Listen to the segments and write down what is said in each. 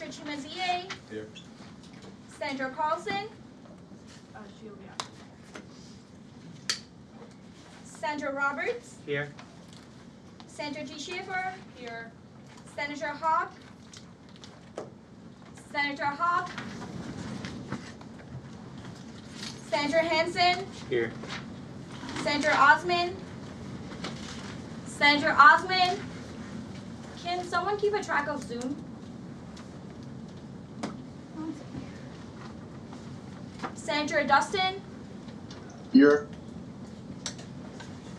Senator Chimezie. Here. Senator Carlson. She'll be out. Senator Roberts. Here. Senator G. Schaefer. Here. Senator Hawk. Senator Hawk. Senator Hansen. Here. Senator Osman. Senator Osman. Can someone keep a track of Zoom? Senator Dustin. Here.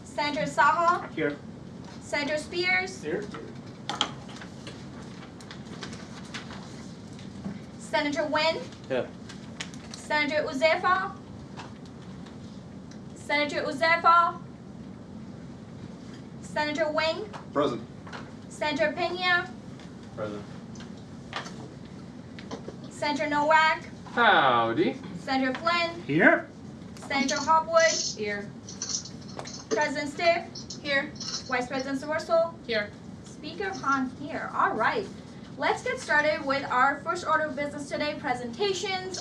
Senator Saha. Here. Senator Spears. Here. Senator Nguyen. Here. Senator Uzefa. Senator Uzefa. Senator Wing. Present. Senator Pena. Present. Senator Nowak. Howdy. Senator Flynn. Here. Senator Hoffwood. Here. President Stiff. Here. Vice President Sawarso. Here. Speaker Khan here. All right. Let's get started with our first order of business today, presentations.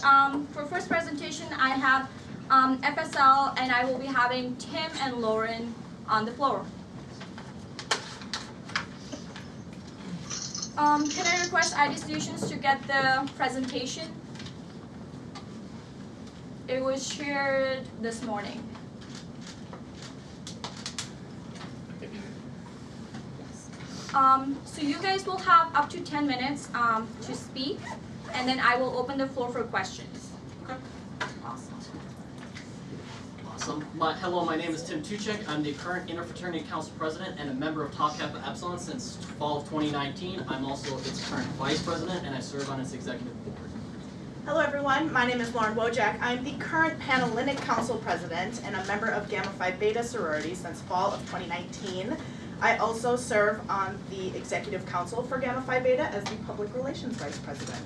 For first presentation, I have FSL, and I will be having Tim and Lauren on the floor. Can I request ID Solutions to get the presentation? It was shared this morning. So you guys will have up to 10 minutes to speak, and then I will open the floor for questions. Okay. Awesome. Awesome. Hello, my name is Tim Tuchek. I'm the current Interfraternity Council President and a member of Tau Kappa Epsilon since fall of 2019. I'm also its current Vice President, and I serve on its executive board. Hello everyone, my name is Lauren Wojak. I'm the current Panhellenic Council President and a member of Gamma Phi Beta Sorority since fall of 2019. I also serve on the Executive Council for Gamma Phi Beta as the Public Relations Vice President.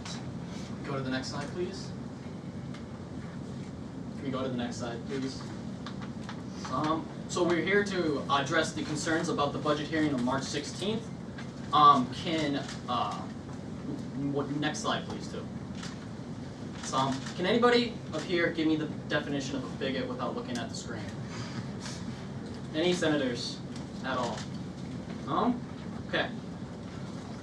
Go to the next slide, please. Can we go to the next slide, please? So we're here to address the concerns about the budget hearing on March 16th. Next slide, please, too. Can anybody up here give me the definition of a bigot without looking at the screen? Any senators at all? Okay.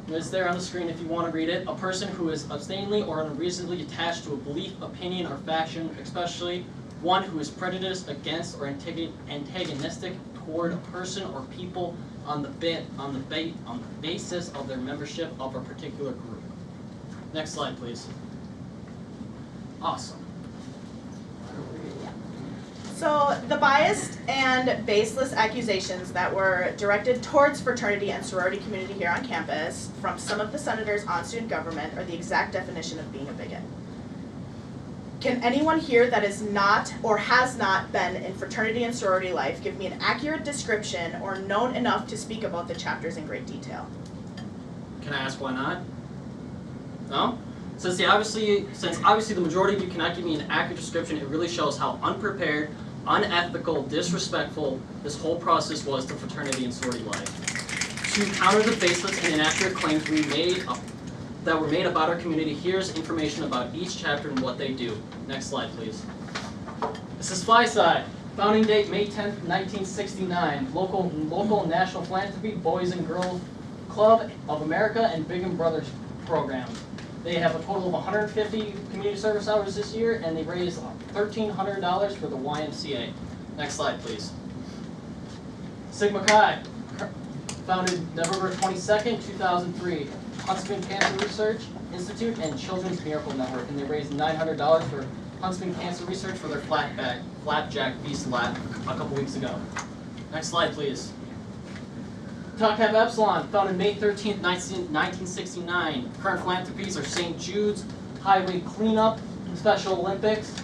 It's there on the screen if you want to read it. A person who is abstinently or unreasonably attached to a belief, opinion, or faction, especially one who is prejudiced against or antagonistic toward a person or people on the basis of their membership of a particular group. Next slide, please. Awesome. So the biased and baseless accusations that were directed towards fraternity and sorority community here on campus from some of the senators on student government are the exact definition of being a bigot. Can anyone here that is not or has not been in fraternity and sorority life give me an accurate description or known enough to speak about the chapters in great detail? Can I ask why not? No? Since obviously the majority of you cannot give me an accurate description, it really shows how unprepared, unethical, disrespectful this whole process was to fraternity and sorority life. To counter the baseless and inaccurate claims that were made about our community, here's information about each chapter and what they do. Next slide, please. This is Phi Psi. Founding date May 10th, 1969. Local and national philanthropy, Boys and Girls Club of America, and Big Brothers program. They have a total of 150 community service hours this year, and they raised $1,300 for the YMCA. Next slide, please. Sigma Chi, founded November 22nd, 2003. Huntsman Cancer Research Institute and Children's Miracle Network, and they raised $900 for Huntsman Cancer Research for their flapjack beast lab a couple weeks ago. Next slide, please. Tau Kappa Epsilon, founded May 13th, 1969. Current philanthropies are St. Jude's, Highway Cleanup, Special Olympics,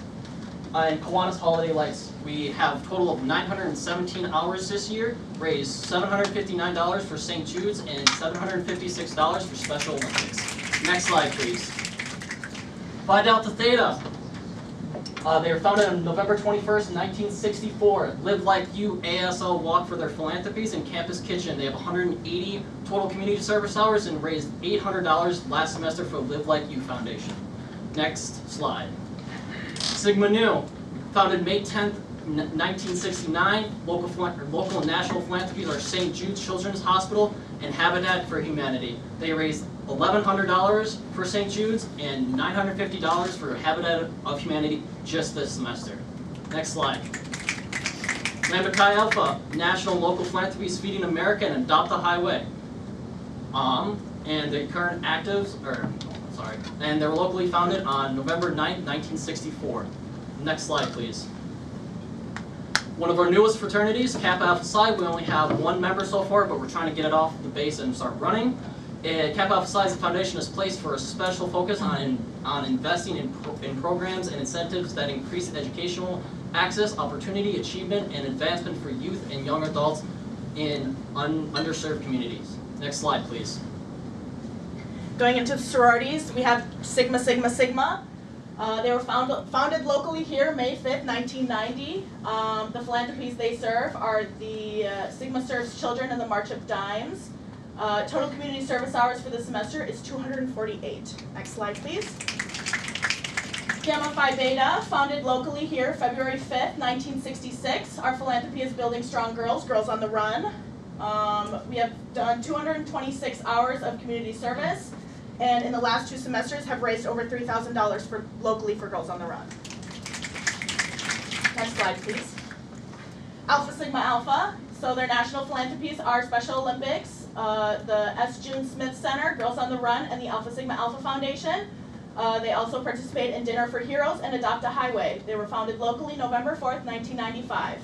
and Kiwanis Holiday Lights. We have a total of 917 hours this year, raised $759 for St. Jude's and $756 for Special Olympics. Next slide, please. Phi Delta Theta. They were founded on November 21st, 1964. Live Like You ASL Walk for their philanthropies and Campus Kitchen. They have 180 total community service hours and raised $800 last semester for Live Like You Foundation. Next slide. Sigma Nu, founded May 10th, 1969. Local and national philanthropies are St. Jude's Children's Hospital and Habitat for Humanity. They raised $1,100 for St. Jude's and $950 for Habitat of Humanity just this semester. Next slide. Lambda Chi Alpha, national and local philanthropies Feeding America and Adopt a Highway. And the current actives, and they were locally founded on November 9th, 1964. Next slide, please. One of our newest fraternities, Kappa Alpha Psi, we only have one member so far, but we're trying to get it off the base and start running. Kappa Alpha Psi, the foundation is placed for a special focus on investing in programs and incentives that increase educational access, opportunity, achievement, and advancement for youth and young adults in underserved communities. Next slide, please. Going into the sororities, we have Sigma Sigma Sigma. They were founded locally here May 5th, 1990. The philanthropies they serve are the Sigma Serves Children and the March of Dimes. Total community service hours for the semester is 248. Next slide, please. Gamma Phi Beta, founded locally here February 5th, 1966. Our philanthropy is Building Strong Girls, Girls on the Run. We have done 226 hours of community service, and in the last 2 semesters have raised over $3,000 locally for Girls on the Run. Next slide, please. Alpha Sigma Alpha, so their national philanthropies are Special Olympics, the S. June Smith Center, Girls on the Run, and the Alpha Sigma Alpha Foundation. They also participate in Dinner for Heroes and Adopt a Highway. They were founded locally November 4th, 1995.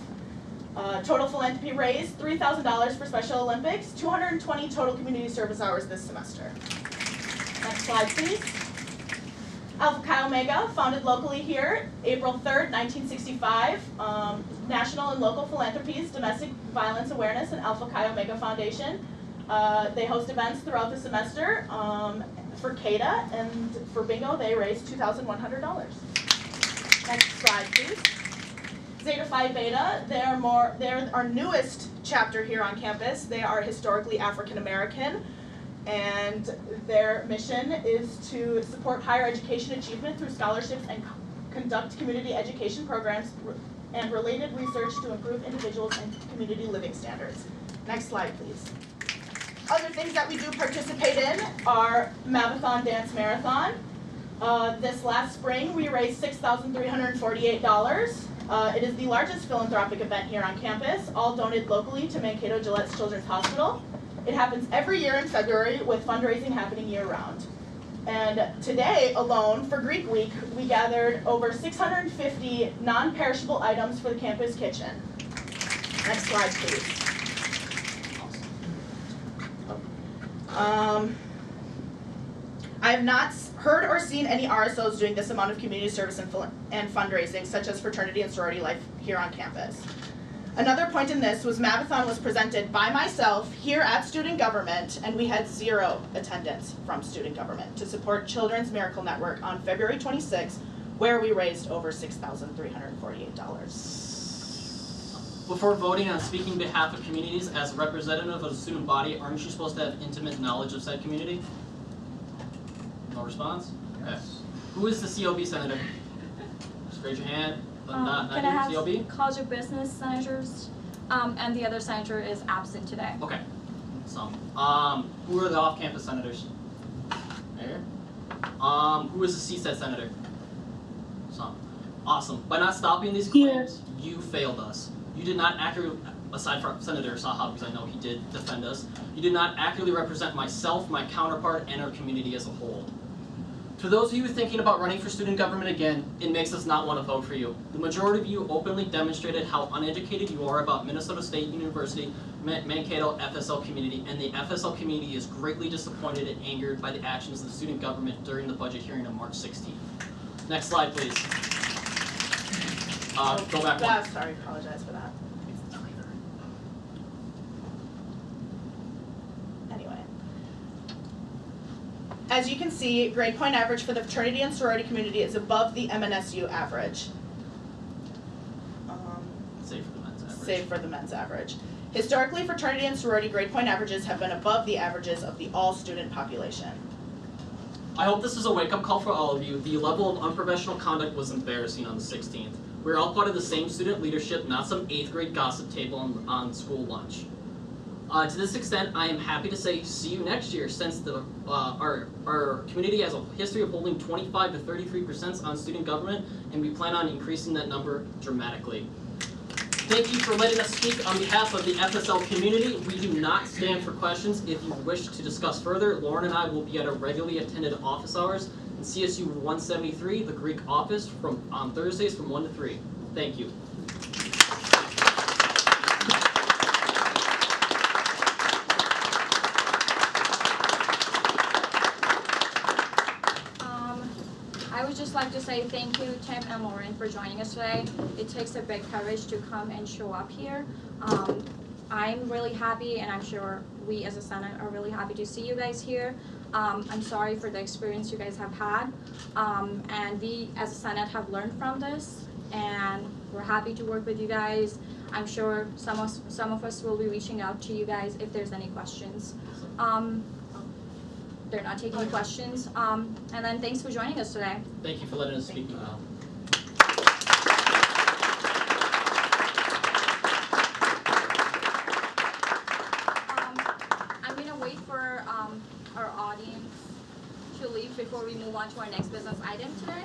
Total philanthropy raised $3,000 for Special Olympics, 220 total community service hours this semester. Next slide, please. Alpha Chi Omega, founded locally here, April 3rd, 1965. National and local philanthropies, Domestic Violence Awareness, and Alpha Chi Omega Foundation. They host events throughout the semester. For CADA and for bingo, they raised $2,100. Next slide, please. Zeta Phi Beta, they're our newest chapter here on campus. They are historically African American, and their mission is to support higher education achievement through scholarships and conduct community education programs and related research to improve individuals and community living standards. Next slide, please. Other things that we do participate in are Mavathon Dance Marathon. This last spring, we raised $6,348. It is the largest philanthropic event here on campus, all donated locally to Mankato Gillette's Children's Hospital. It happens every year in February with fundraising happening year-round. And today alone, for Greek Week, we gathered over 650 non-perishable items for the campus kitchen. Next slide, please. I have not heard or seen any RSOs doing this amount of community service and fundraising, such as fraternity and sorority life here on campus. Another point in this was Mavathon was presented by myself here at student government, and we had 0 attendance from student government to support Children's Miracle Network on February 26th, where we raised over $6,348. Before voting on speaking on behalf of communities as a representative of the student body, aren't you supposed to have intimate knowledge of said community? No response? Okay. Yes. Who is the COB senator? Just raise your hand. Not Can I have COB? College of Business senators? And the other senator is absent today. Okay. Some. Who are the off-campus senators? There. Who is the CSED senator? Some. Awesome. By not stopping these claims, you failed us. You did not accurately, aside from Senator Saha, because I know he did defend us, you did not accurately represent myself, my counterpart, and our community as a whole. To those of you thinking about running for student government again, it makes us not want to vote for you. The majority of you openly demonstrated how uneducated you are about Minnesota State University, Mankato FSL community, and the FSL community is greatly disappointed and angered by the actions of the student government during the budget hearing on March 16th. Next slide, please. Go back one. Sorry, apologize for that. Anyway. As you can see, grade point average for the fraternity and sorority community is above the MNSU average. save for the men's average. Historically, fraternity and sorority grade point averages have been above the averages of the all-student population. I hope this is a wake-up call for all of you. The level of unprofessional conduct was embarrassing on the 16th. We were all part of the same student leadership, not some 8th grade gossip table on school lunch. To this extent, I am happy to say see you next year, since our community has a history of holding 25 to 33% on student government, and we plan on increasing that number dramatically. Thank you for letting us speak on behalf of the FSL community. We do not stand for questions. If you wish to discuss further, Lauren and I will be at our regularly attended office hours in CSU 173, the Greek office, on Thursdays from 1 to 3. Thank you. I would just like to say thank you, Tim and Lauren, for joining us today. It takes a big courage to come and show up here. I'm really happy, and I'm sure we as a Senate are really happy to see you guys here. I'm sorry for the experience you guys have had, and we as a Senate have learned from this, and we're happy to work with you guys. I'm sure some of us will be reaching out to you guys if there's any questions. They're not taking questions. And then thanks for joining us today. Thank you for letting us speak. I'm going to wait for our audience to leave before we move on to our next business item today.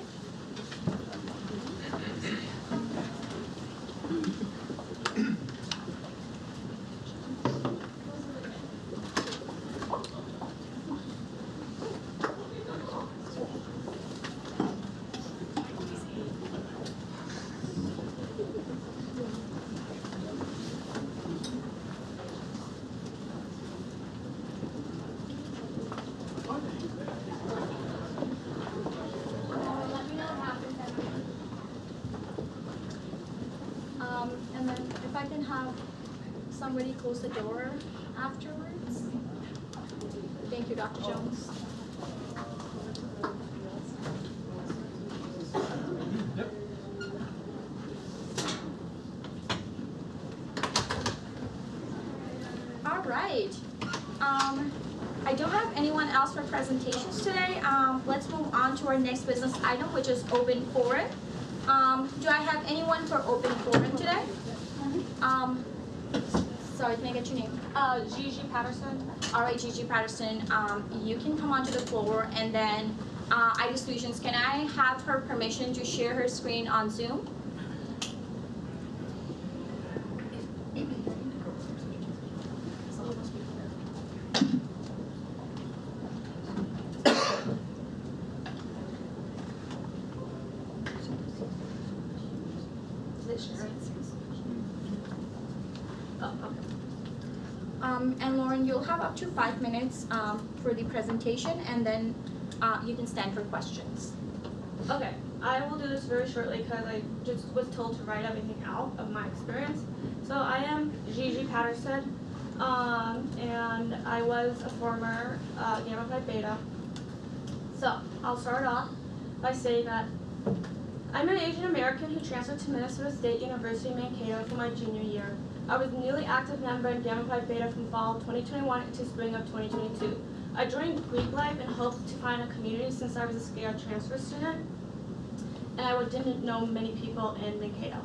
And then if I can have somebody close the door afterwards. Thank you, Dr. Jones. All right. I don't have anyone else for presentations today. Let's move on to our next business item, which is open forum. Do I have anyone for open forum today? Sorry, can I get your name? Gigi Patterson. All right, Gigi Patterson, you can come onto the floor, and then ID Solutions, can I have her permission to share her screen on Zoom? And Lauren, you'll have up to 5 minutes for the presentation, and then you can stand for questions. Okay, I will do this very shortly because I just was told to write everything out of my experience. So I am Gigi Patterson, and I was a former Gamma Phi Beta. So I'll start off by saying that I'm an Asian American who transferred to Minnesota State University Mankato for my junior year. I was a newly active member in Gamma Phi Beta from fall of 2021 to spring of 2022. I joined Greek life and hoped to find a community since I was a scared transfer student, and I didn't know many people in Mankato.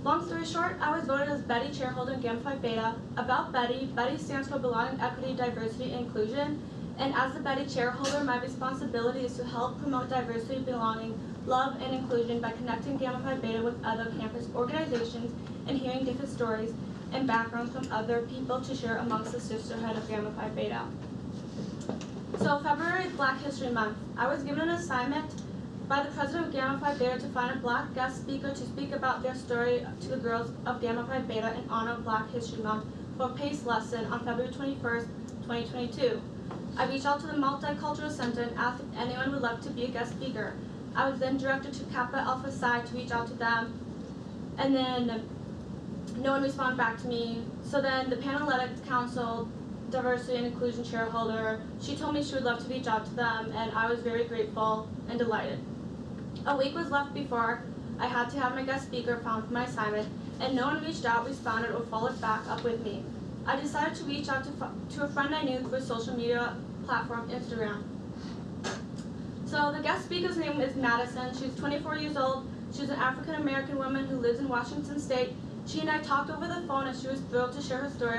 Long story short, I was voted as Betty chairholder in Gamma Phi Beta. About Betty, Betty stands for Belonging, Equity, Diversity, and Inclusion, and as the Betty chairholder, my responsibility is to help promote diversity, belonging, love, and inclusion by connecting Gamma Phi Beta with other campus organizations and hearing different stories and backgrounds from other people to share amongst the sisterhood of Gamma Phi Beta. So February is Black History Month. I was given an assignment by the president of Gamma Phi Beta to find a Black guest speaker to speak about their story to the girls of Gamma Phi Beta in honor of Black History Month for a PACE lesson on February 21st, 2022. I reached out to the Multicultural Center and asked if anyone would like to be a guest speaker. I was then directed to Kappa Alpha Psi to reach out to them, and then no one responded back to me. So then the Panhellenic Council Diversity and Inclusion Chairholder, she told me she would love to reach out to them, and I was very grateful and delighted. A week was left before I had to have my guest speaker found for my assignment, and no one reached out, responded, or followed back up with me. I decided to reach out to a friend I knew through social media platform Instagram. So the guest speaker's name is Madison. She's 24 years old. She's an African American woman who lives in Washington State. She and I talked over the phone, and she was thrilled to share her story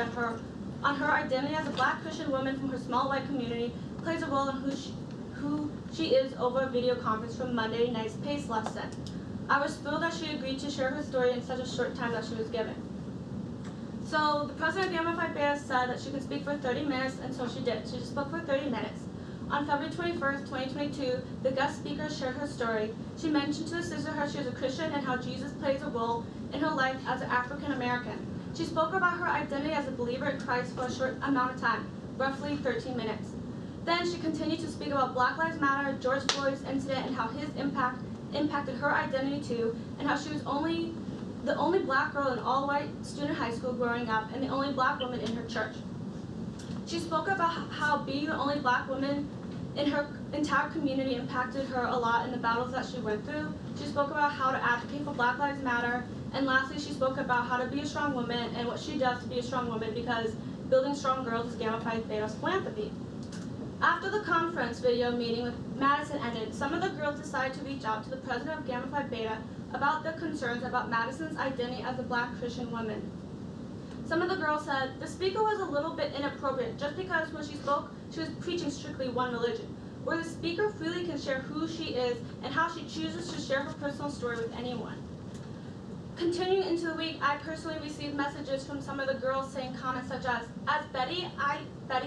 on her identity as a Black Christian woman from her small white community, plays a role in who she is over a video conference from Monday night's PACE lesson. I was thrilled that she agreed to share her story in such a short time that she was given. So the president of Gamma Phi Beta said that she could speak for 30 minutes, and so she did. She just spoke for 30 minutes. On February 21st, 2022, the guest speaker shared her story. She mentioned to the sisterhood she is a Christian and how Jesus plays a role in her life as an African American. She spoke about her identity as a believer in Christ for a short amount of time, roughly 13 minutes. Then she continued to speak about Black Lives Matter, George Floyd's incident, and how his impacted her identity too, and how she was the only Black girl in all-white student high school growing up, and the only Black woman in her church. She spoke about how being the only Black woman in her entire community impacted her a lot in the battles that she went through. She spoke about how to advocate for Black Lives Matter, and lastly, she spoke about how to be a strong woman and what she does to be a strong woman, because building strong girls is Gamma Phi Beta's philanthropy. After the conference video meeting with Madison ended, some of the girls decided to reach out to the president of Gamma Phi Beta about their concerns about Madison's identity as a Black Christian woman. Some of the girls said the speaker was a little bit inappropriate just because when she spoke, she was preaching strictly one religion, where the speaker freely can share who she is and how she chooses to share her personal story with anyone. Continuing into the week, I personally received messages from some of the girls saying comments such as Betty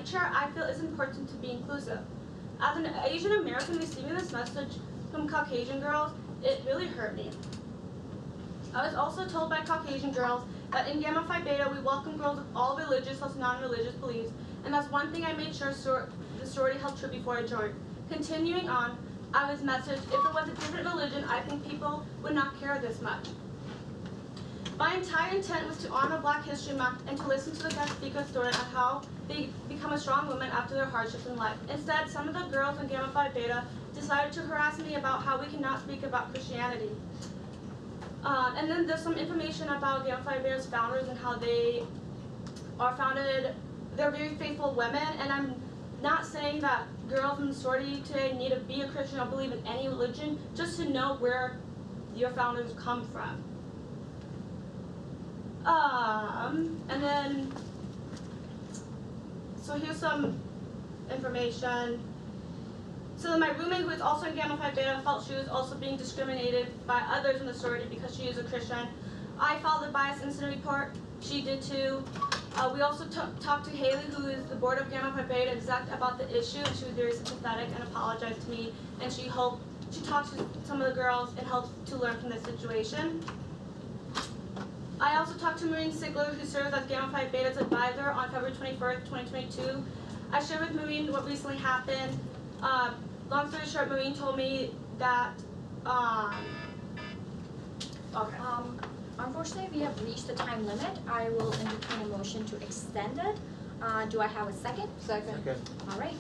Chair, I feel it's important to be inclusive. As an Asian American receiving this message from Caucasian girls, it really hurt me. I was also told by Caucasian girls that in Gamma Phi Beta we welcome girls of all religious plus non-religious beliefs, and that's one thing I made sure the sorority held true before I joined. Continuing on, I was messaged, if it was a different religion, I think people would not care this much. My entire intent was to honor Black History Month and to listen to the guest speaker's story of how they become a strong woman after their hardships in life. Instead, some of the girls in Gamma Phi Beta decided to harass me about how we cannot speak about Christianity. And then there's some information about Gamma Phi Beta's founders and how they are founded, they're very faithful women, and I'm not saying that girls in the sorority today need to be a Christian or believe in any religion, just to know where your founders come from. And then, so here's some information. So my roommate, who is also in Gamma Phi Beta, felt she was also being discriminated by others in the sorority because she is a Christian. I filed a bias incident report. She did too. We also talked to Haley, who is the board of Gamma Phi Beta exec, about the issue, and she was very sympathetic and apologized to me. And she talked to some of the girls and helped to learn from this situation. I also talked to Maureen Sigler, who serves as Gamma Phi Beta's advisor, on February 21st, 2022. I shared with Maureen what recently happened. Long story short, Maureen told me that, Unfortunately, we have reached the time limit. I will entertain a motion to extend it. Do I have a second? Second. All right.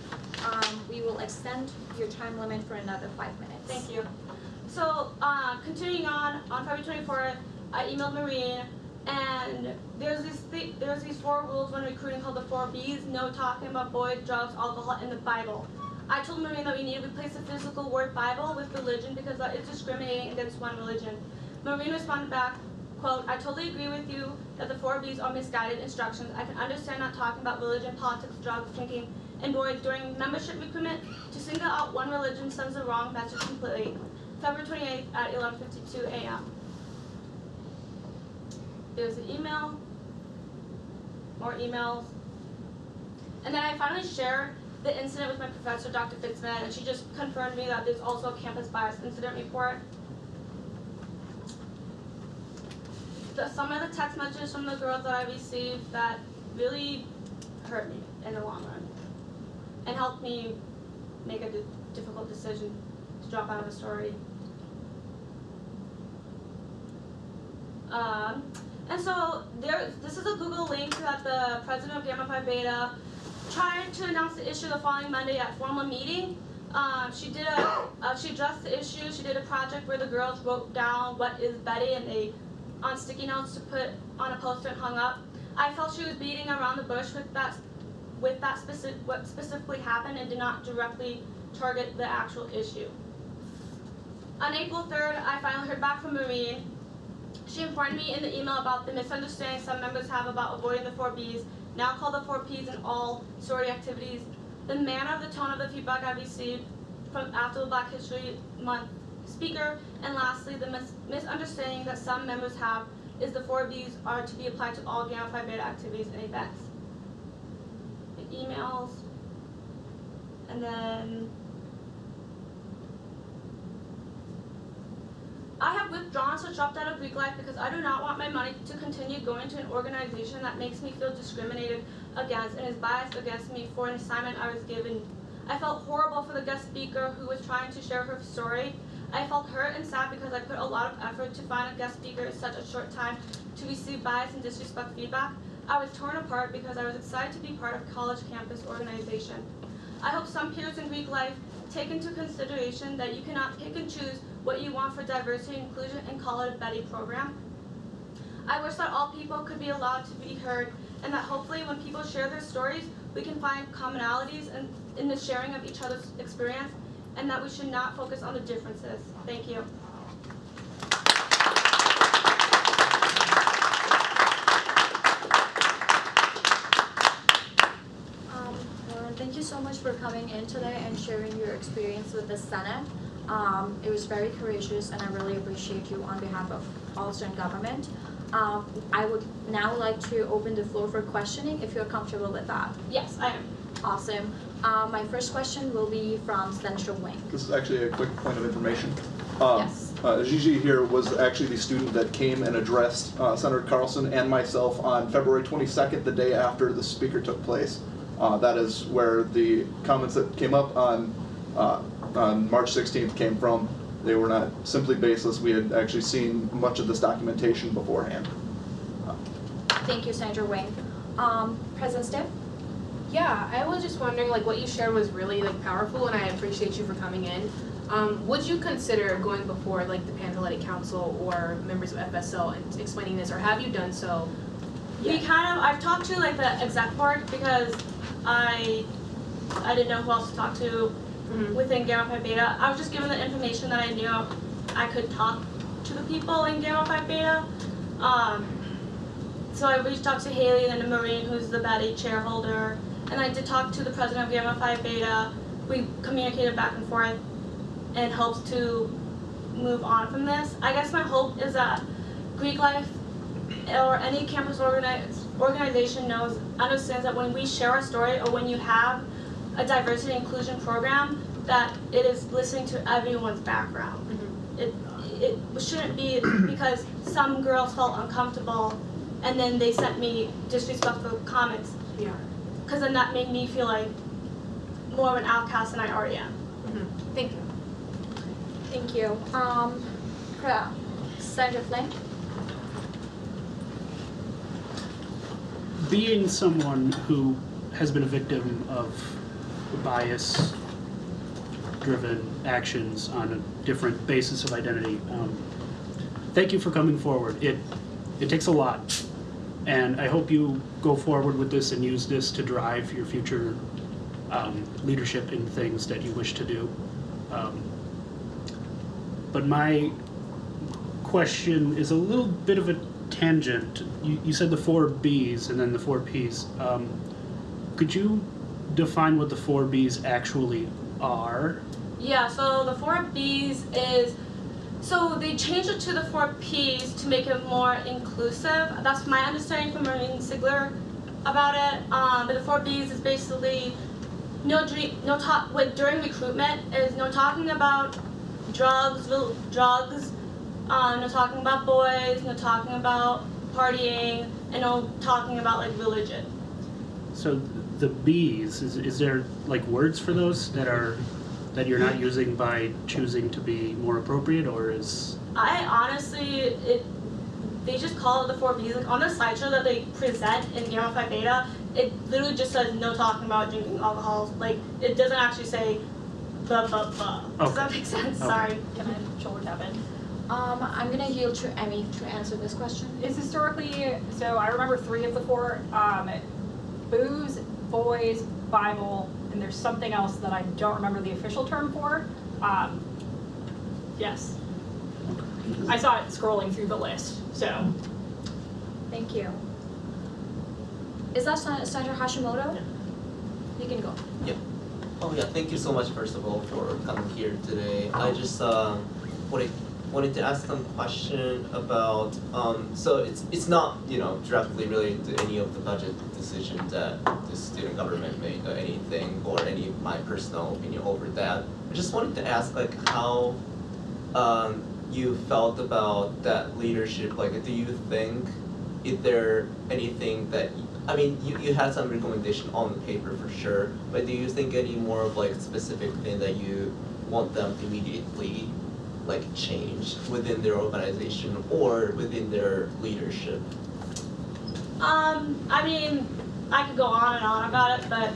We will extend your time limit for another 5 minutes. Thank you. So, continuing on February 24th, I emailed Maureen, and there's these 4 rules when recruiting called the 4 B's: no talking about boys, drugs, alcohol, and the Bible. I told Maureen that we need to replace the physical word Bible with religion because that is discriminating against one religion. Maureen responded back, quote, I totally agree with you that the 4 B's are misguided instructions. I can understand not talking about religion, politics, drugs, drinking, and boys during membership recruitment. To single out one religion sends the wrong message completely. February 28th at 11:52 a.m. There's an email, more emails. And then I finally shared the incident with my professor, Dr. Fitzman, and she just confirmed me that there's also a campus bias incident report. Some of the text messages from the girls that I received that really hurt me in the long run and helped me make a difficult decision to drop out of the sorority. And so this is a Google link that the president of Gamma Phi Beta tried to announce the issue the following Monday at formal meeting. She addressed the issue. She did a project where the girls wrote down what is Betty, and they on sticky notes to put on a poster and hung up. I felt she was beating around the bush with what specifically happened and did not directly target the actual issue. On April 3rd, I finally heard back from Maureen. She informed me in the email about the misunderstanding some members have about avoiding the 4 Bs, now called the 4 Ps in all sorority activities, the manner of the tone of the feedback I received from after the Black History Month speaker, and lastly, the misunderstanding that some members have is the 4 Bs are to be applied to all Gamma Phi Beta activities and events. The emails, and then I have withdrawn so dropped out of Greek life because I do not want my money to continue going to an organization that makes me feel discriminated against and is biased against me for an assignment I was given. I felt horrible for the guest speaker who was trying to share her story. I felt hurt and sad because I put a lot of effort to find a guest speaker in such a short time to receive bias and disrespect feedback. I was torn apart because I was excited to be part of college campus organization. I hope some peers in Greek life take into consideration that you cannot pick and choose what you want for diversity and inclusion and call it a Betty program. I wish that all people could be allowed to be heard and that hopefully when people share their stories, we can find commonalities in the sharing of each other's experience and that we should not focus on the differences. Thank you. Lauren, thank you so much for coming in today and sharing your experience with the Senate. It was very courageous and I really appreciate you on behalf of all student government. I would now like to open the floor for questioning if you're comfortable with that. Yes, I am. Awesome. My first question will be from Central Wing. This is actually a quick point of information. Yes. Gigi here was actually the student that came and addressed Senator Carlson and myself on February 22nd, the day after the speaker took place. That is where the comments that came up on March 16th came from. They were not simply baseless. We had actually seen much of this documentation beforehand. Thank you, Sandra Wing. President Stiff? Yeah, I was just wondering, like, what you shared was really, like, powerful, and I appreciate you for coming in. Would you consider going before, like, the Panhellenic Council or members of FSL and explaining this, or have you done so? I've talked to, like, the exec board because I didn't know who else to talk to within Gamma Phi Beta. I was just given the information that I knew I could talk to the people in Gamma Phi Beta. So I reached out to Haley and then to Maureen, who's the Betty chairholder, and I did talk to the president of Gamma Phi Beta. We communicated back and forth in hopes to move on from this. I guess my hope is that Greek life or any campus organization understands that when we share our story or when you have a diversity and inclusion program, that it is listening to everyone's background. It shouldn't be because some girls felt uncomfortable and then they sent me disrespectful comments. Yeah. Because then that made me feel like more of an outcast than I already am. Thank you. Thank you. Senator Flynn? Being someone who has been a victim of bias-driven actions on a different basis of identity, thank you for coming forward. It takes a lot, and I hope you go forward with this and use this to drive your future leadership in things that you wish to do. But my question is a little bit of a tangent. You said the 4 Bs and then the 4 Ps. Could you define what the 4 Bs actually are? Yeah, so the 4 Bs is, so they changed it to the 4 Ps to make it more inclusive. That's my understanding from Maureen Sigler about it. But the 4 Bs is basically during recruitment is no talking about drugs, no talking about boys, no talking about partying, and no talking about like religion. So the Bs, is there like words for those that you're not using by choosing to be more appropriate, or is? I honestly, they just call it the 4 Bs. Like on the slideshow that they present in Gamma Phi Beta, it literally just says no talking about drinking alcohol. Like it doesn't actually say blah blah blah. Does that make sense? Okay. Sorry. Can I shoulder tap in? I'm gonna yield to Emmy to answer this question. Is historically, so I remember 3 of the 4, booze, boys, Bible, and there's something else that I don't remember the official term for. Yes. I saw it scrolling through the list, so. Thank you. Is that Senator Hashimoto? You can go. Yeah. Oh yeah, thank you so much first of all for coming here today. I just wanted to ask some question about so it's not, you know, directly related to any of the budget decisions that the student government made or anything, or any of my personal opinion over that. I just wanted to ask like how you felt about that leadership. Like, do you think, is there anything that, I mean, you had some recommendation on the paper for sure, but do you think any more of like specific thing that you want them to immediately like change within their organization or within their leadership? I mean, I could go on and on about it, but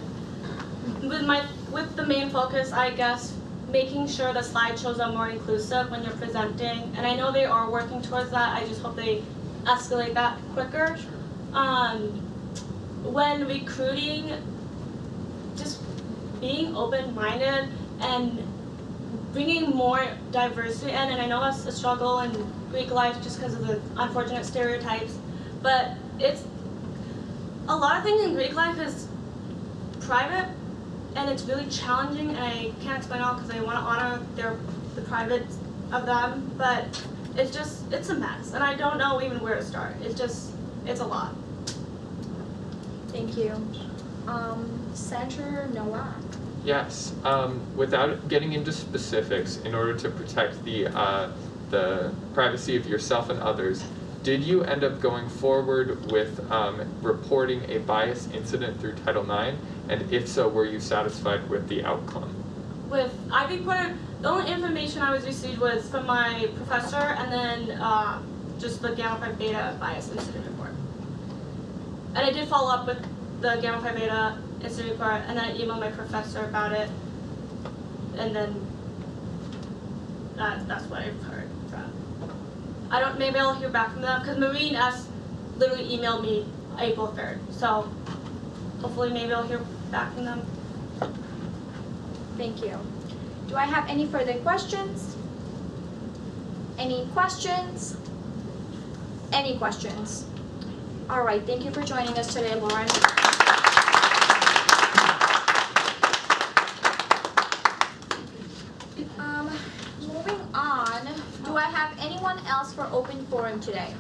with the main focus, I guess, making sure the slideshows are more inclusive when you're presenting, and I know they are working towards that. I just hope they escalate that quicker. When recruiting, just being open-minded and bringing more diversity in, and I know that's a struggle in Greek life just because of the unfortunate stereotypes, but it's a lot of things in Greek life is private, and it's really challenging, and I can't explain all because I want to honor the private of them, but it's a mess, and I don't know even where to start. It's a lot. Thank you. Senator Nowak. Yes, without getting into specifics, in order to protect the privacy of yourself and others, did you end up going forward with reporting a bias incident through Title IX? And if so, were you satisfied with the outcome? I reported, the only information I was received was from my professor, and then just the Gamma Phi Beta bias incident report. And I did follow up with the Gamma Phi Beta incident report, and then I emailed my professor about it, and then that's what I've heard from. Maybe I'll hear back from them, because Marine S literally emailed me April 3rd, so hopefully maybe I'll hear back from them. Thank you. Do I have any further questions? Any questions? Any questions? All right, thank you for joining us today, Lauren. Moving on, do I have anyone else for open forum today?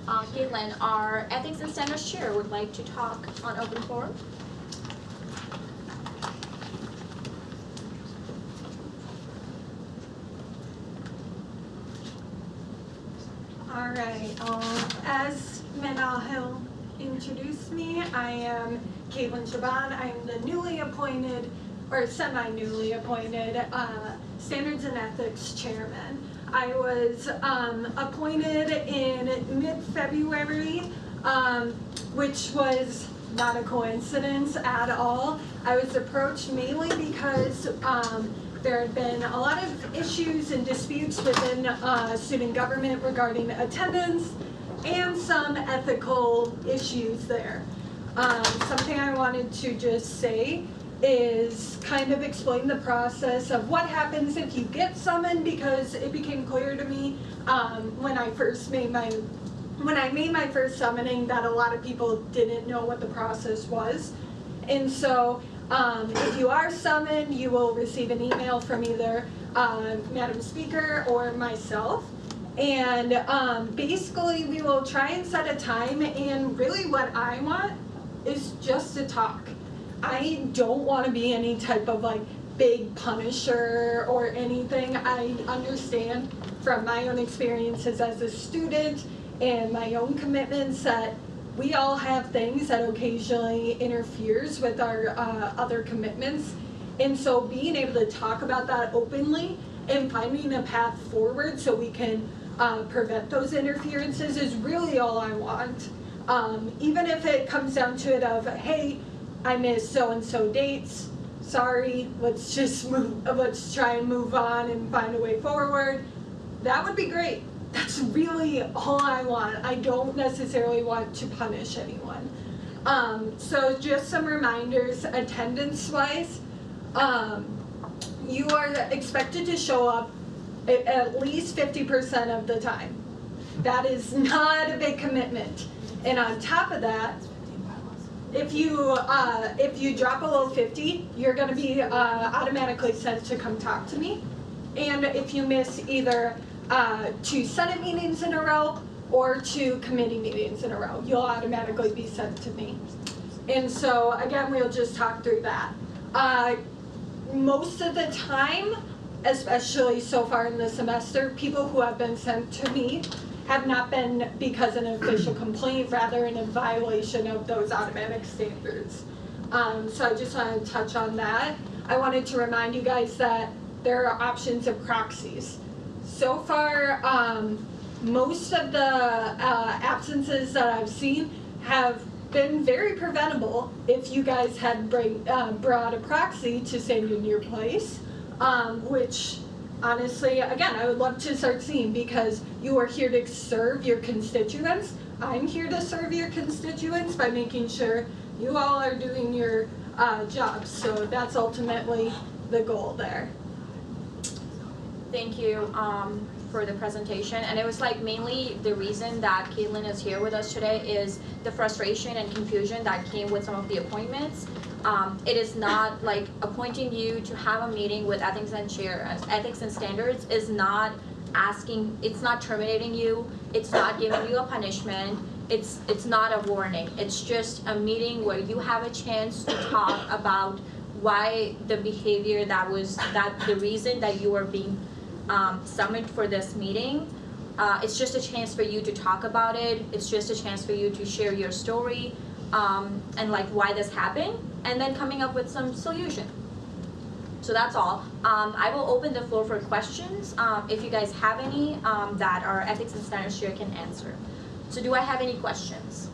Caitlin, our Ethics and Standards Chair, would like to talk on open forum. All right, as Menahil introduced me, I am Caitlin Shaban. I'm the newly appointed, or semi-newly appointed, Standards and Ethics Chairman. I was appointed in mid-February, which was not a coincidence at all. I was approached mainly because there had been a lot of issues and disputes within student government regarding attendance and some ethical issues there. Something I wanted to just say is kind of explain the process of what happens if you get summoned, because it became clear to me when I made my first summoning that a lot of people didn't know what the process was. And so if you are summoned, you will receive an email from either Madam Speaker or myself. And basically we will try and set a time, and really what I want is just to talk. I don't want to be any type of like big punisher or anything. I understand from my own experiences as a student and my own commitments that we all have things that occasionally interferes with our other commitments. And so being able to talk about that openly and finding a path forward so we can prevent those interferences is really all I want. Even if it comes down to it of, hey, I missed so-and-so dates, sorry, let's try and move on and find a way forward. that would be great. That's really all I want. I don't necessarily want to punish anyone. So just some reminders, attendance-wise, you are expected to show up at least 50% of the time. That is not a big commitment. And on top of that, if you drop below 50, you're going to be automatically sent to come talk to me. And if you miss either 2 Senate meetings in a row or 2 committee meetings in a row, you'll automatically be sent to me. And so again, we'll just talk through that. Most of the time, especially so far in the semester, people who have been sent to me have not been because of an official complaint, rather in a violation of those automatic standards. So I just want to touch on that. I wanted to remind you guys that there are options of proxies. So far, most of the absences that I've seen have been very preventable if you guys had brought a proxy to stand in your place, which honestly, again, I would love to start seeing, because you are here to serve your constituents. I'm here to serve your constituents by making sure you all are doing your jobs. So that's ultimately the goal there. Thank you for the presentation. And it was like mainly the reason that Caitlin is here with us today is the frustration and confusion that came with some of the appointments. It is not like appointing you to have a meeting with ethics and standards is not asking, it's not terminating you, it's not giving you a punishment, it's not a warning. It's just a meeting where you have a chance to talk about why the behavior the reason that you are being summoned for this meeting. It's just a chance for you to talk about it. It's just a chance for you to share your story and like why this happened, and then coming up with some solution. So that's all. I will open the floor for questions if you guys have any that our ethics and standards chair can answer. So do I have any questions?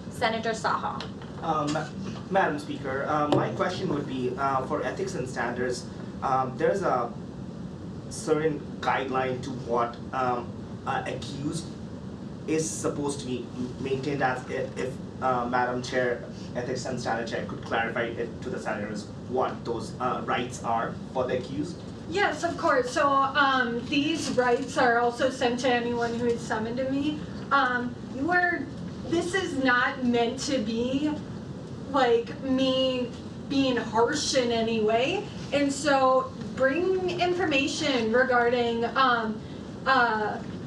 Senator Saha. Madam Speaker, my question would be for ethics and standards, there's a certain guideline to what accused is supposed to be maintained as. If Madam Chair, Ethics and Standards Chair could clarify it to the senators what those rights are for the accused. Yes, of course. So these rights are also sent to anyone who is summoned to me. This is not meant to be like me being harsh in any way. And so bring information regarding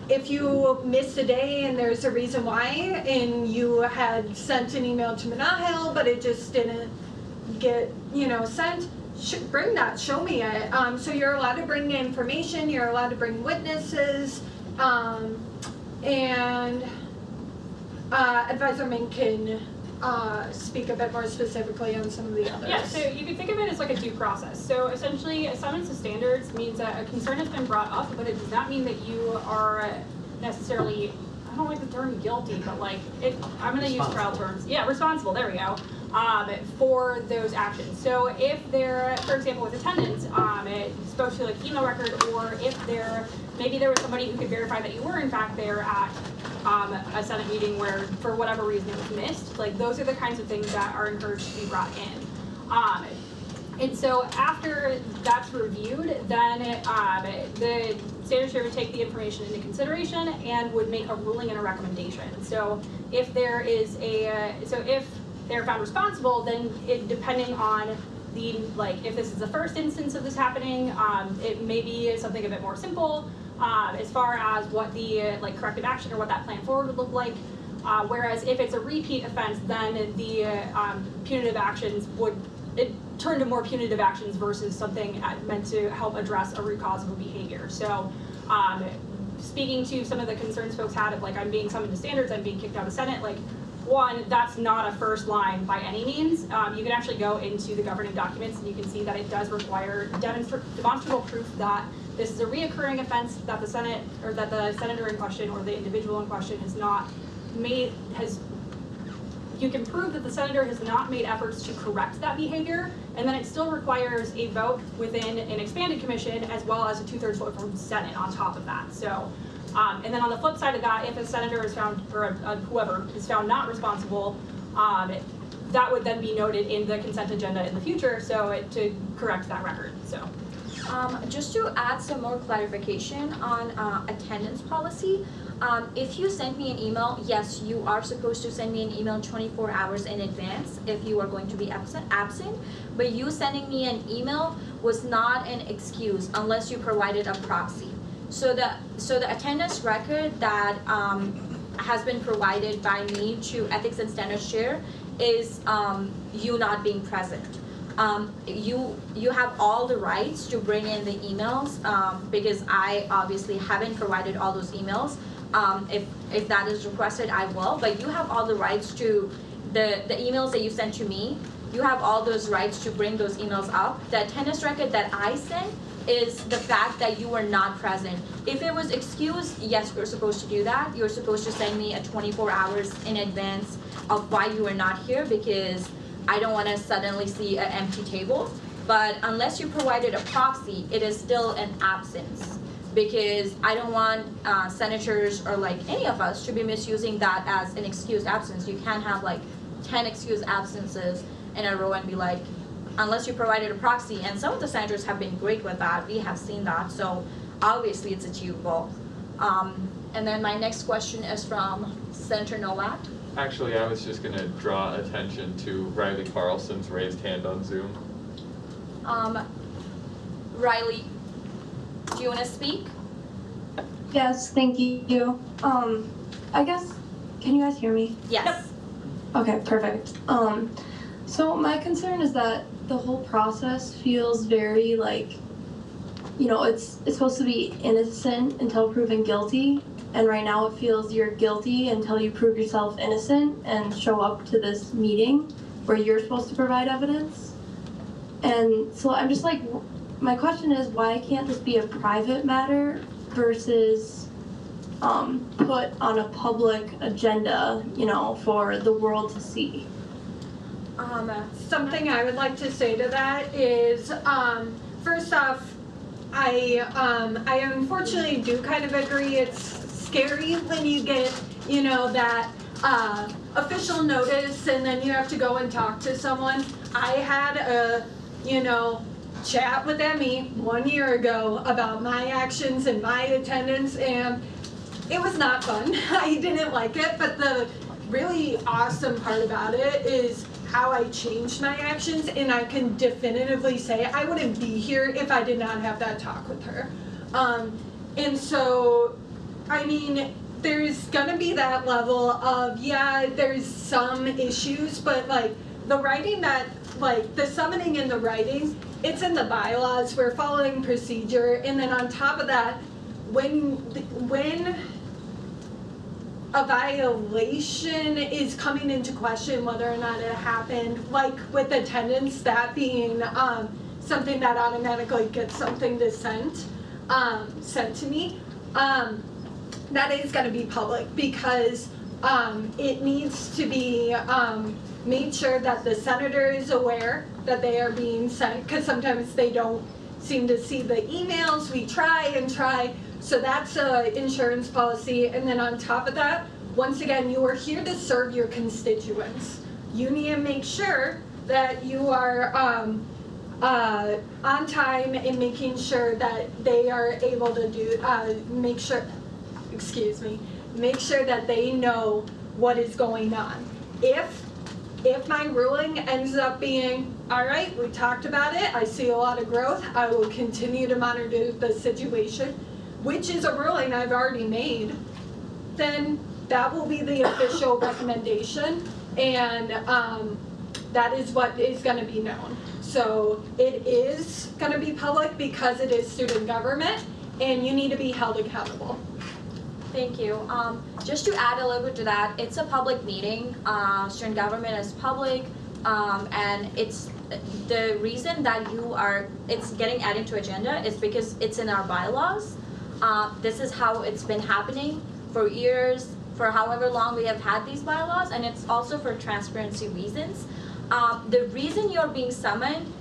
if you missed a day and there's a reason why, and you had sent an email to Manahil but it just didn't get sent, bring that, show me it. So you're allowed to bring information, you're allowed to bring witnesses, and Advisor Mink can speak a bit more specifically on some of the others. Yeah, so you can think of it as like a due process. So essentially, a summons to standards means that a concern has been brought up, but it does not mean that you are necessarily, I don't like the term guilty, but like, I'm going to use trial terms. Yeah, responsible, there we go, for those actions. So if they're, for example, with attendance, it's supposed to like email record, or if maybe there was somebody who could verify that you were in fact there at a Senate meeting where, for whatever reason, it was missed. Like, those are the kinds of things that are encouraged to be brought in. And so after that's reviewed, then the standards chair would take the information into consideration and would make a ruling and a recommendation. So if there is if they're found responsible, then depending on if this is the first instance of this happening, it may be something a bit more simple. As far as what the corrective action or what that plan forward would look like. Whereas if it's a repeat offense, then the punitive actions would turn to more punitive actions versus something meant to help address a root cause of a behavior. So speaking to some of the concerns folks had of I'm being summoned to standards, I'm being kicked out of Senate, one, that's not a first line by any means. You can actually go into the governing documents and you can see that it does require demonstrable proof that this is a reoccurring offense that the Senate, or that the senator in question or the individual in question has you can prove that the senator has not made efforts to correct that behavior, and then it still requires a vote within an expanded commission as well as a 2/3 vote from the Senate on top of that. So, and then on the flip side of that, if a senator is found, or whoever is found not responsible, that would then be noted in the consent agenda in the future, so to correct that record. So. Just to add some more clarification on attendance policy, if you send me an email, yes, you are supposed to send me an email 24 hours in advance if you are going to be absent, but you sending me an email was not an excuse unless you provided a proxy. So the attendance record that has been provided by me to Ethics and Standards Chair is you not being present. You have all the rights to bring in the emails because I obviously haven't provided all those emails. If that is requested, I will, but you have all the rights to the emails that you sent to me. You have all those rights to bring those emails up. The attendance record that I sent is the fact that you were not present. If it was excused, yes, you're supposed to do that. You're supposed to send me a 24 hours in advance of why you were not here, because I don't want to suddenly see an empty table. But unless you provided a proxy, it is still an absence, because I don't want senators or like any of us to be misusing that as an excused absence. You can't have like 10 excused absences in a row and be like, unless you provided a proxy. And some of the senators have been great with that. We have seen that. So obviously it's achievable. And then my next question is from Senator Nowak. Actually, I was just going to draw attention to Riley Carlson's raised hand on Zoom. Riley, do you want to speak? Yes, thank you. I guess, can you guys hear me? Yes. Okay, perfect. So my concern is that the whole process feels very like, you know, it's supposed to be innocent until proven guilty. And right now it feels you're guilty until you prove yourself innocent and show up to this meeting where you're supposed to provide evidence. And so I'm just like, my question is, why can't this be a private matter versus put on a public agenda, you know, for the world to see? Something I would like to say to that is, first off, I unfortunately do kind of agree. It's scary when you get, you know, that official notice and then you have to go and talk to someone. I had a, you know, chat with Emmy 1 year ago about my actions and my attendance, and it was not fun. I didn't like it, but the really awesome part about it is how I changed my actions, and I can definitively say I wouldn't be here if I did not have that talk with her. And so, I mean, there's gonna be that level of, yeah, there's some issues, but like the writing that, like the summoning and the writing, it's in the bylaws, we're following procedure, and then on top of that, when a violation is coming into question, whether or not it happened, like with attendance, that being something that automatically gets something to sent to me, that is going to be public, because it needs to be made sure that the senator is aware that they are being sent, because sometimes they don't seem to see the emails. We try and try. So that's an insurance policy. And then on top of that, once again, you are here to serve your constituents. You need to make sure that you are on time in making sure that they are able to do, make sure that they know what is going on. If my ruling ends up being, all right, we talked about it, I see a lot of growth, I will continue to monitor the situation, which is a ruling I've already made, then that will be the official recommendation, and that is what is going to be known. So it is going to be public because it is student government, and you need to be held accountable. Thank you. Just to add a little bit to that, it's a public meeting. Student government is public, and it's the reason that it's getting added to agenda is because it's in our bylaws. This is how it's been happening for years, for however long we have had these bylaws, and it's also for transparency reasons. The reason you're being summoned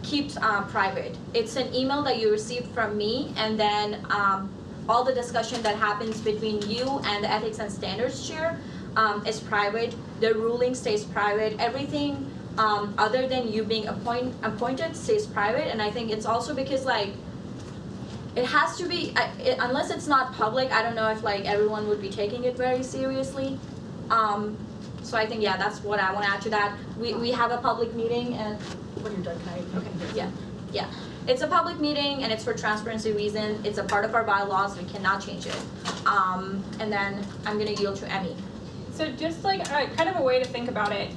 keeps private. It's an email that you received from me, and then all the discussion that happens between you and the Ethics and Standards Chair is private. The ruling stays private. Everything other than you being appointed stays private, and I think it's also because like it has to be, unless it's not public, I don't know if like everyone would be taking it very seriously. So I think, yeah, that's what I want to add to that. We have a public meeting, and when you're done, can I? Okay. Yeah. It's a public meeting, and it's for transparency reasons. It's a part of our bylaws. We cannot change it. And then I'm gonna yield to Emmy. So just like kind of a way to think about it,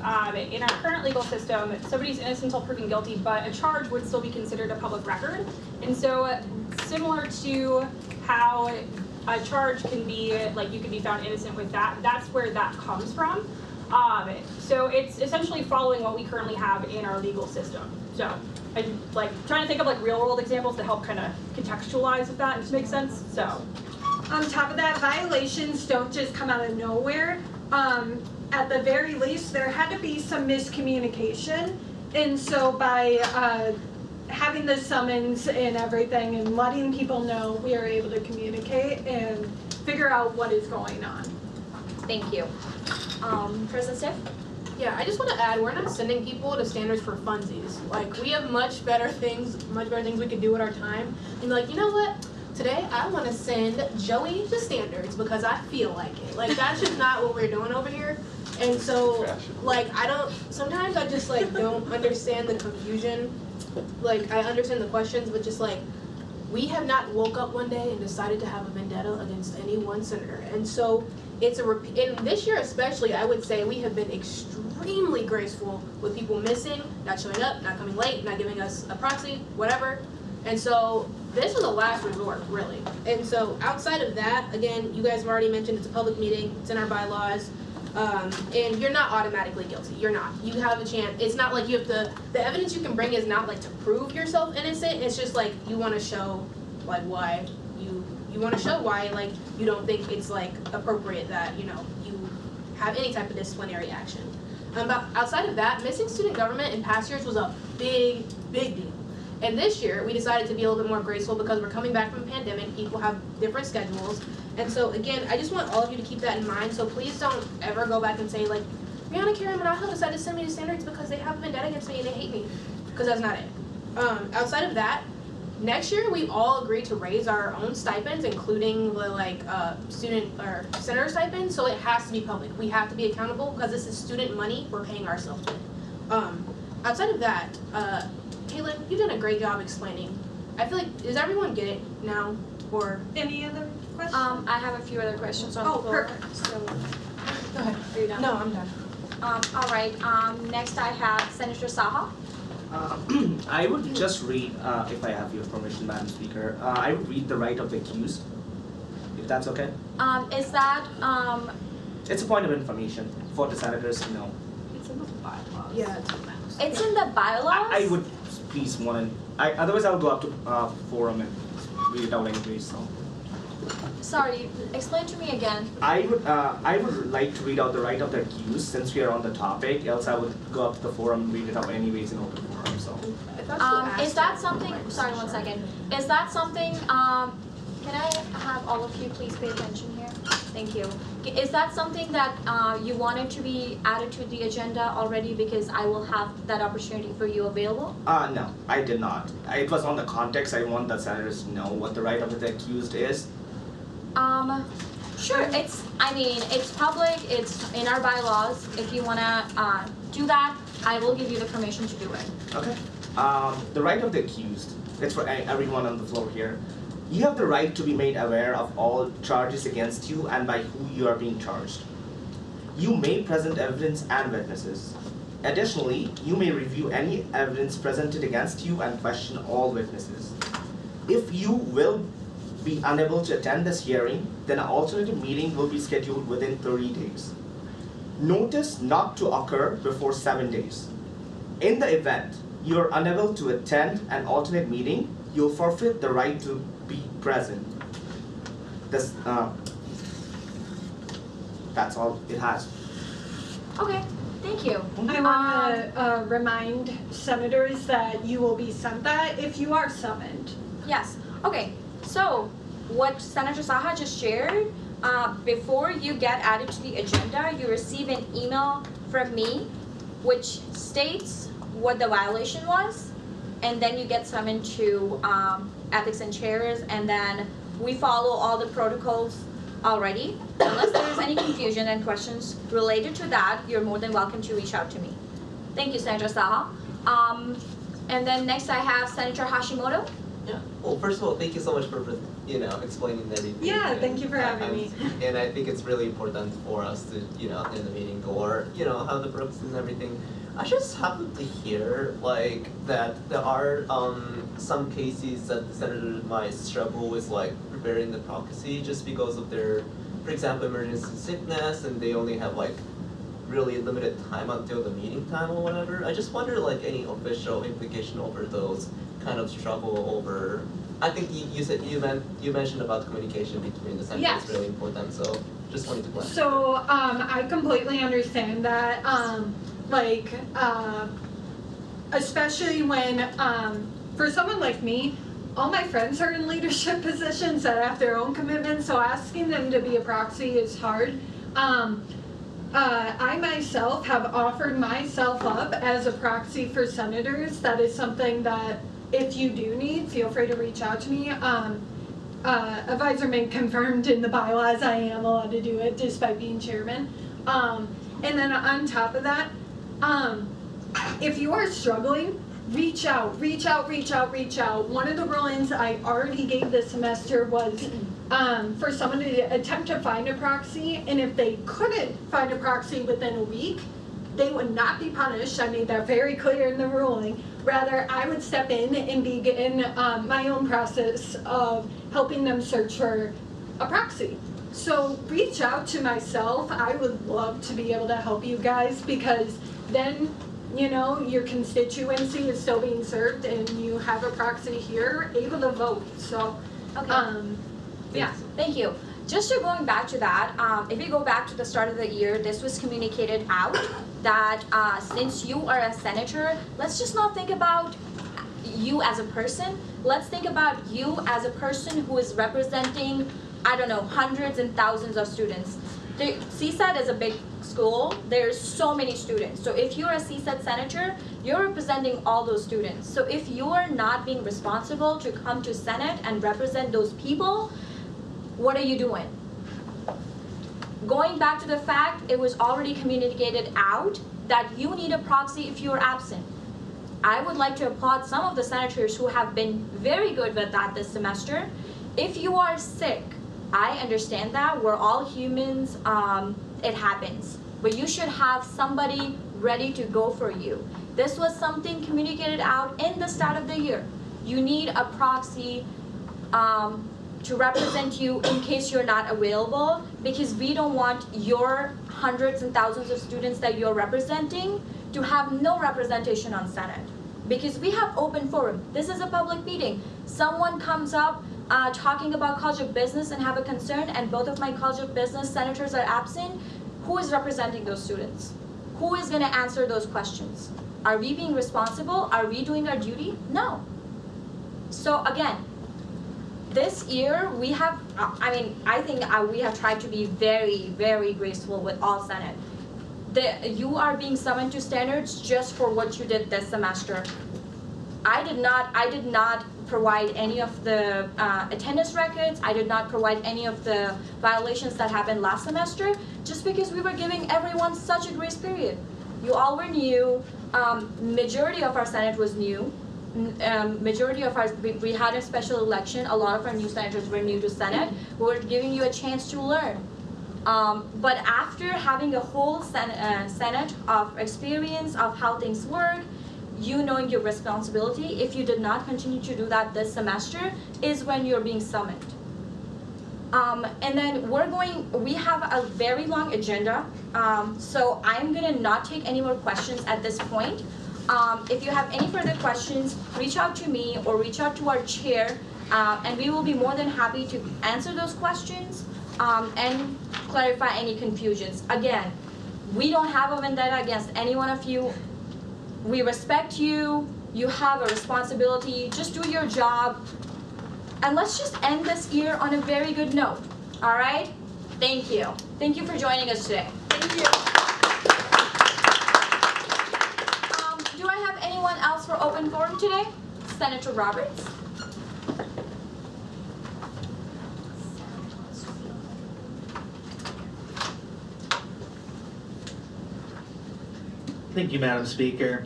in our current legal system, somebody's innocent until proven guilty, but a charge would still be considered a public record. And so similar to how a charge can be, like you can be found innocent with that, that's where that comes from. So it's essentially following what we currently have in our legal system. So I'm like trying to think of like real world examples to help kind of contextualize if that makes sense. So on top of that, violations don't just come out of nowhere. At the very least, there had to be some miscommunication, and so by having the summons and everything and letting people know, we are able to communicate and figure out what is going on. Thank you. President Stiff? Yeah, I just want to add, we're not sending people to standards for funsies. Like, we have much better things we could do with our time. And be like, you know what? Today, I want to send Joey to standards because I feel like it. Like, that's just not what we're doing over here. And so, like, sometimes I just, like, don't understand the confusion. Like, I understand the questions, but just, like, we have not woke up one day and decided to have a vendetta against any one senator. And so, it's and this year especially, I would say we have been extremely graceful with people missing, not showing up, not coming late, not giving us a proxy, whatever. And so, this was a last resort, really. And so, outside of that, again, you guys have already mentioned it's a public meeting, it's in our bylaws, and you're not automatically guilty. You're not. You have a chance. It's not like you have to, the evidence you can bring is not like to prove yourself innocent, it's just like you want to show like why you want to show why like you don't think it's like appropriate that, you know, you have any type of disciplinary action. But outside of that, missing student government in past years was a big deal. And this year, we decided to be a little bit more graceful because we're coming back from a pandemic, people have different schedules. And so again, I just want all of you to keep that in mind, so please don't ever go back and say like, Rihanna, Karen, and Mankato decided to send me to standards because they have a vendetta against me and they hate me. Because that's not it. Outside of that, next year we all agreed to raise our own stipends, including the like student or senator stipends, so it has to be public. We have to be accountable because this is student money we're paying ourselves with. Outside of that, Caitlin, you've done a great job explaining. I feel like, does everyone get it now? Or any other questions? I have a few other questions on the floor. Perfect. So, go ahead. are you done? No, I'm done. All right. Next I have Senator Saha. I would just read, if I have your permission, Madam Speaker, I would read the right of the accused, if that's okay. Is that It's a point of information for the senators to know. it's in the bylaws. Yeah, it's in the bylaws. it's in the bylaws? I would please want to, otherwise I'll go up to forum and read it out anyways, so. Sorry, explain to me again. I would like to read out the right of the accused since we are on the topic, else I would go up to the forum and read it out anyways in open forum, so. Is that something, sorry, one second. Is that something, can I have all of you please pay attention here? Thank you. Is that something that you wanted to be added to the agenda already because I will have that opportunity for you available? No, I did not. It was on the context, I want the senators to know what the right of the accused is. Sure, it's public, it's in our bylaws. If you wanna do that, I will give you the permission to do it. Okay. The right of the accused, it's for everyone on the floor here. You have the right to be made aware of all charges against you and by who you are being charged. You may present evidence and witnesses. Additionally, you may review any evidence presented against you and question all witnesses. If you will be unable to attend this hearing, then an alternative meeting will be scheduled within 30 days. Notice not to occur before 7 days. In the event you are unable to attend an alternate meeting, you'll forfeit the right to be present. That's That's all it has. Okay, thank you. I want to remind senators that you will be sent that if you are summoned. Yes. Okay. So, what Senator Saha just shared, before you get added to the agenda, you receive an email from me, which states what the violation was, and then you get summoned to ethics and chairs, and then we follow all the protocols already. Unless there is any confusion and questions related to that, you're more than welcome to reach out to me. Thank you, Senator Saha. And then next I have Senator Hashimoto. Yeah. Well, first of all, thank you so much for explaining everything. Yeah, thank you for having me. And I think it's really important for us to in the meeting go over how the process and everything. I just happened to hear that there are some cases that the senators might struggle with preparing the proxy just because of their, for example, emergency sickness, and they only have really limited time until the meeting time or whatever. I just wonder any official implication over those kind of struggle over. I think you said you mentioned about communication between the senators Yes. is really important. So just wanted to clarify. So I completely understand that. Especially when for someone like me, all my friends are in leadership positions that have their own commitments, so asking them to be a proxy is hard. I myself have offered myself up as a proxy for senators. That is something that if you do need, feel free to reach out to me. Advisor May confirmed in the bylaws I am allowed to do it despite being chairman. And then on top of that, if you are struggling, reach out. One of the rulings I already gave this semester was for someone to attempt to find a proxy, and if they couldn't find a proxy within a week, they would not be punished. I made that very clear in the ruling. Rather, I would step in and begin my own process of helping them search for a proxy. So reach out to myself. I would love to be able to help you guys, because then your constituency is still being served and you have a proxy here able to vote. So Okay. Yeah, thank you. Just going back to that, if you go back to the start of the year, this was communicated out that since you are a senator, let's just not think about you as a person. Let's think about you as a person who is representing, I don't know, hundreds and thousands of students. The CSET is a big school. There's so many students. So if you're a CSET senator, you're representing all those students. So if you are not being responsible to come to Senate and represent those people, what are you doing? Going back to the fact, it was already communicated out that you need a proxy if you are absent. I would like to applaud some of the senators who have been very good with that this semester. If you are sick, I understand that. We're all humans. It happens. But you should have somebody ready to go for you. This was something communicated out in the start of the year. You need a proxy to represent you in case you're not available, because we don't want your hundreds and thousands of students that you're representing to have no representation on Senate. Because we have open forum. This is a public meeting. Someone comes up talking about College of Business and have a concern, and both of my College of Business senators are absent. Who is representing those students? Who is going to answer those questions? Are we being responsible? Are we doing our duty? No. So again, this year we have, I think we have tried to be very, very graceful with all Senate. You are being summoned to standards just for what you did this semester. I did not provide any of the attendance records. I did not provide any of the violations that happened last semester, just because we were giving everyone such a grace period. You all were new. Majority of our Senate was new. Majority of we had a special election. A lot of our new senators were new to Senate. We were giving you a chance to learn. But after having a whole Senate of experience of how things work, you knowing your responsibility, if you did not continue to do that this semester, is when you're being summoned. And then we have a very long agenda, so I'm gonna not take any more questions at this point. If you have any further questions, reach out to me or reach out to our chair, and we will be more than happy to answer those questions. and clarify any confusions. Again, we don't have a vendetta against any one of you. We respect you. You have a responsibility. Just do your job. And let's just end this year on a very good note. All right? Thank you. Thank you for joining us today. Thank you. Do I have anyone else for open forum today? Senator Roberts. Thank you, Madam Speaker.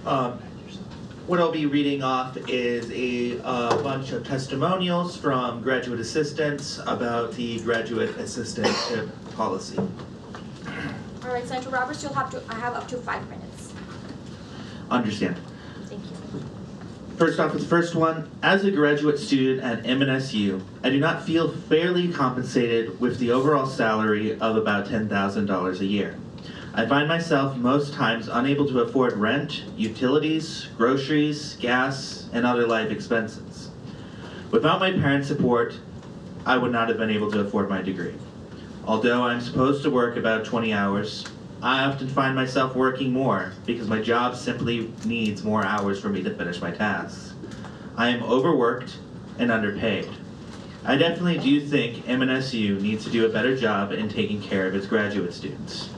What I'll be reading off is a bunch of testimonials from graduate assistants about the graduate assistantship policy. All right, Senator Roberts, I have up to 5 minutes. Understand. Thank you. First off with the first one, as a graduate student at MNSU, I do not feel fairly compensated with the overall salary of about $10,000 a year. I find myself most times unable to afford rent, utilities, groceries, gas, and other life expenses. Without my parents' support, I would not have been able to afford my degree. Although I'm supposed to work about 20 hours, I often find myself working more because my job simply needs more hours for me to finish my tasks. I am overworked and underpaid. I definitely do think MNSU needs to do a better job in taking care of its graduate students.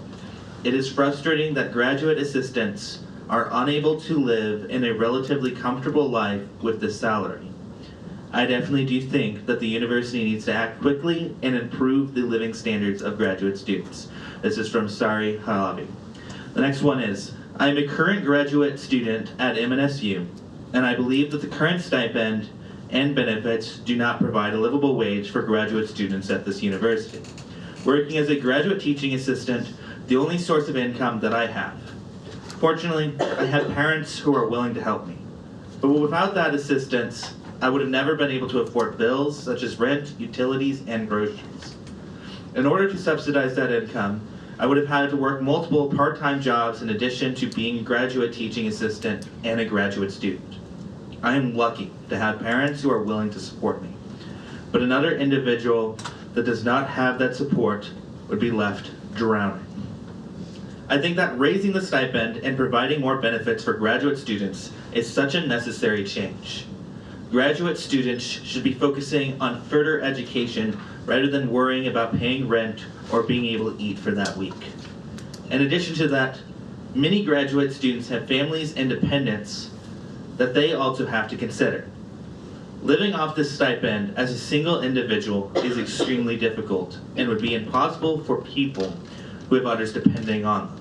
It is frustrating that graduate assistants are unable to live in a relatively comfortable life with this salary. I definitely do think that the university needs to act quickly and improve the living standards of graduate students. This is from Sari Halabi. The next one is, I am a current graduate student at MNSU, and I believe that the current stipend and benefits do not provide a livable wage for graduate students at this university. Working as a graduate teaching assistant, the only source of income that I have. Fortunately, I have parents who are willing to help me. But without that assistance, I would have never been able to afford bills such as rent, utilities, and groceries. In order to subsidize that income, I would have had to work multiple part-time jobs in addition to being a graduate teaching assistant and a graduate student. I am lucky to have parents who are willing to support me. But another individual that does not have that support would be left drowning. I think that raising the stipend and providing more benefits for graduate students is such a necessary change. Graduate students should be focusing on further education rather than worrying about paying rent or being able to eat for that week. In addition to that, many graduate students have families and dependents that they also have to consider. Living off this stipend as a single individual is extremely difficult and would be impossible for people who have others depending on them.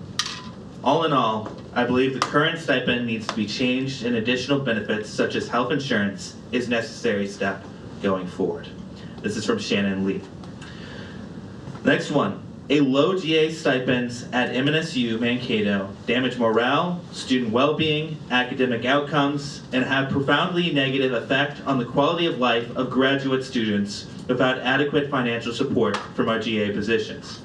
All in all, I believe the current stipend needs to be changed and additional benefits such as health insurance is a necessary step going forward. This is from Shannon Lee. Next one, a low GA stipends at MNSU Mankato damage morale, student well-being, academic outcomes, and have profoundly negative effect on the quality of life of graduate students without adequate financial support from our GA positions.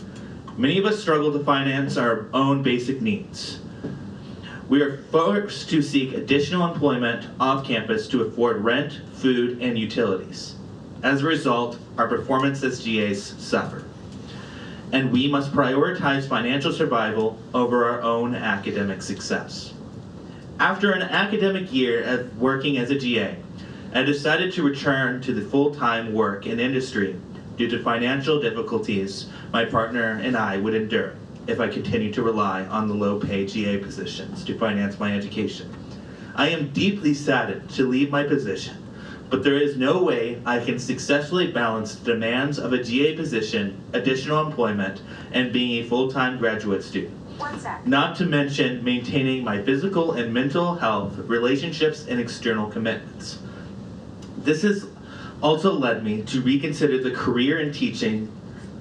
Many of us struggle to finance our own basic needs. We are forced to seek additional employment off campus to afford rent, food, and utilities. As a result, our performance as GAs suffer. And we must prioritize financial survival over our own academic success. After an academic year of working as a GA, I decided to return to the full-time work in industry due to financial difficulties my partner and I would endure if I continued to rely on the low-pay GA positions to finance my education. I am deeply saddened to leave my position, but there is no way I can successfully balance the demands of a GA position, additional employment, and being a full-time graduate student. Not to mention maintaining my physical and mental health, relationships, and external commitments. This has also led me to reconsider the career in teaching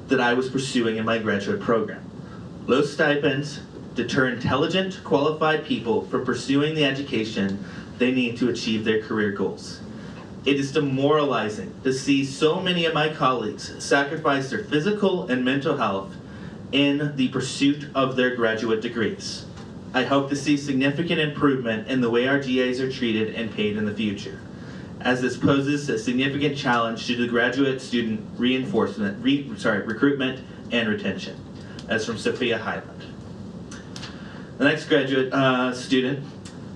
that I was pursuing in my graduate program. Low stipends deter intelligent, qualified people from pursuing the education they need to achieve their career goals. It is demoralizing to see so many of my colleagues sacrifice their physical and mental health in the pursuit of their graduate degrees. I hope to see significant improvement in the way our GAs are treated and paid in the future. as this poses a significant challenge to the graduate student recruitment and retention. That's from Sophia Highland. The next graduate student.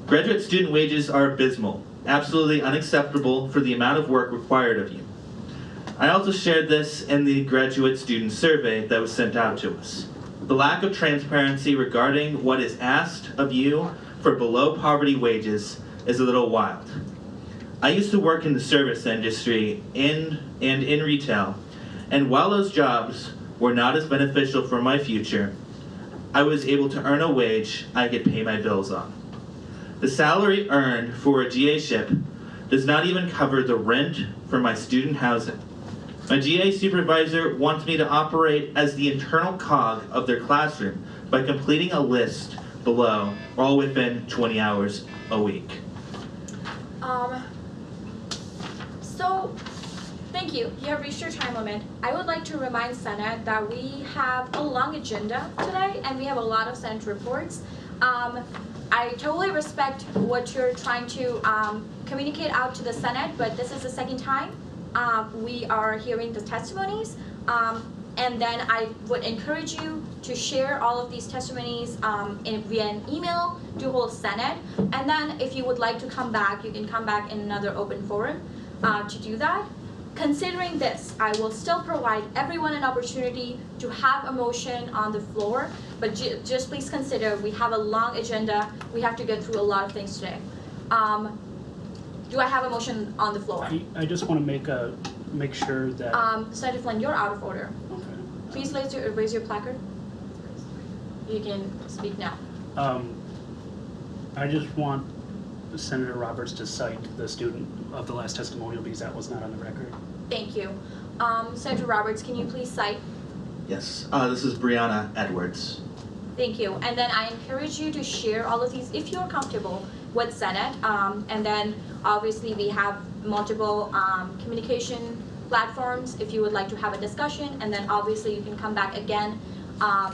Graduate student wages are abysmal, absolutely unacceptable for the amount of work required of you. I also shared this in the graduate student survey that was sent out to us. The lack of transparency regarding what is asked of you for below poverty wages is a little wild. I used to work in the service industry and in retail, and while those jobs were not as beneficial for my future, I was able to earn a wage I could pay my bills on. The salary earned for a GA-ship does not even cover the rent for my student housing. My GA supervisor wants me to operate as the internal cog of their classroom by completing a list below, all within 20 hours a week. So, thank you. You have reached your time limit. I would like to remind Senate that we have a long agenda today and we have a lot of Senate reports. I totally respect what you're trying to communicate out to the Senate, but this is the second time we are hearing the testimonies. And then I would encourage you to share all of these testimonies via an email to whole Senate. And then if you would like to come back, you can come back in another open forum to do that. Considering this, I will still provide everyone an opportunity to have a motion on the floor, but just please consider we have a long agenda. We have to get through a lot of things today. Do I have a motion on the floor? I just want to make sure that. Senator Flynn, you're out of order. Okay. Please raise your placard. You can speak now. I just want Senator Roberts to cite the student of the last testimonial because that was not on the record. Thank you. Senator Roberts, can you please cite? Yes, this is Brianna Edwards. Thank you. And then I encourage you to share all of these if you're comfortable with Senate. And then obviously we have multiple communication platforms if you would like to have a discussion. And then obviously you can come back again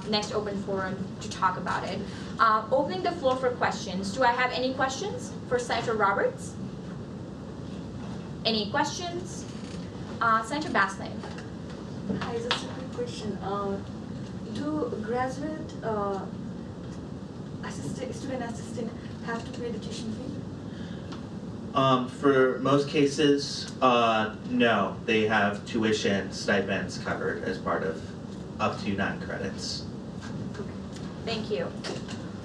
next open forum to talk about it. Opening the floor for questions. Do I have any questions for Senator Roberts? Any questions? Senator Basley. Hi, just a quick question. Do graduate student assistant have to pay the tuition fee? For most cases, no. They have tuition stipends covered as part of up to 9 credits. Thank you.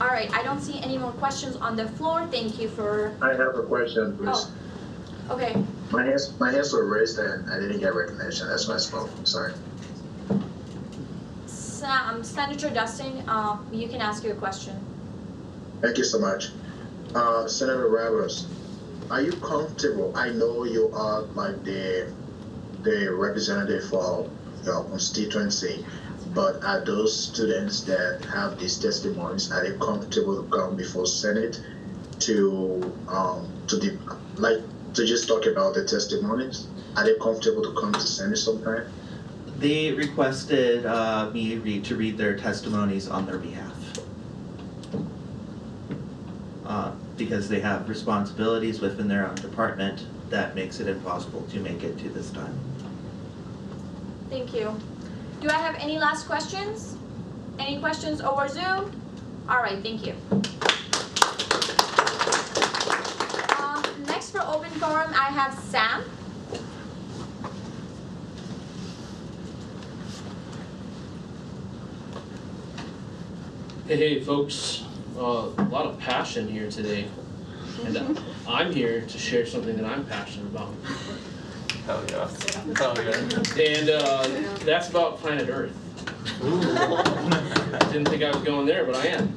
All right, I don't see any more questions on the floor. Thank you for. I have a question, please. Oh, okay. My hands were raised and I didn't get recognition. That's why I spoke. Sorry. Senator Dustin, you can ask your question. Thank you so much. Senator Roberts, are you comfortable? I know you are like the representative for your constituency, but are those students that have these testimonies, are they comfortable to come before Senate to just talk about the testimonies? Are they comfortable to come to Senate sometime? They requested me to read their testimonies on their behalf because they have responsibilities within their own department that makes it impossible to make it to this time. Thank you. Do I have any last questions? Any questions over Zoom? All right, thank you. Next for open forum, I have Sam. Hey folks, a lot of passion here today, and I'm here to share something that I'm passionate about. Hell yeah. Hell yeah. And that's about planet Earth. Didn't think I was going there, but I am.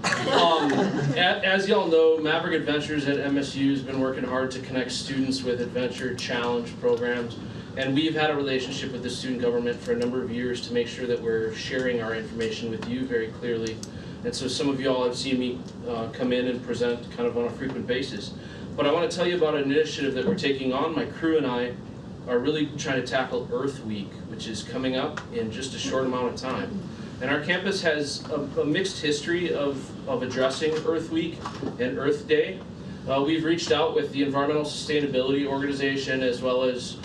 As y'all know, Maverick Adventures at MSU has been working hard to connect students with Adventure Challenge programs, and we've had a relationship with the student government for a number of years to make sure that we're sharing our information with you very clearly. And so some of y'all have seen me come in and present kind of on a frequent basis. But I want to tell you about an initiative that we're taking on. My crew and I are really trying to tackle Earth Week, which is coming up in just a short amount of time. And our campus has a mixed history of addressing Earth Week and Earth Day. We've reached out with the Environmental Sustainability Organization, as well as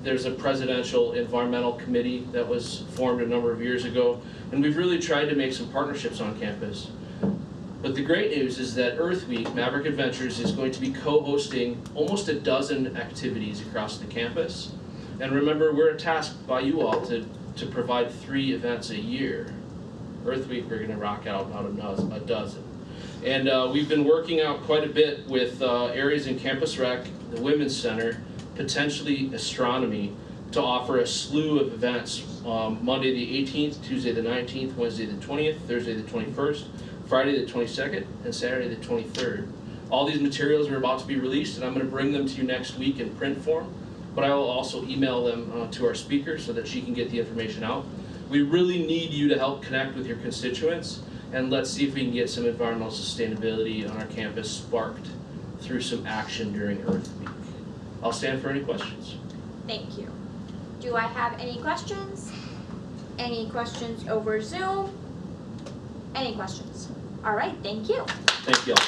there's a presidential environmental committee that was formed a number of years ago, and we've really tried to make some partnerships on campus. But the great news is that Earth Week, Maverick Adventures, is going to be co-hosting almost a dozen activities across the campus. And remember, we're tasked by you all to provide 3 events a year. Earth Week, we're going to rock out about a dozen. And we've been working out quite a bit with areas in Campus Rec, the Women's Center, potentially astronomy, to offer a slew of events Monday the 18th, Tuesday the 19th, Wednesday the 20th, Thursday the 21st, Friday the 22nd, and Saturday the 23rd. All these materials are about to be released, and I'm going to bring them to you next week in print form, but I will also email them to our speaker so that she can get the information out. We really need you to help connect with your constituents, and let's see if we can get some environmental sustainability on our campus sparked through some action during Earth Week. I'll stand for any questions. Thank you. Do I have any questions? Any questions over Zoom? Any questions? All right, thank you. Thank you all.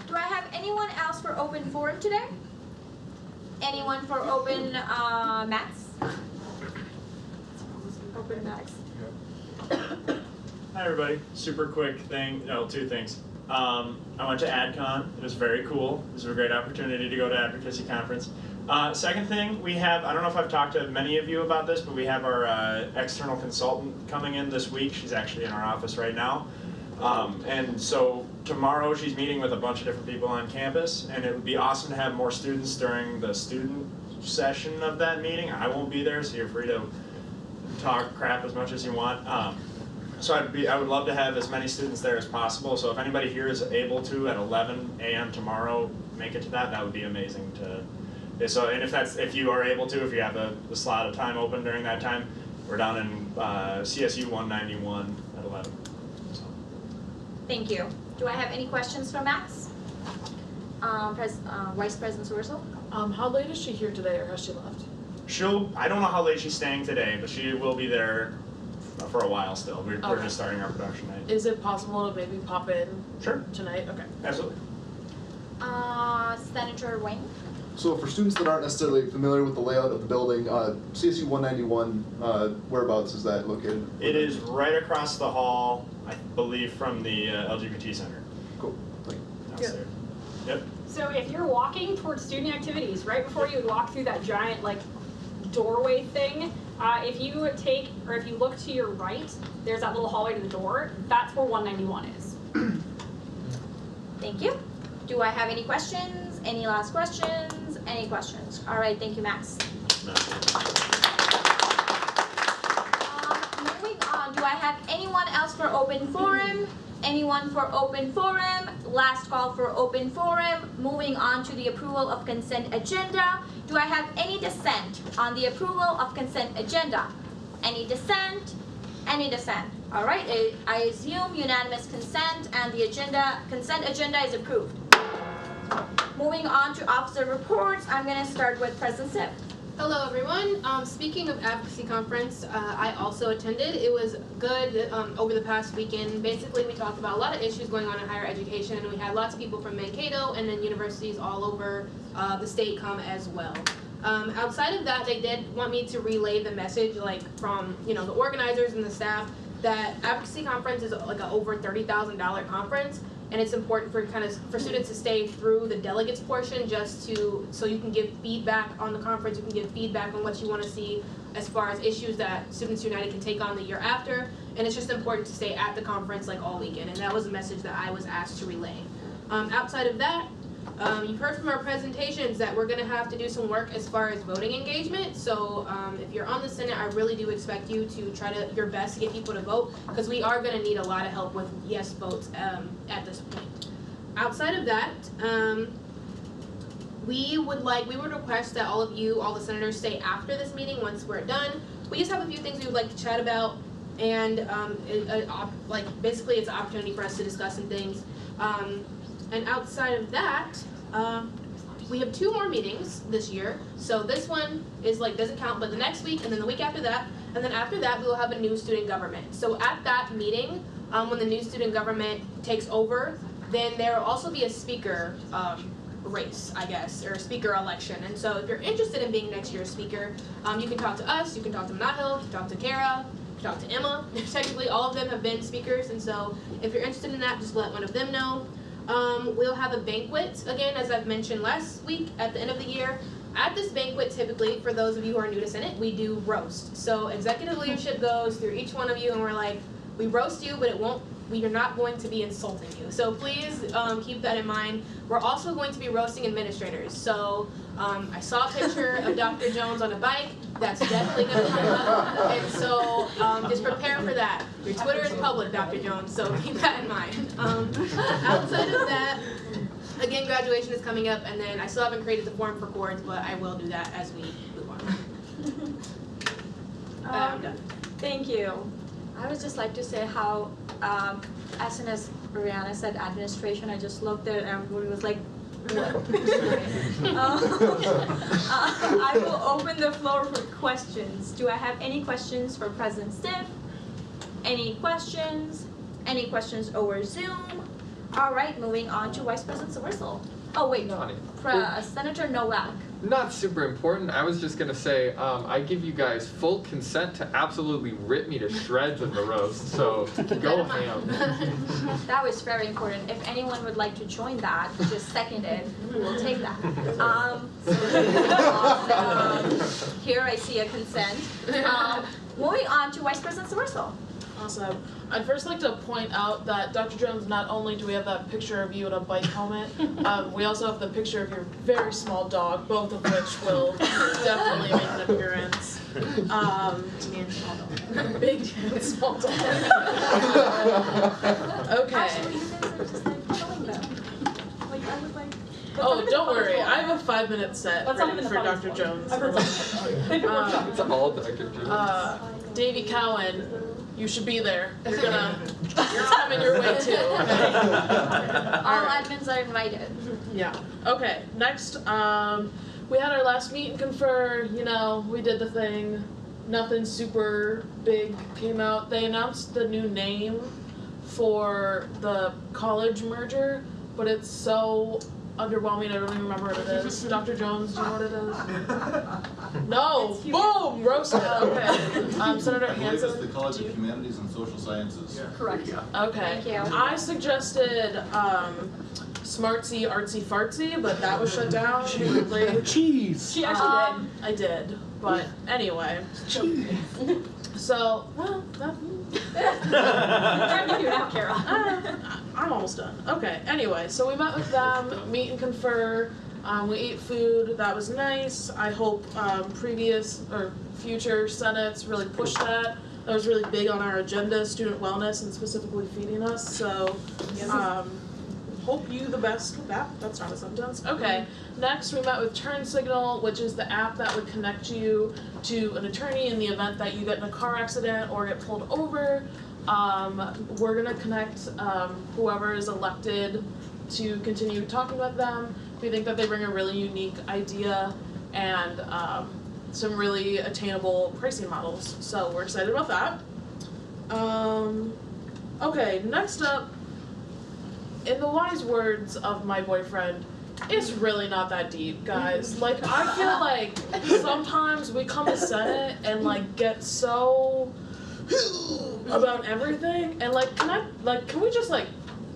Do I have anyone else for open forum today? Anyone for open Max? Open Max. Hi everybody, super quick thing, no, 2 things. I went to AdCon, it was very cool. It was a great opportunity to go to Advocacy Conference. Second thing, we have, I don't know if I've talked to many of you about this, but we have our external consultant coming in this week. She's actually in our office right now. And so tomorrow she's meeting with a bunch of different people on campus, and it would be awesome to have more students during the student session of that meeting. I won't be there, so you're free to talk crap as much as you want. So I would love to have as many students there as possible. So if anybody here is able to at 11 a.m. tomorrow make it to that, that would be amazing. So and if you are able to, if you have a slot of time open during that time, we're down in CSU 191 at 11. So. Thank you. Do I have any questions for Max? Vice President Sorsel? How late is she here today, or has she left? I don't know how late she's staying today, but she will be there for a while still. We're just starting our production night. Is it possible to maybe pop in tonight? Okay. Absolutely. Senator Wayne? So for students that aren't necessarily familiar with the layout of the building, CSU 191, whereabouts is that located? It is right across the hall, I believe, from the LGBT Center. Cool. Downstairs. Yep. So if you're walking towards student activities, right before you walk through that giant doorway thing, if you look to your right, there's that little hallway to the door. That's where 191 is. Thank you. Do I have any questions? Any last questions? Any questions? All right, thank you, Max. Moving on, do I have anyone else for open forum? Anyone for open forum? Last call for open forum. Moving on to the approval of consent agenda. Do I have any dissent on the approval of consent agenda? Any dissent? Any dissent? All right, I assume unanimous consent, and the consent agenda is approved. Moving on to officer reports, I'm going to start with President Sip. Hello everyone. Speaking of advocacy conference, I also attended. It was good over the past weekend. Basically, we talked about a lot of issues going on in higher education, and we had lots of people from Mankato and then universities all over the state come as well. Outside of that, they did want me to relay the message, from the organizers and the staff, that advocacy conference is like an over $30,000 conference. And it's important for students to stay through the delegates portion so you can give feedback on the conference, you can give feedback on what you want to see as far as issues that Students United can take on the year after. And it's just important to stay at the conference all weekend. And that was a message that I was asked to relay. Outside of that, you've heard from our presentations that we're going to have to do some work as far as voting engagement. So if you're on the Senate, I really do expect you to try your best to get people to vote, because we are going to need a lot of help with yes votes at this point. Outside of that, we would request that all the senators stay after this meeting once we're done. We just have a few things we would like to chat about, and basically it's an opportunity for us to discuss some things. And outside of that, we have 2 more meetings this year. So this one is doesn't count, but the next week and then the week after that, and then after that we will have a new student government. So at that meeting, when the new student government takes over, then there will also be a speaker race, I guess, or speaker election. And so if you're interested in being next year's speaker, you can talk to us, you can talk to Mankato, you can talk to Kara, you can talk to Emma. Technically, all of them have been speakers, and so if you're interested in that, just let one of them know. We'll have a banquet, again, as I've mentioned last week, at the end of the year. At this banquet, typically, for those of you who are new to Senate, we do roast. So executive leadership goes through each one of you, and we're like, we roast you, but we are not going to be insulting you. So please keep that in mind. We're also going to be roasting administrators. So I saw a picture of Dr. Jones on a bike. That's definitely going to come up. And so just prepare for that. Your Twitter is public, Dr. Jones, so keep that in mind. Outside of that, again, graduation is coming up, and then I still haven't created the form for chords, but I will do that as we move on. I'm done. Thank you. I would just like to say how, as soon as Brianna said administration, I just looked at it and everybody was like, what? I will open the floor for questions. Do I have any questions for President Stiff? Any questions? Any questions over Zoom? All right, moving on to Vice President Sowersel. Oh wait, Senator Nowak. Not super important. I was just gonna say, I give you guys full consent to absolutely rip me to shreds in the roast. So go ham. That was very important. If anyone would like to join that, just second it. We'll take that. Here I see a consent. Moving on to Vice President Sowersel. Awesome. I'd first like to point out that Dr. Jones, not only do we have that picture of you in a bike helmet, we also have the picture of your very small dog, both of which will definitely make an appearance. Big and small dog. Okay. Actually, you guys are just like killing them. Like I was like. Oh, don't worry. I have a 5-minute set ready for Dr. Jones. It's all Dr. Jones. Davy Cowan, you should be there. You're coming your way too. Okay? All admins are invited. Yeah. Okay. Next, we had our last meet and confer. You know, we did the thing. Nothing super big came out. They announced the new name for the college merger, but it's so underwhelming. I don't even remember what it is. Dr. Jones, do you know what it is? No. Boom. Roasted. Okay. Senator Hansen. It's the College of Humanities and Social Sciences. Yeah. Correct. Okay. Thank you. I suggested Smartsy Artsy Fartsy, but that was shut down. Cheese. She actually did. I did, but anyway. So, well, that. You now, Kara. I'm almost done. Okay. Anyway, so we met with them, meet and confer. We ate food. That was nice. I hope previous or future senates really push that. That was really big on our agenda, student wellness and specifically feeding us. So, hope you the best with that. That's not a sentence. Okay. Next, we met with Turn Signal, which is the app that would connect you to an attorney in the event that you get in a car accident or get pulled over. We're gonna connect whoever is elected to continue talking with them. We think that they bring a really unique idea and some really attainable pricing models. So we're excited about that. Okay, next up, in the wise words of my boyfriend, it's really not that deep, guys. Like, I feel like sometimes we come to Senate and like get so about everything, and like, can we just like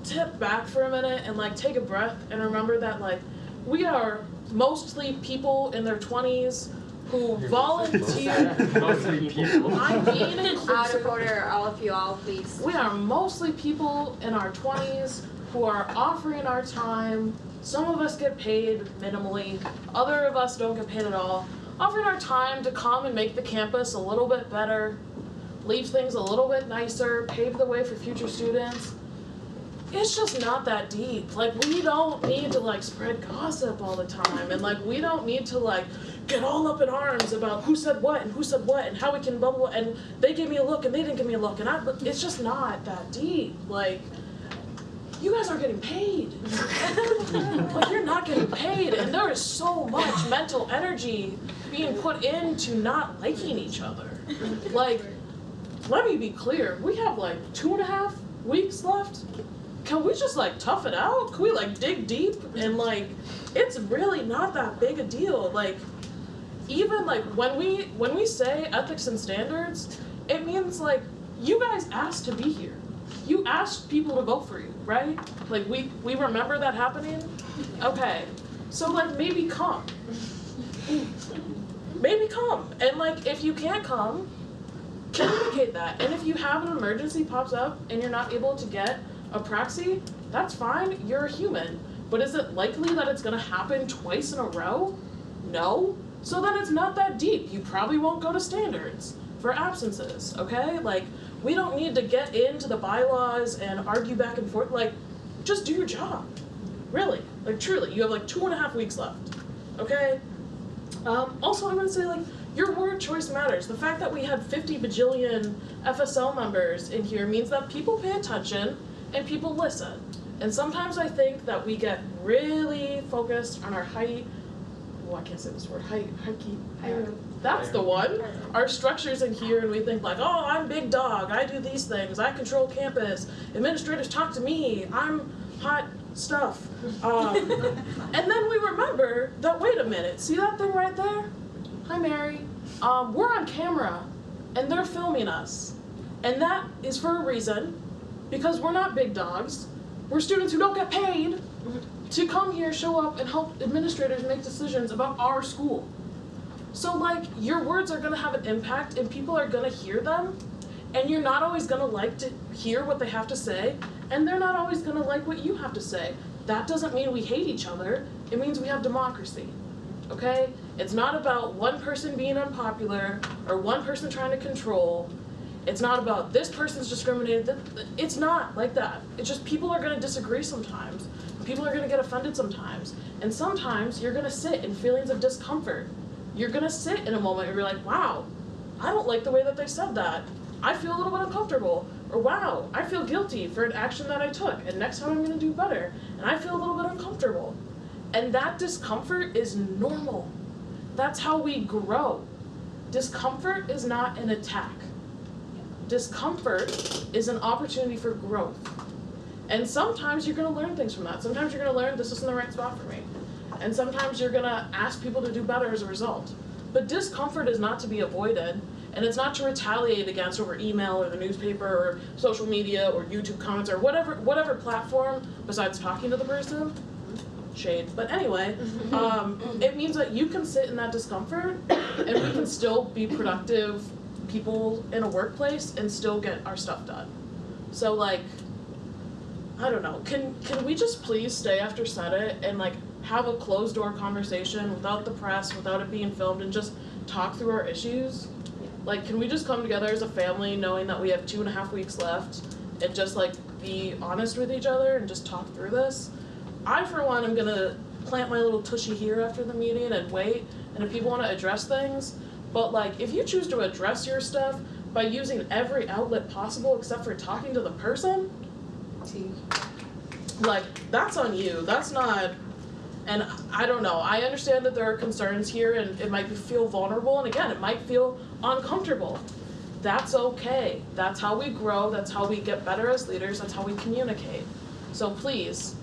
tip back for a minute and like take a breath and remember that like we are mostly people in their 20s who volunteer. Mostly people. I'm being Out of order, all of you all, please. We are mostly people in our 20s who are offering our time. Some of us get paid minimally, other of us don't get paid at all. Offering our time to come and make the campus a little bit better, leave things a little bit nicer, pave the way for future students. It's just not that deep. Like, we don't need to like spread gossip all the time, and like we don't need to like get all up in arms about who said what and how we can bubble, and they gave me a look and they didn't give me a look, and it's just not that deep. Like, you guys aren't getting paid. Like, you're not getting paid, and there is so much mental energy being put into not liking each other. Like, let me be clear, we have like 2.5 weeks left? Can we just like tough it out? Can we like dig deep? And like, it's really not that big a deal. Like, even like when we say ethics and standards, it means like you guys asked to be here. You asked people to vote for you, right? Like we remember that happening? Okay. So like maybe come. Maybe come. And like if you can't come, communicate that. And if you have an emergency pops up and you're not able to get a proxy, that's fine, you're a human. But is it likely that it's gonna happen twice in a row? No. So then it's not that deep. You probably won't go to standards for absences, okay? Like, we don't need to get into the bylaws and argue back and forth. Like, just do your job. Really, like truly, you have like 2.5 weeks left, okay? Also, I'm gonna say like, your word choice matters. The fact that we had 50 bajillion FSL members in here means that people pay attention and people listen. And sometimes I think that we get really focused on our height. Oh, I can't say this word. That's the one. Our structures in here, and we think like, oh, I'm big dog. I do these things. I control campus. Administrators talk to me. I'm hot stuff. And then we remember that, wait a minute, see that thing right there? Hi, Mary. We're on camera, and they're filming us. And that is for a reason, because we're not big dogs. We're students who don't get paid to come here, show up, and help administrators make decisions about our school. So like, your words are gonna have an impact, and people are gonna hear them, and you're not always gonna like to hear what they have to say, and they're not always gonna like what you have to say. That doesn't mean we hate each other, it means we have democracy, okay? It's not about one person being unpopular, or one person trying to control. It's not about this person's discriminated. It's not like that. It's just people are gonna disagree sometimes. People are gonna get offended sometimes. And sometimes you're gonna sit in feelings of discomfort. You're gonna sit in a moment where you're like, wow, I don't like the way that they said that. I feel a little bit uncomfortable. Or wow, I feel guilty for an action that I took, and next time I'm gonna do better. And I feel a little bit uncomfortable. And that discomfort is normal. That's how we grow. Discomfort is not an attack. Discomfort is an opportunity for growth. And sometimes you're gonna learn things from that. Sometimes you're gonna learn this isn't the right spot for me. And sometimes you're gonna ask people to do better as a result. But discomfort is not to be avoided, and it's not to retaliate against over email or the newspaper or social media or YouTube comments or whatever platform besides talking to the person. Shade. But anyway, it means that you can sit in that discomfort and we can still be productive people in a workplace and still get our stuff done. So like, I don't know, can we just please stay after Senate and like have a closed door conversation without the press, without it being filmed, and just talk through our issues? Like, can we just come together as a family knowing that we have 2.5 weeks left and just like be honest with each other and just talk through this? I, for one, am gonna plant my little tushy here after the meeting and wait, and if people wanna address things, but like, if you choose to address your stuff by using every outlet possible except for talking to the person, like, that's on you, that's not, and I don't know, I understand that there are concerns here and it might feel vulnerable, and again, it might feel uncomfortable. That's okay, that's how we grow, that's how we get better as leaders, that's how we communicate. So please,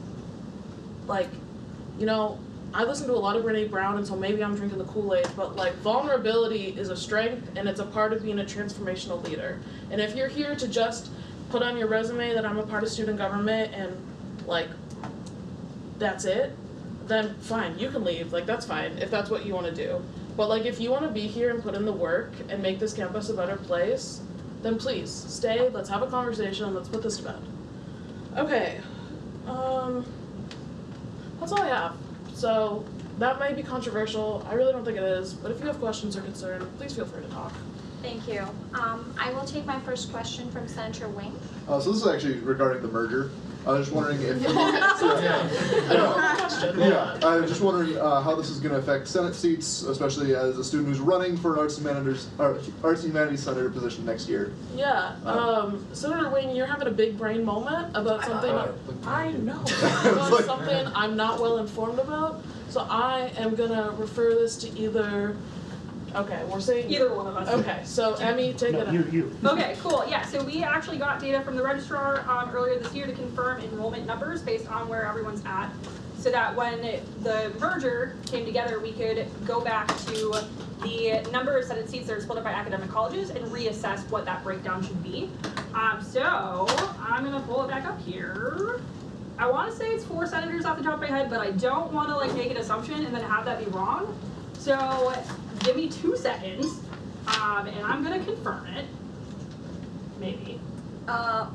like, you know, I listen to a lot of Brene Brown, and so maybe I'm drinking the Kool-Aid, but like, vulnerability is a strength and it's a part of being a transformational leader. And if you're here to just put on your resume that I'm a part of student government and like, that's it, then fine, you can leave, like that's fine, if that's what you wanna do. But like, if you wanna be here and put in the work and make this campus a better place, then please, stay, let's have a conversation, let's put this to bed. Okay, that's all I have. So that might be controversial. I really don't think it is. But if you have questions or concerns, please feel free to talk. Thank you. I will take my first question from Senator Wing. So this is actually regarding the merger. I was just wondering if I was just wondering how this is going to affect Senate seats, especially as a student who's running for an Arts and Humanities Senator position next year. Yeah, Senator Wing, you're having a big brain moment about something about something I'm not well informed about. So I am gonna refer this to either Okay, we're saying Either one of us. Okay, so Emmy, take it. You. Okay, cool. Yeah, so we actually got data from the registrar earlier this year to confirm enrollment numbers based on where everyone's at, so that when the merger came together, we could go back to the number of Senate seats that are split up by academic colleges and reassess what that breakdown should be. So I'm gonna pull it back up here. I want to say it's 4 senators off the top of my head, but I don't want to like make an assumption and then have that be wrong. So give me 2 seconds, and I'm gonna confirm it. Maybe.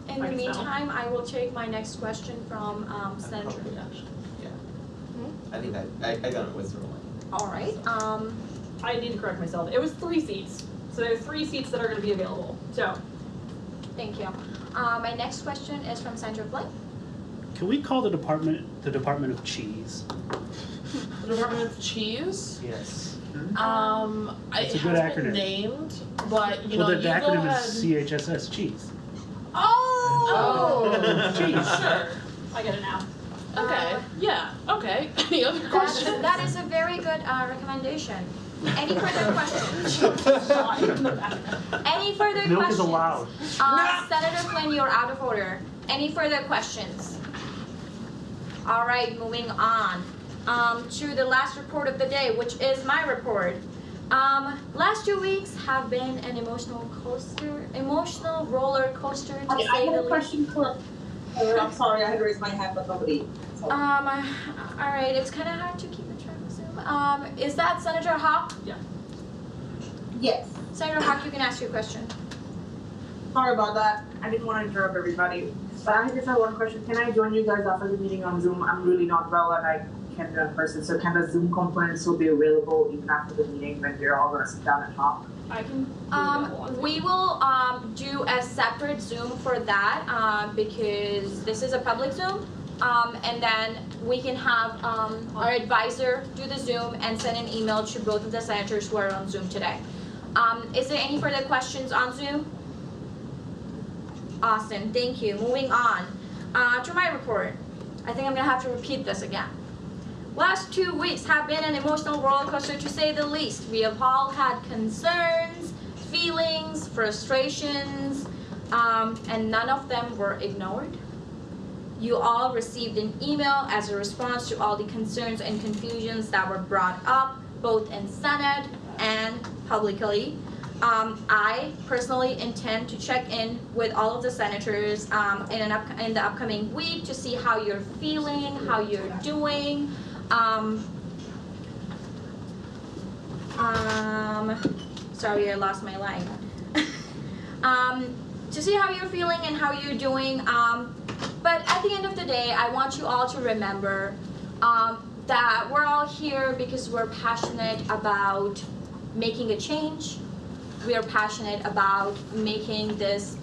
In the meantime, I will take my next question from Senator. Yeah. I think I got it with Roland. All right. I need to correct myself. It was 3 seats. So there's 3 seats that are going to be available. So, thank you. My next question is from Senator Flynn. Can we call the Department of Cheese? The Department of Cheese? Yes. It It's a good has been acronym. named, but you Well, know, the you go acronym ahead. is CHSS, cheese. Oh! Cheese. Sure. I get it now. Okay. Yeah. Okay. Any other questions? That is a very good recommendation. Any further questions? Any further Milk questions? is allowed. Senator Flynn, you're out of order. Any further questions? All right, moving on to the last report of the day, which is my report. Last 2 weeks have been an emotional roller coaster to I say have the a least. question for. I'm sorry, I had raised my hand, but nobody. All right, it's kind of hard to keep a track of Zoom. Is that Senator Hawk? Yeah. Yes. Senator Hawk, you can ask your question. Sorry about that. I didn't want to interrupt everybody. But I just have one question. Can I join you guys after the meeting on Zoom? I'm really not well and I can't do it in person. So can the Zoom components still be available even after the meeting when we're all going to sit down and talk? I can. We will do a separate Zoom for that because this is a public Zoom. And then we can have our advisor do the Zoom and send an email to both of the senators who are on Zoom today. Is there any further questions on Zoom? Awesome, thank you. Moving on to my report. I think I'm gonna have to repeat this again. Last 2 weeks have been an emotional roller coaster to say the least. We have all had concerns, feelings, frustrations, and none of them were ignored. You all received an email as a response to all the concerns and confusions that were brought up, both in Senate and publicly. I personally intend to check in with all of the senators in the upcoming week to see how you're feeling, how you're doing. Sorry, I lost my line. To see how you're feeling and how you're doing. But at the end of the day, I want you all to remember that we're all here because we're passionate about making a change. We are passionate about making this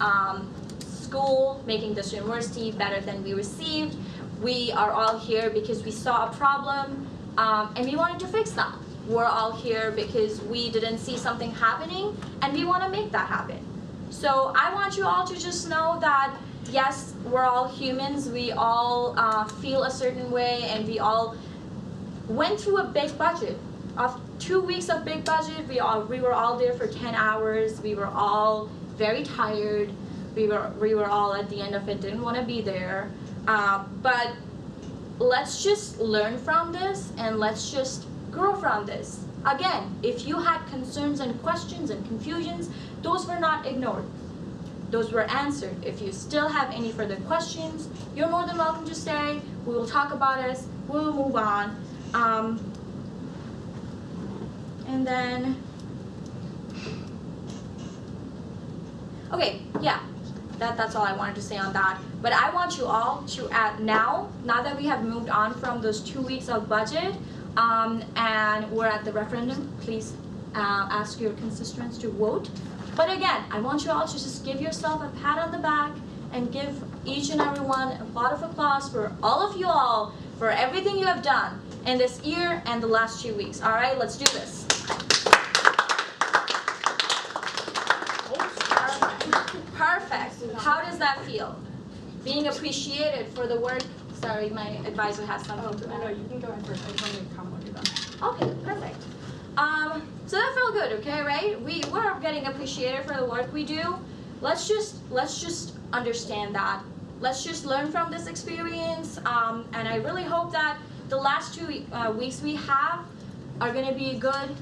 school, making this university better than we received. We are all here because we saw a problem and we wanted to fix that. We're all here because we didn't see something happening and we want to make that happen. So I want you all to just know that yes, we're all humans, we all feel a certain way, and we all went through a big budget. Of 2 weeks of big budget, we were all there for 10 hours, we were all very tired, we were all at the end of it, didn't want to be there. But let's just learn from this and let's just grow from this. Again, if you had concerns and questions and confusions, those were not ignored. Those were answered. If you still have any further questions, you're more than welcome to stay. We will talk about it. We will move on. And then, okay, yeah, that's all I wanted to say on that. But I want you all to now that we have moved on from those 2 weeks of budget, and we're at the referendum, please ask your constituents to vote. But again, I want you all to just give yourself a pat on the back and give each and every one a lot of applause for all of you all for everything you have done in this year and the last 2 weeks. All right, let's do this. Perfect. How does that feel? Being appreciated for the work. Sorry, my advisor has something to add. No, you can go ahead first. I just wanted to comment on that. Okay, perfect. So that felt good, okay, right? We're getting appreciated for the work we do. Let's just understand that. Let's just learn from this experience. And I really hope that the last 2 weeks we have are gonna be good.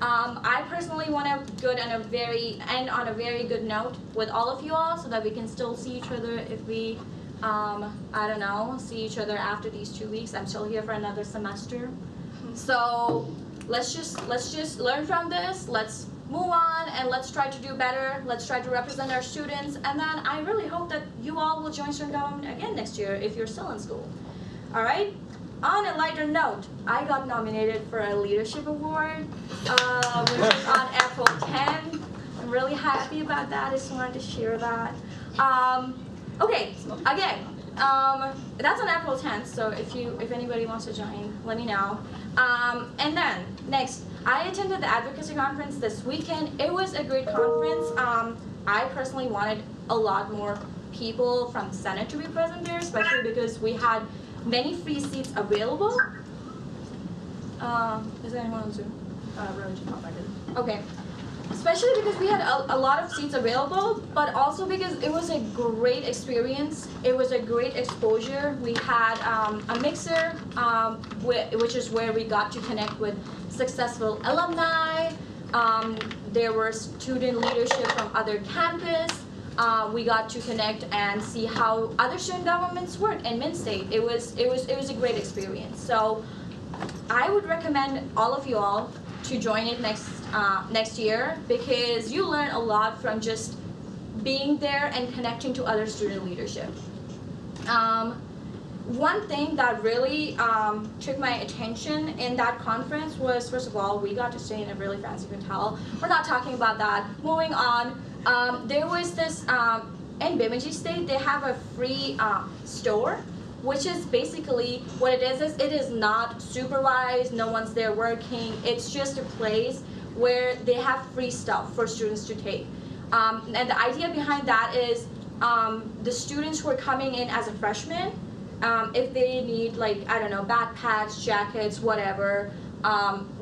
I personally want to end on a very good note with all of you all, so that we can still see each other if we, I don't know, see each other after these 2 weeks. I'm still here for another semester. So let's just learn from this. Let's move on and let's try to do better. Let's try to represent our students. And then I really hope that you all will join student government again next year if you're still in school. All right? On a lighter note, I got nominated for a leadership award, which is on April 10th. I'm really happy about that. I just wanted to share that. Okay, again, that's on April 10th. So if anybody wants to join, let me know. And then next, I attended the advocacy conference this weekend. It was a great conference. I personally wanted a lot more people from the Senate to be present there, especially because we had many free seats available. Is there anyone on Zoom? Really just pop back in. Okay. Especially because we had a lot of seats available, but also because it was a great experience. It was a great exposure. We had a mixer, which is where we got to connect with successful alumni. There were student leadership from other campuses. We got to connect and see how other student governments work in Min State. It was a great experience. So I would recommend all of you all to join it next year, because you learn a lot from just being there and connecting to other student leadership. One thing that really took my attention in that conference was, first of all, we got to stay in a really fancy hotel. We're not talking about that. Moving on, there was this, in Bemidji State, they have a free store, which is basically what it is it is not supervised, no one's there working. It's just a place where they have free stuff for students to take. And the idea behind that is the students who are coming in as a freshman, if they need, like, I don't know, backpacks, jackets, whatever,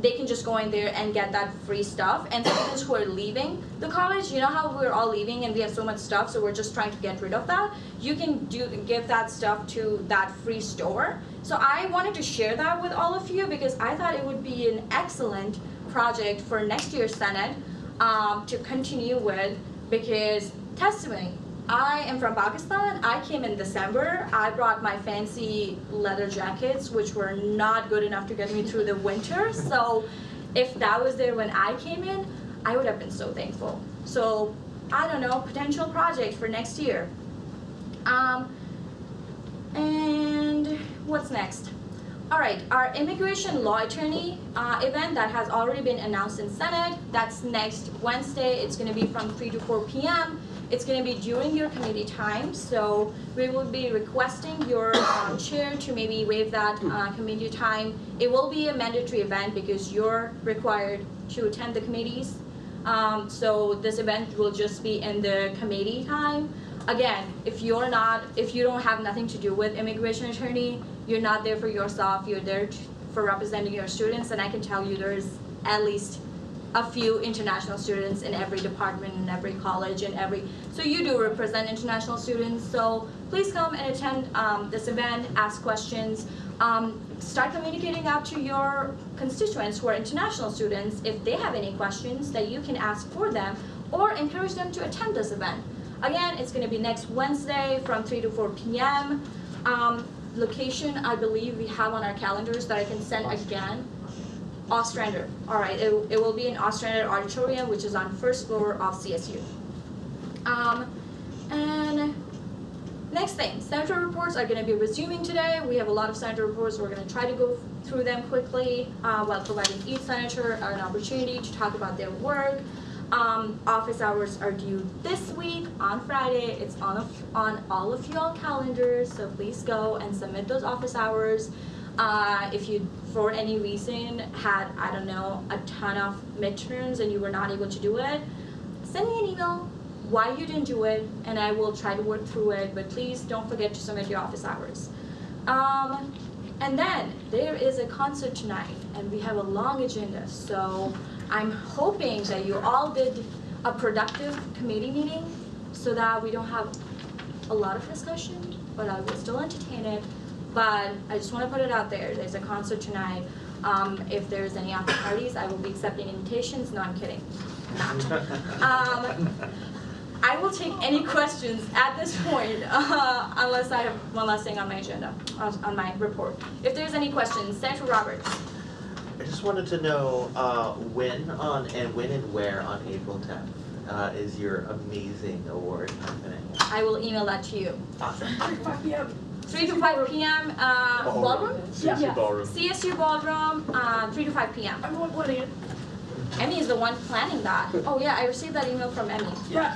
they can just go in there and get that free stuff. And students who are leaving the college, you know how we're all leaving and we have so much stuff, so we're just trying to get rid of that. You can give that stuff to that free store. So I wanted to share that with all of you because I thought it would be an excellent project for next year's Senate to continue with, because testimony. I am from Pakistan. I came in December. I brought my fancy leather jackets, which were not good enough to get me through the winter. So if that was there when I came in, I would have been so thankful. So I don't know, potential project for next year. And what's next? All right, our immigration law attorney event that has already been announced in Senate, that's next Wednesday. It's gonna be from 3 to 4 p.m. It's going to be during your committee time, so we will be requesting your chair to maybe waive that committee time. It will be a mandatory event because you're required to attend the committees. So this event will just be in the committee time. Again, if you don't have nothing to do with immigration attorney, you're not there for yourself, you're there for representing your students, and I can tell you there's at least a few international students in every department, in every college, so you do represent international students. So please come and attend this event, ask questions, start communicating out to your constituents who are international students if they have any questions that you can ask for them, or encourage them to attend this event. Again, it's going to be next Wednesday from 3 to 4 p.m. Location, I believe we have on our calendars that I can send again. Ostrander. All right, it will be in Ostrander Auditorium, which is on first floor of CSU. And next thing, senator reports are going to be resuming today. We have a lot of senator reports. We're going to try to go through them quickly while providing each senator an opportunity to talk about their work. Office hours are due this week on Friday. It's on all of y'all calendars, so please go and submit those office hours. If you, for any reason, had, I don't know, a ton of midterms and you were not able to do it, send me an email why you didn't do it, and I will try to work through it, but please don't forget to submit your office hours. And then there is a concert tonight, and we have a long agenda. So I'm hoping that you all did a productive committee meeting so that we don't have a lot of discussion, but I will still entertain it. But I just want to put it out there. There's a concert tonight. If there's any after parties, I will be accepting invitations. No, I'm kidding. I will take any questions at this point, unless I have one last thing on my agenda, on my report. If there's any questions, Senator Roberts. I just wanted to know when and where on April 10th is your amazing award happening? I will email that to you. Awesome. 5 p.m. 3 to 5 p.m. Ballroom? CSU Ballroom. CSU Ballroom, 3 to 5 p.m. I'm the one planning it. Emmy is the one planning that. Oh yeah, I received that email from Emmy. Yeah,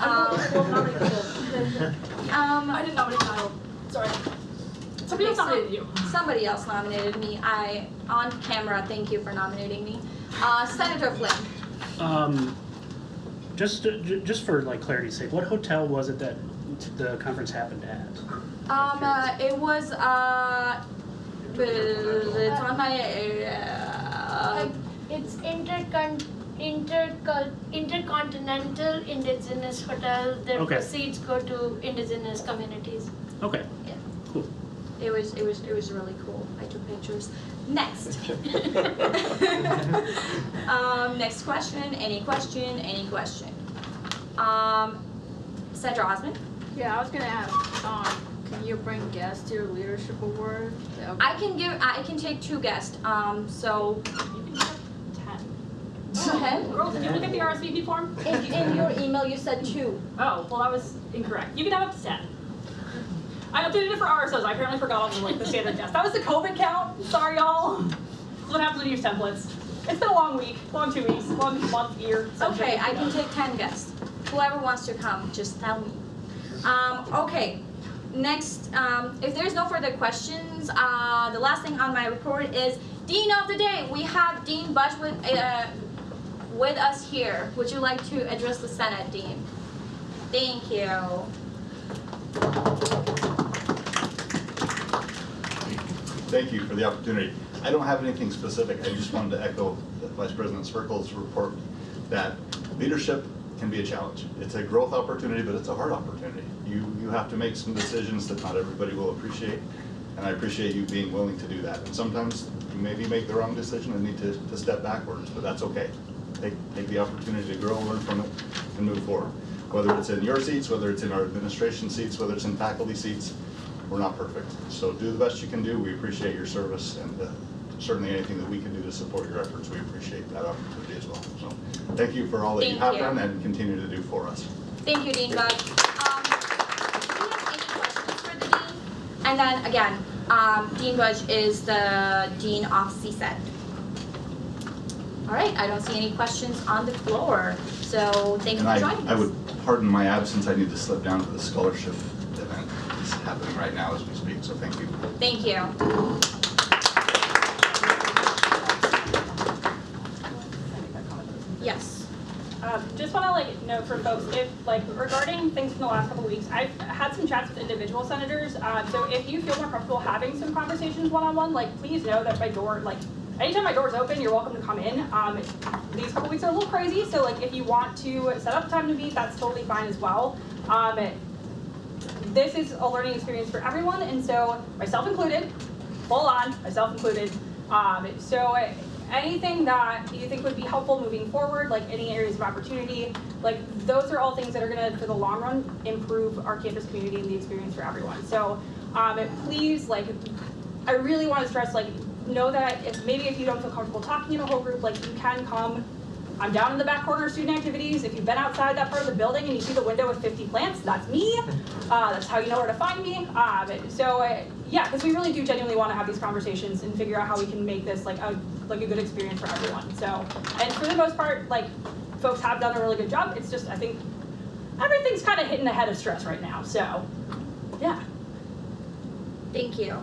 I didn't nominate Kyle. Sorry. Somebody else nominated you. Somebody else nominated me. On camera, thank you for nominating me. Senator Flynn. Just for like clarity's sake, what hotel was it that the conference happened at? It was it's on my it's Intercontinental Indigenous Hotel. Their Okay. proceeds go to indigenous communities. Okay. Yeah. Cool. It was really cool. I took pictures. Next. Next question. Any question? Any question? Sandra Osmond. Yeah, I was gonna ask. Can you bring guests to your leadership award? I can take 2 guests. So You can have 10. 10? Girls, did you look at the RSVP form? In your email, you said 2. Oh, well, that was incorrect. You can have up to 10. I updated it for RSOs. I apparently forgot on the standard test. That was the COVID count. Sorry, y'all. That's what happens when you use templates. It's been a long week, long 2 weeks, long month, year. Okay, I can take 10 guests. Whoever wants to come, just tell me. Okay. Next, if there's no further questions, the last thing on my report is Dean of the Day. We have Dean Budge with us here. Would you like to address the Senate, Dean? Thank you. Thank you for the opportunity. I don't have anything specific. I just wanted to echo Vice President Smirkel's report that leadership can be a challenge. It's a growth opportunity, but it's a hard opportunity. You have to make some decisions that not everybody will appreciate, and I appreciate you being willing to do that. And sometimes you maybe make the wrong decision and need to step backwards, but that's okay. Take the opportunity to grow, learn from it, and move forward. Whether it's in your seats, whether it's in our administration seats, whether it's in faculty seats, we're not perfect. So do the best you can do. We appreciate your service, and certainly anything that we can do to support your efforts, we appreciate that opportunity as well. So thank you for all that you have done and continue to do for us. Thank you, Dean Budge. Do we have any questions for the Dean? And then again, Dean Budge is the Dean of CSED. All right, I don't see any questions on the floor. So thank you for joining us. I would pardon my absence. I need to slip down to the scholarship event. It's happening right now as we speak, so thank you. Thank you. Yes. Just want to note for folks, if regarding things from the last couple of weeks, I've had some chats with individual senators. So if you feel more comfortable having some conversations one-on-one, please know that my door, anytime my door's open, you're welcome to come in. These couple weeks are a little crazy, so if you want to set up time to meet, that's totally fine as well. This is a learning experience for everyone, and so myself included, full on, myself included. So anything that you think would be helpful moving forward, any areas of opportunity, those are all things that are gonna, for the long run, improve our campus community and the experience for everyone. So please, I really want to stress, know that if you don't feel comfortable talking in a whole group, you can come. I'm down in the back corner of student activities. If you've been outside that part of the building and you see the window with 50 plants, that's me. That's how you know where to find me. Yeah, because we really do genuinely want to have these conversations and figure out how we can make this a good experience for everyone. So, and for the most part, folks have done a really good job. It's just, I think everything's kind of hitting the head of stress right now. So, yeah. Thank you.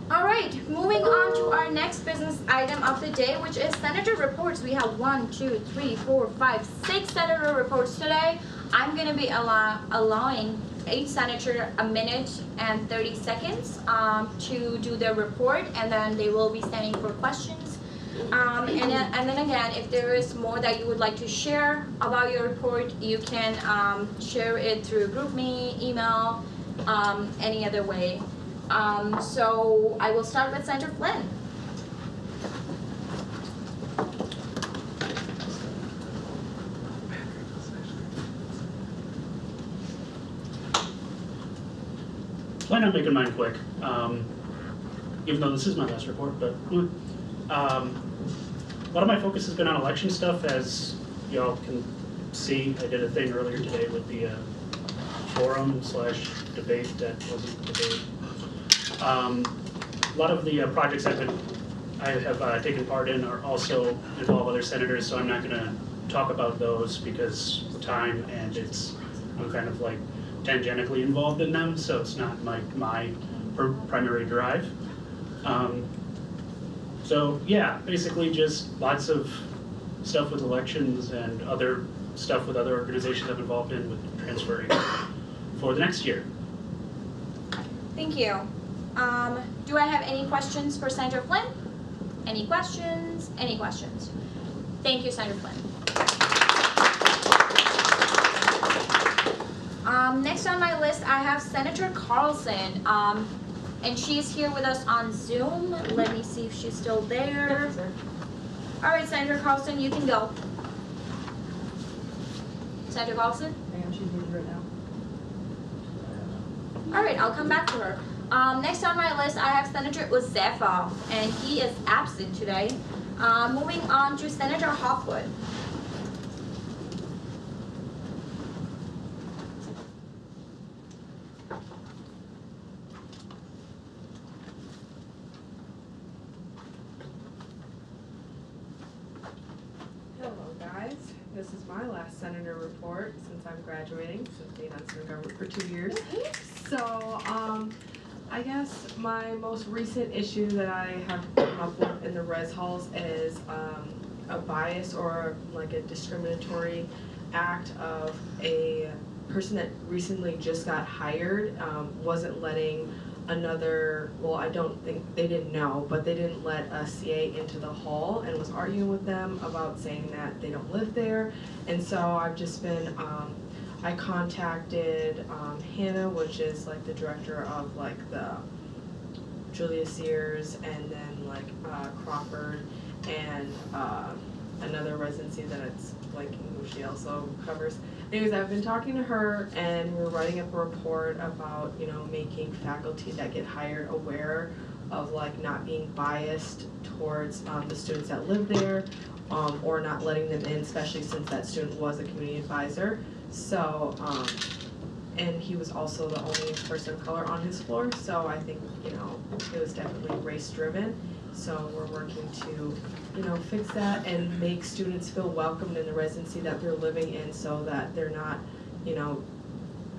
All right, moving on to our next business item of the day, which is senator reports. We have 1, 2, 3, 4, 5, 6 senator reports today. I'm going to be allowing each senator a minute and 30 seconds to do their report, and then they will be standing for questions. And then again, if there is more that you would like to share about your report, you can share it through GroupMe, email, any other way. So I will start with Senator Flynn. Plan on making mine quick, even though this is my last report, but a lot of my focus has been on election stuff. As y'all can see, I did a thing earlier today with the forum / debate that wasn't debate. A lot of the projects I have taken part in are also involve other senators, so I'm not going to talk about those because of time, and I'm kind of like tangentially involved in them, so it's not my primary drive. So yeah, basically just lots of stuff with elections and other stuff with other organizations I'm involved in with transferring for the next year. Thank you. Do I have any questions for Senator Flynn? Any questions? Any questions? Thank you, Senator Flynn. Next on my list, I have Senator Carlson, and she's here with us on Zoom. Let me see if she's still there. All right, Senator Carlson, you can go. Senator Carlson? I am, she's muted right now. All right, I'll come back to her. Next on my list, I have Senator Uzefa, and he is absent today. Moving on to Senator Hoffwood. Hello guys, this is my last senator report since I'm graduating, since being on student government for 2 years. So, I guess my most recent issue that I have come up with in the res halls is a bias or like a discriminatory act of a person that recently just got hired, wasn't letting another, well, I don't think, they didn't know, but they didn't let a CA into the hall and was arguing with them about saying that they don't live there. And so I've just been, I contacted Hannah, which is like the director of like the Julia Sears, and then like Crawford, and another residency that it's like who she also covers. Anyways, I've been talking to her, and we're writing up a report about, you know, making faculty that get hired aware of like not being biased towards the students that live there, or not letting them in, especially since that student was a community advisor. So, and he was also the only person of color on his floor, so I think, you know, it was definitely race driven. So we're working to, you know, fix that and make students feel welcomed in the residency that they're living in, so that they're not, you know,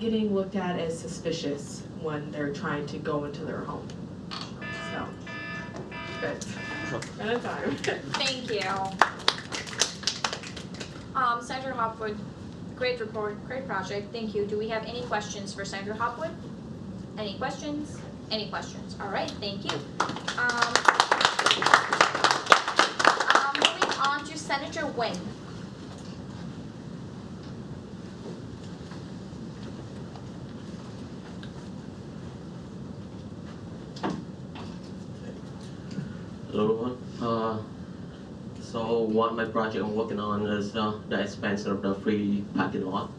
getting looked at as suspicious when they're trying to go into their home. So, good. At a time. Thank you. Senator Hoffwood, great report, great project, thank you. Do we have any questions for Senator Hoffwood? Any questions? Any questions? All right, thank you. Moving on to Senator Nguyen. Hello everyone. So what my project I'm working on is the expansion of the free parking lot.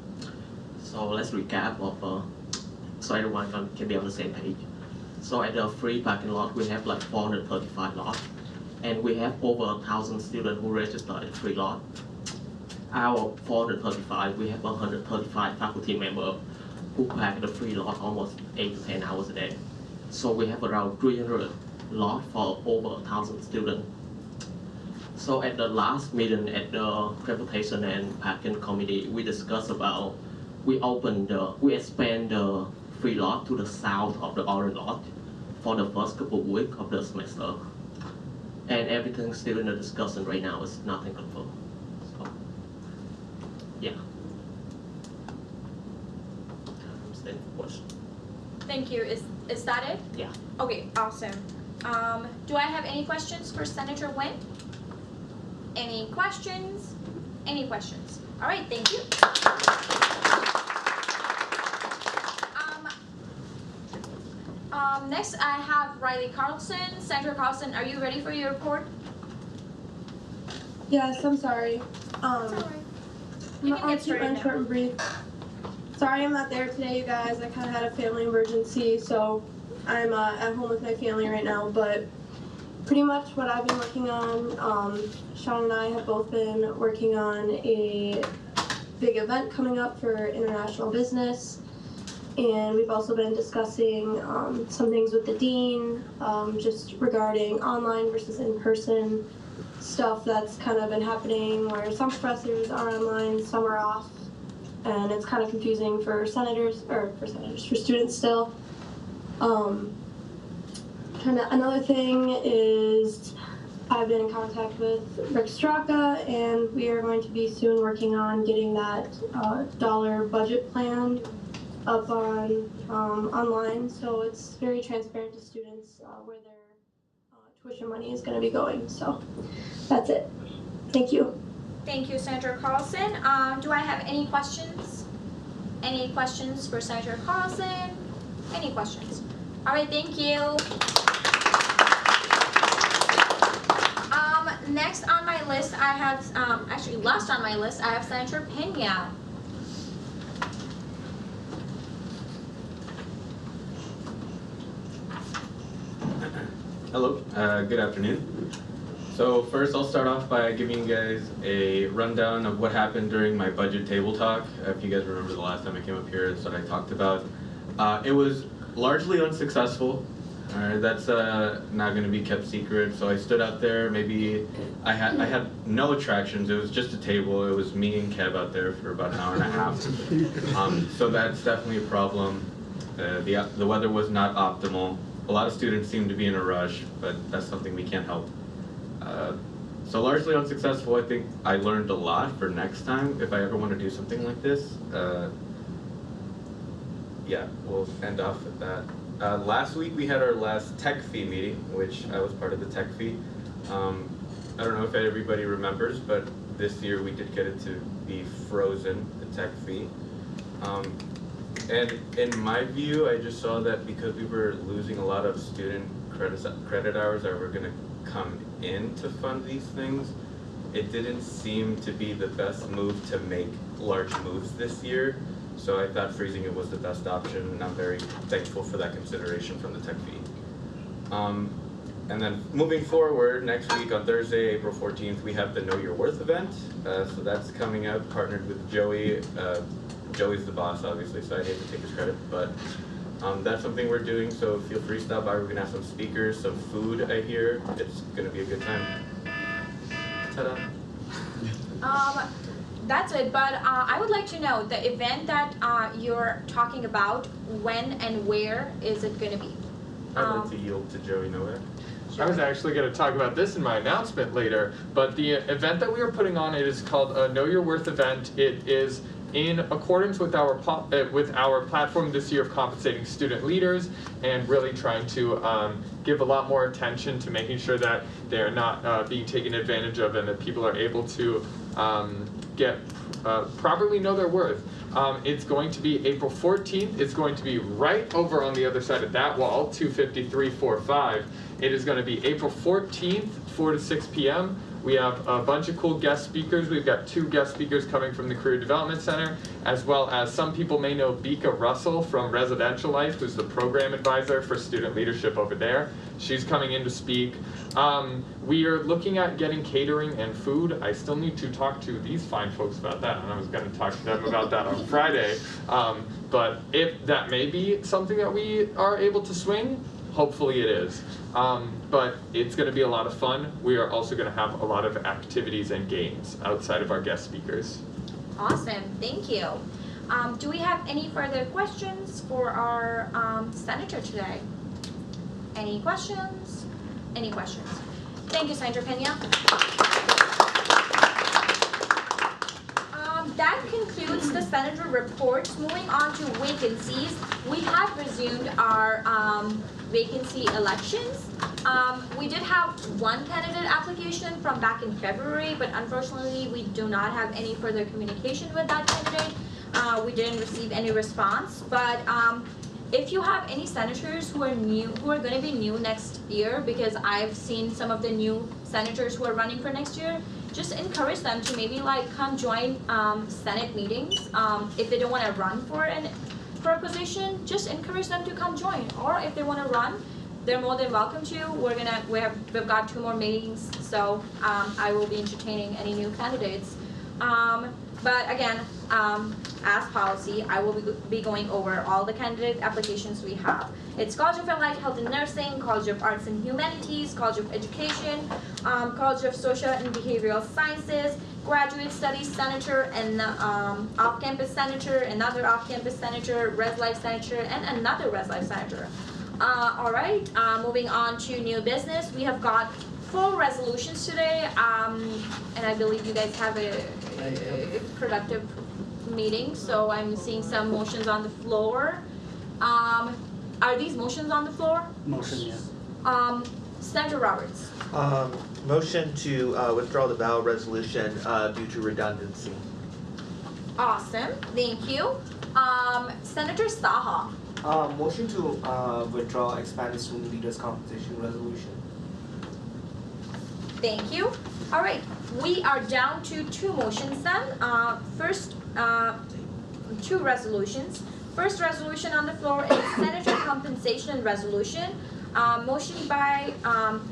So let's recap of so everyone can be on the same page. So at the free parking lot, we have like 435 lots, and we have over 1,000 students who register at free lot. Out of 435, we have 135 faculty members who park at the free lot almost 8 to 10 hours a day. So we have around 300 lots for over 1,000 students. So at the last meeting at the Transportation and Parking Committee, we discussed about we expand the free lot to the south of the orange lot for the first couple of weeks of the semester. And everything's still in the discussion right now, it's nothing confirmed. So, yeah. question. Thank you. Is that it? Yeah. Okay, awesome. Do I have any questions for Senator Nguyen? Any questions? Any questions? All right, thank you. Next, I have Riley Carlson. Senator Carlson, are you ready for your report? Yes, I'm sorry. It's all right. You can I'll get keep started mine now. short and brief. Sorry I'm not there today, you guys. I kind of had a family emergency, so I'm at home with my family right now. But pretty much what I've been working on, Sean and I have both been working on a big event coming up for international business. And we've also been discussing some things with the dean, just regarding online versus in-person stuff that's kind of been happening where some professors are online, some are off, and it's kind of confusing for for students still. Another thing is I've been in contact with Rick Straka, and we are going to be soon working on getting that dollar budget plan up on online, so it's very transparent to students where their tuition money is going to be going. So that's it. Thank you. Thank you, Senator Carlson. Do I have any questions? Any questions for Senator Carlson? Any questions? All right, thank you. Next on my list, I have, actually last on my list, I have Senator Pena. Hello, good afternoon. So first I'll start off by giving you guys a rundown of what happened during my budget table talk. If you guys remember the last time I came up here, that's what I talked about. It was largely unsuccessful. That's not going to be kept secret. So I stood out there. Maybe I had no attractions. It was just a table. It was me and Kev out there for about an hour and a half. So that's definitely a problem. The weather was not optimal. A lot of students seem to be in a rush, but that's something we can't help. So largely unsuccessful. I think I learned a lot for next time if I ever want to do something like this. Yeah, we'll end off with that. Last week we had our last tech fee meeting, which I was part of the tech fee. I don't know if everybody remembers, but this year we did get it to be frozen, the tech fee. And in my view, I just saw that because we were losing a lot of student credit hours that were going to come in to fund these things, it didn't seem to be the best move to make large moves this year. So I thought freezing it was the best option, and I'm very thankful for that consideration from the tech fee. And then moving forward, next week on Thursday, April 14th, we have the Know Your Worth event. So that's coming up, partnered with Joey. Joey's the boss, obviously, so I hate to take his credit, but that's something we're doing, so feel free to stop by. We're gonna have some speakers, some food, I hear. It's gonna be a good time. Ta-da. That's it, but I would like to know the event that you're talking about, when and where is it going to be? I'd like to yield to Joey Nowak. I was actually going to talk about this in my announcement later, but the event that we are putting on, it is called a Know Your Worth event. It is in accordance with our platform this year of compensating student leaders and really trying to give a lot more attention to making sure that they're not being taken advantage of and that people are able to properly know their worth. It's going to be April 14th. It's going to be right over on the other side of that wall, 25345. It is going to be April 14th, 4 to 6 p.m. We have a bunch of cool guest speakers. We've got 2 guest speakers coming from the Career Development Center, as well as some people may know Bika Russell from Residential Life, who's the program advisor for student leadership over there. She's coming in to speak. We are looking at getting catering and food. I still need to talk to these fine folks about that, and I was going to talk to them about that on Friday. But if that may be something that we are able to swing, hopefully it is. But it's going to be a lot of fun. We are also going to have a lot of activities and games outside of our guest speakers. Awesome, thank you. Do we have any further questions for our senator today? Any questions? Any questions? Thank you, Senator Pena. that concludes the senator reports. Moving on to vacancies, we have resumed our vacancy elections. We did have one candidate application from back in February, but unfortunately we do not have any further communication with that candidate. We didn't receive any response, but if you have any senators who are going to be new next year, because I've seen some of the new senators who are running for next year, just encourage them to maybe like come join Senate meetings. If they don't want to run for a position, just encourage them to come join. Or if they want to run, they're more than welcome to. We've got 2 more meetings, so I will be entertaining any new candidates. But again, as policy, I will be going over all the candidate applications we have. It's College of Allied Health and Nursing, College of Arts and Humanities, College of Education, College of Social and Behavioral Sciences, Graduate Studies Senator, and off-campus senator, another off-campus senator, Res Life senator, and another Res Life senator. All right, moving on to new business. We have got 4 resolutions today, and I believe you guys have a productive meeting, so I'm seeing some motions on the floor. Are these motions on the floor? Motion, yeah. Senator Roberts. Motion to withdraw the ballot resolution due to redundancy. Awesome, thank you. Senator Saha. Motion to withdraw expanded student leaders compensation resolution. Thank you. All right, we are down to 2 motions then. First, 2 resolutions. First resolution on the floor is Senator Compensation Resolution. Motion by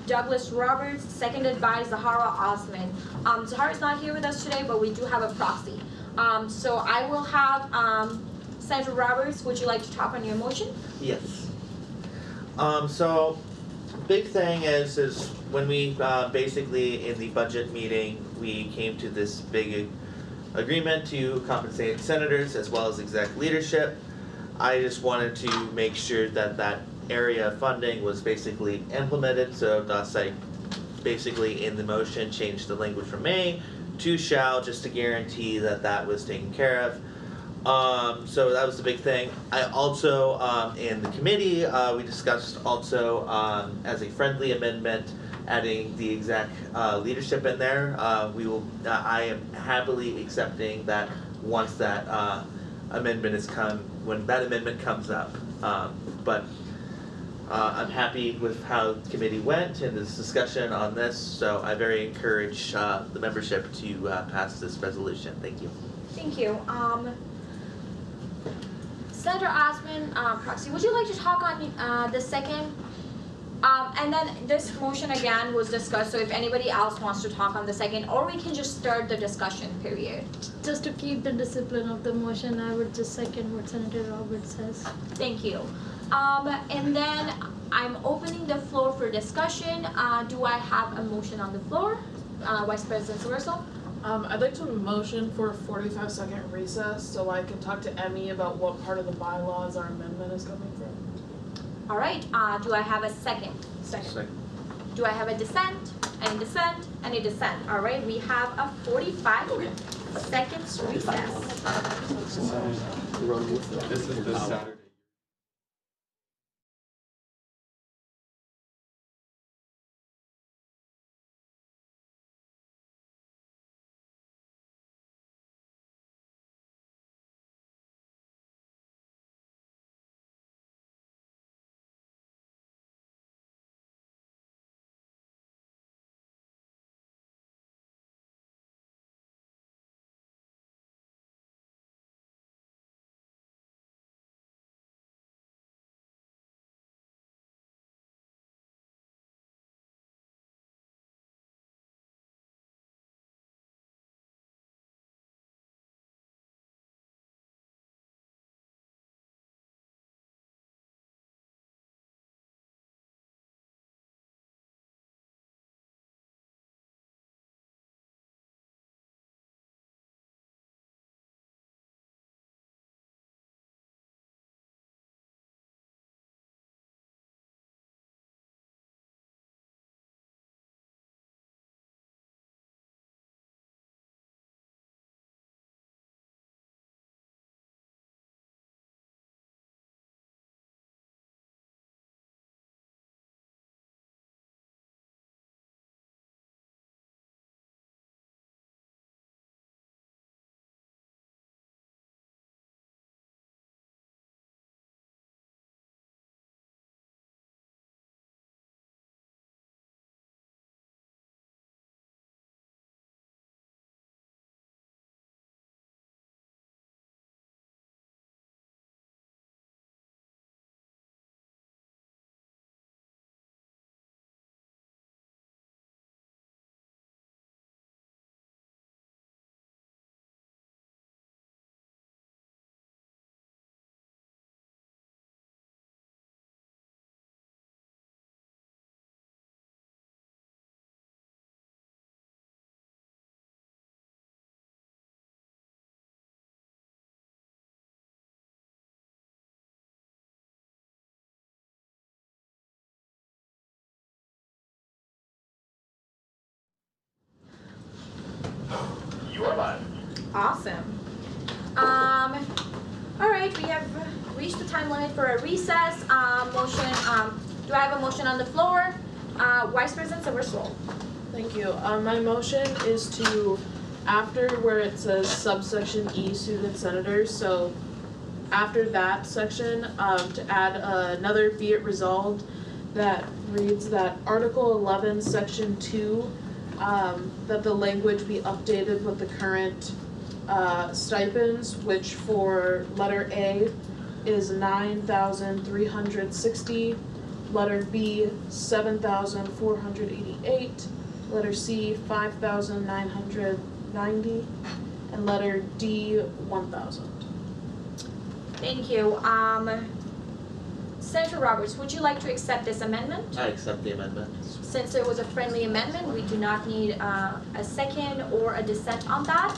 Douglas Roberts, seconded by Zahara Osman. Zahara's not here with us today, but we do have a proxy. So I will have Senator Roberts, would you like to talk on your motion? Yes. So, big thing is when we basically in the budget meeting we came to this big agreement to compensate senators as well as exec leadership. I just wanted to make sure that that area of funding was basically implemented, so thus I basically in the motion changed the language from may to shall, just to guarantee that that was taken care of. So that was the big thing. I also, in the committee, we discussed also as a friendly amendment adding the exec leadership in there. I am happily accepting that once that when that amendment comes up. But I'm happy with how the committee went in this discussion on this, so I very encourage the membership to pass this resolution. Thank you. Thank you. Senator Osman, proxy, would you like to talk on the second? And then this motion again was discussed, so if anybody else wants to talk on the second, or we can just start the discussion period. Just to keep the discipline of the motion, I would just second what Senator Roberts says. Thank you. And then I'm opening the floor for discussion. Do I have a motion on the floor? Vice President Sorensen? I'd like to motion for a 45-second recess so I can talk to Emmy about what part of the bylaws our amendment is coming from. All right, do I have a second? Second. Do I have a dissent? Any dissent? Any dissent? All right, we have a 45 seconds recess. This is this Saturday. Awesome. All right, we have reached the time limit for a recess. Motion. Do I have a motion on the floor? Vice President Seversol. Thank you. My motion is to, after where it says subsection E, student senators, so after that section, to add another be it resolved that reads that Article 11, Section 2, that the language be updated with the current stipends, which for letter A is 9,360, letter B 7,488, letter C 5,990, and letter D 1,000. Thank you. Senator Roberts, would you like to accept this amendment? I accept the amendment. Since it was a friendly amendment, we do not need a second or a dissent on that.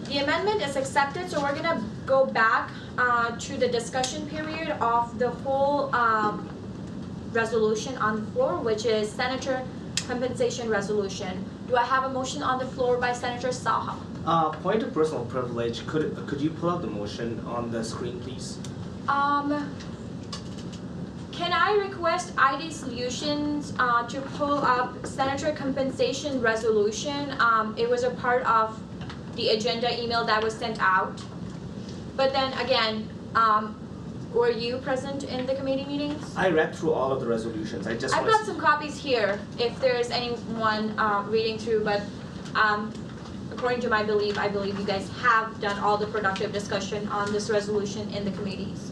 The amendment is accepted, so we're gonna go back to the discussion period of the whole resolution on the floor, which is Senator Compensation Resolution. Do I have a motion on the floor by Senator Saha? Point of personal privilege, could you pull up the motion on the screen, please? Can I request ID Solutions to pull up Senator Compensation Resolution? It was a part of the agenda email that was sent out. But then again, were you present in the committee meetings? I read through all of the resolutions. I've got some copies here if there's anyone reading through, but according to my belief, I believe you guys have done all the productive discussion on this resolution in the committees.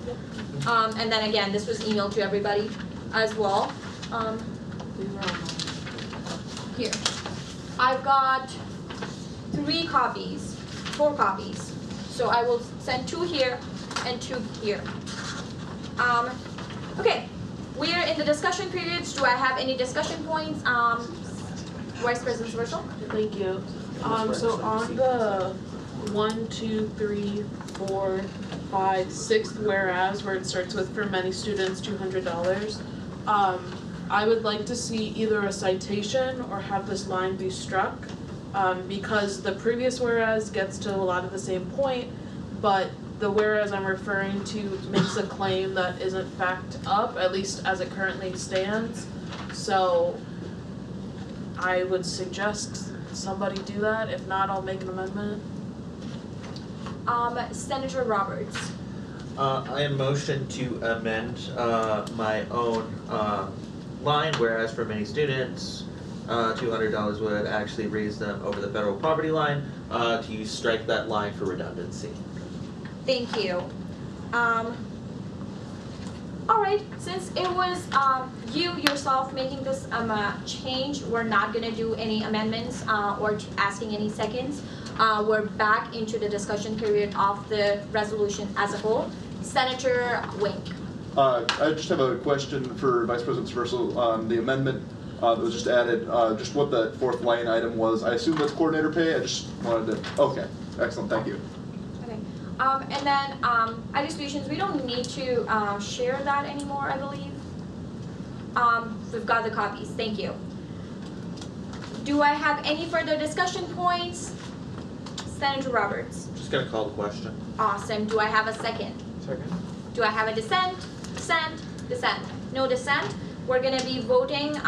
And then again, this was emailed to everybody as well. Here. I've got 4 copies. So I will send 2 here and 2 here. Okay, we are in the discussion periods. Do I have any discussion points? Vice President Seversol? Thank you. So on the 1, 2, 3, 4, 5, 6th whereas, where it starts with for many students $200, I would like to see either a citation or have this line be struck, because the previous whereas gets to a lot of the same point, but the whereas I'm referring to makes a claim that isn't backed up, at least as it currently stands. So I would suggest somebody do that. If not, I'll make an amendment. Senator Roberts. I motion to amend my own line, whereas for many students, $200 would actually raise them over the federal poverty line, to strike that line for redundancy. Thank you. All right, since it was you yourself making this change, we're not gonna do any amendments or asking any seconds. We're back into the discussion period of the resolution as a whole. Senator Wink. I just have a question for Vice President Seversol on the amendment that was just added, just what the 4th line item was. I assume that's coordinator pay. I just wanted to, okay, excellent, thank you. Okay, and then ID Solutions, we don't need to share that anymore, I believe. We've got the copies, thank you. Do I have any further discussion points? Senator Roberts. Just gonna call the question. Awesome, do I have a second? Second. Do I have a dissent? Dissent? Dissent? No dissent? We're gonna be voting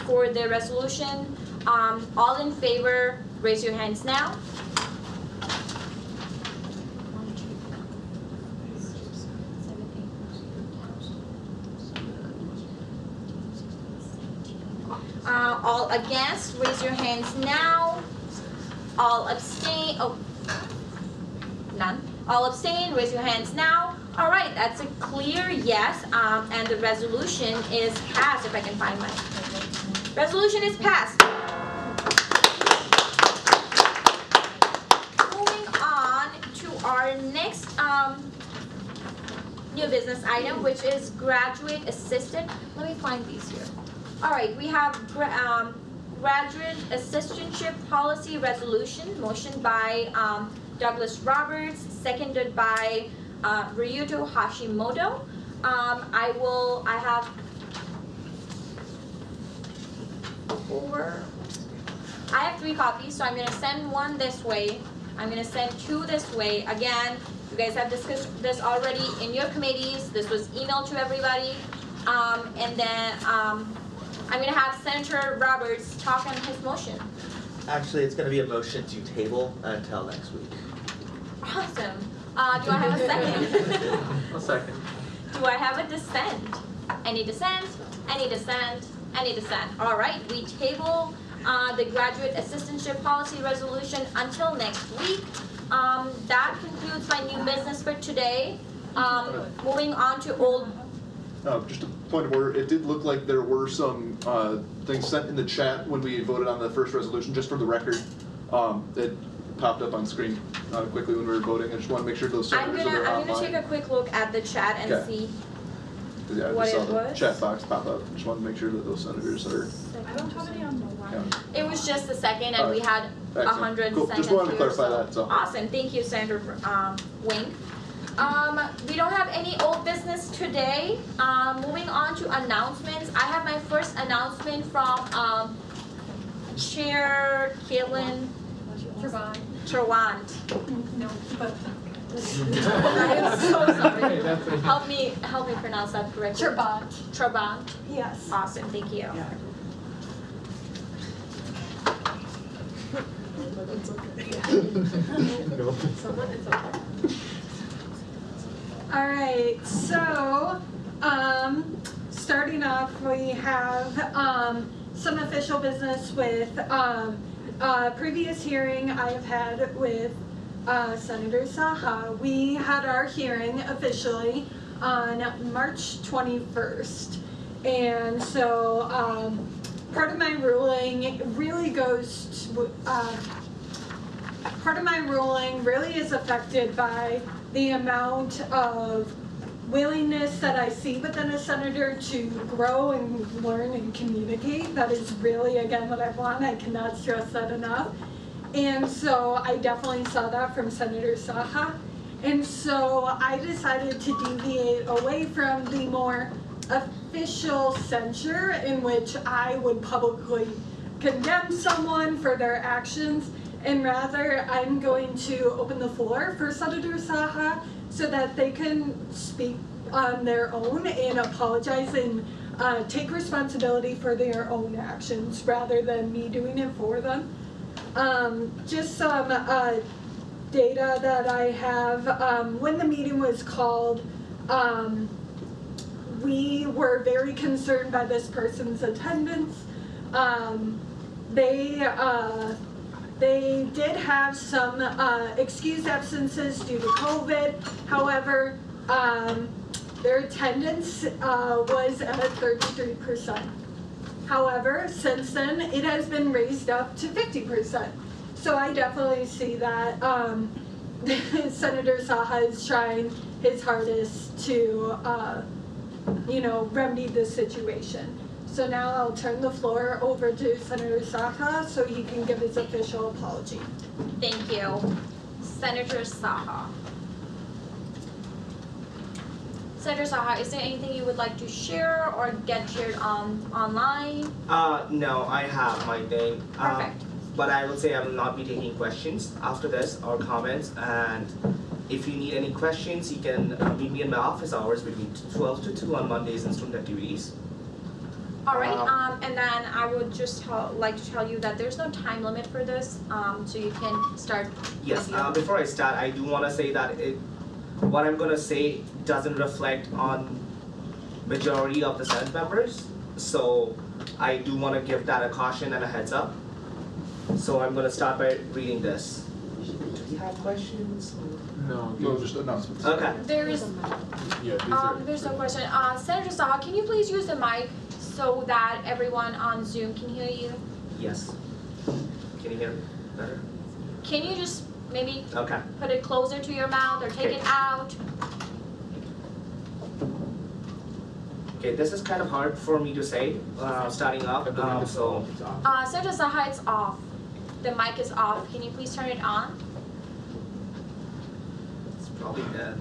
for the resolution. All in favor, raise your hands now. All against, raise your hands now. All abstain, oh, none. All abstain, raise your hands now. All right, that's a clear yes, and the resolution is passed, if I can find my resolution is passed. Moving on to our next new business item, which is graduate assistant. Let me find these here. All right, we have graduate assistantship policy resolution, motion by Douglas Roberts, seconded by Ryuto Hashimoto. I have 4. I have 3 copies, so I'm gonna send one this way. I'm gonna send 2 this way. Again, you guys have discussed this already in your committees. This was emailed to everybody. And then I'm gonna have Senator Roberts talk on his motion. Actually, it's going to be a motion to table until next week. Awesome. Do I have a second? A second. Do I have a dissent? Any dissent? Any dissent? Any dissent? All right, we table the graduate assistantship policy resolution until next week. That concludes my new business for today. Moving on to old. Just a point of order, it did look like there were some things sent in the chat when we voted on the first resolution, just for the record. It popped up on screen quickly when we were voting. I just want to make sure those senators are I'm online. gonna take a quick look at the chat and Okay. see Yeah, I what just saw it the was. chat box pop up. Just want to make sure that those senators are I don't have any on the line. counted. It was just a second, and we had Excellent. 100 Cool. seconds Just wanted to here, clarify so. that, so. Awesome, thank you, Senator Wink. We don't have any old business today. Moving on to announcements. I have my first announcement from Chair Caitlin Trawant. No, but. I am so sorry. Help me pronounce that correctly. Trabant. Yes. Awesome, thank you. All right, so starting off, we have some official business with previous hearing I have had with Senator Saha. We had our hearing officially on March 21st, and so part of my ruling really goes to, part of my ruling really is affected by the amount of willingness that I see within a senator to grow and learn and communicate. That is really, again, what I want. I cannot stress that enough. And so I definitely saw that from Senator Saha. And so I decided to deviate away from the more official censure in which I would publicly condemn someone for their actions, and rather I'm going to open the floor for Senator Saha so that they can speak on their own and apologize and take responsibility for their own actions rather than me doing it for them. Just some data that I have. When the meeting was called, we were very concerned by this person's attendance. They did have some excused absences due to COVID. However, their attendance was at 33%. However, since then, it has been raised up to 50%. So I definitely see that Senator Saha is trying his hardest to, remedy this situation. So now I'll turn the floor over to Senator Saha so he can give his official apology. Thank you. Senator Saha. Senator Saha, is there anything you would like to share or get shared online? No, I have my thing. Perfect. But I will say I will not be taking questions after this or comments. And if you need any questions, you can meet me in my office hours between 12 to 2 on Mondays and student activities. All right, and then I would just like to tell you that there's no time limit for this, so you can start. Yes, before I start, I do want to say that what I'm going to say doesn't reflect on majority of the Senate members. So I do want to give that a caution and a heads up. So I'm going to start by reading this. Do you have questions? No, just announcements. Okay. There's no question. Senator Saha, can you please use the mic so that everyone on Zoom can hear you? Yes. Can you hear me better? Can you just maybe Okay. put it closer to your mouth or take it out? Okay, this is kind of hard for me to say starting up. So. Senator Saha, it's off. The mic is off. Can you please turn it on? It's probably dead.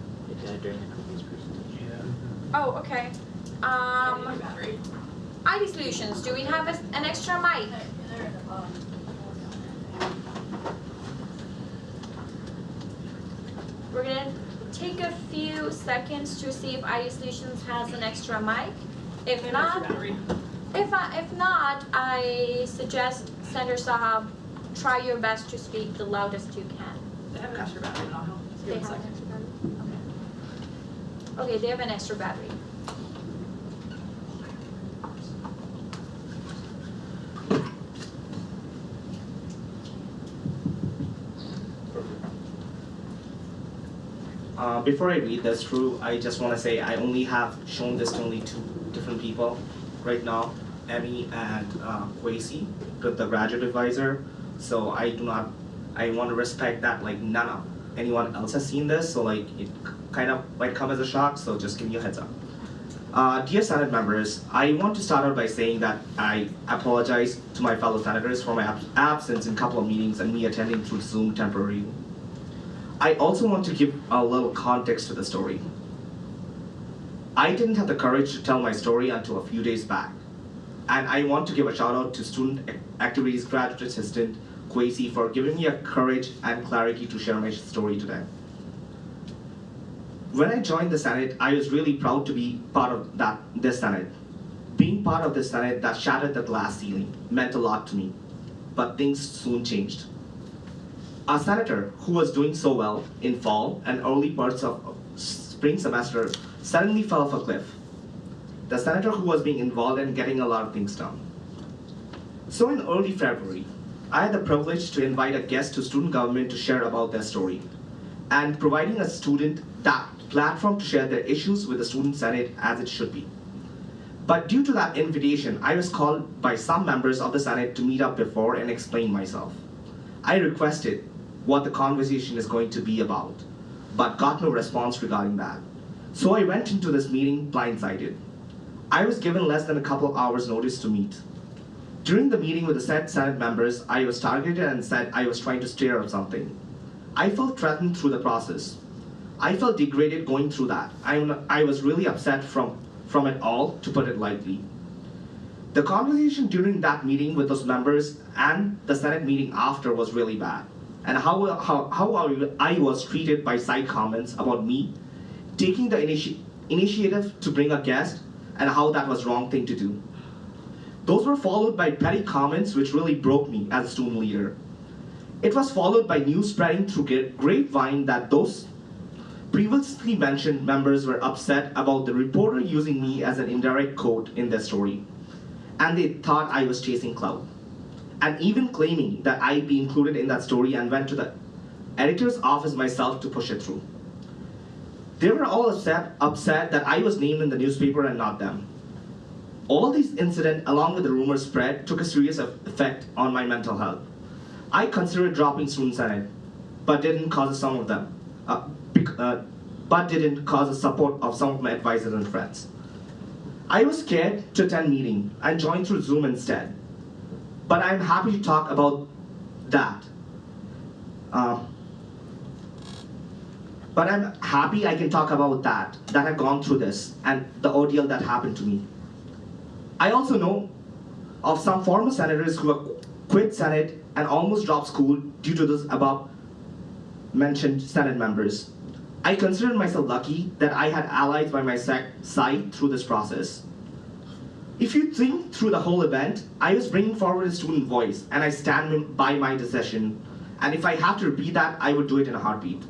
Oh, okay. ID Solutions, do we have an extra mic? we're gonna take a few seconds to see if IU Solutions has an extra mic. If not, I suggest Senator Sahab, try your best to speak the loudest you can. They have an extra battery, but I'll help. Just give They it a have an second. extra battery? Okay, they have an extra battery. Before I read this through, I just want to say I only have shown this to only 2 different people right now, Emmy and Kwesi, the graduate advisor. So I want to respect that like none of anyone else has seen this, so like it kind of might come as a shock, so just give me a heads up. Dear Senate members, I want to start out by saying that I apologize to my fellow senators for my absence in a couple of meetings and me attending through Zoom temporarily. I also want to give a little context to the story. I didn't have the courage to tell my story until a few days back. And I want to give a shout out to Student Activities Graduate Assistant Kwesi for giving me a courage and clarity to share my story today. When I joined the Senate, I was really proud to be part of this Senate. Being part of this Senate that shattered the glass ceiling meant a lot to me, but things soon changed. A senator who was doing so well in fall and early parts of spring semester suddenly fell off a cliff. The senator who was being involved in getting a lot of things done. So in early February, I had the privilege to invite a guest to student government to share about their story and providing a student that platform to share their issues with the student senate as it should be. But due to that invitation, I was called by some members of the Senate to meet up before and explain myself. I requested what the conversation is going to be about, but got no response regarding that. So I went into this meeting blindsided. I was given less than a couple of hours notice to meet. During the meeting with the Senate members, I was targeted and said I was trying to stir up something. I felt threatened through the process. I felt degraded going through that. I was really upset from it all, to put it lightly. The conversation during that meeting with those members and the Senate meeting after was really bad. And how I was treated by side comments about me taking the initiative to bring a guest and how that was wrong thing to do. Those were followed by petty comments which really broke me as a student leader. It was followed by news spreading through grapevine that those previously mentioned members were upset about the reporter using me as an indirect quote in their story. And they thought I was chasing clout. And even claiming that I'd be included in that story and went to the editor's office myself to push it through. They were all upset that I was named in the newspaper and not them. All these incidents, along with the rumor spread, took a serious effect on my mental health. I considered dropping Student Senate, but didn't cause some of them, but didn't cause the support of some of my advisors and friends. I was scared to attend meeting and joined through Zoom instead. But I'm happy to talk about that. But I'm happy I can talk about that have gone through this and the ordeal that happened to me. I also know of some former senators who have quit Senate and almost dropped school due to this above mentioned Senate members. I consider myself lucky that I had allies by my side through this process. If you think through the whole event, I was bringing forward a student voice and I stand by my decision. And if I have to repeat that, I would do it in a heartbeat.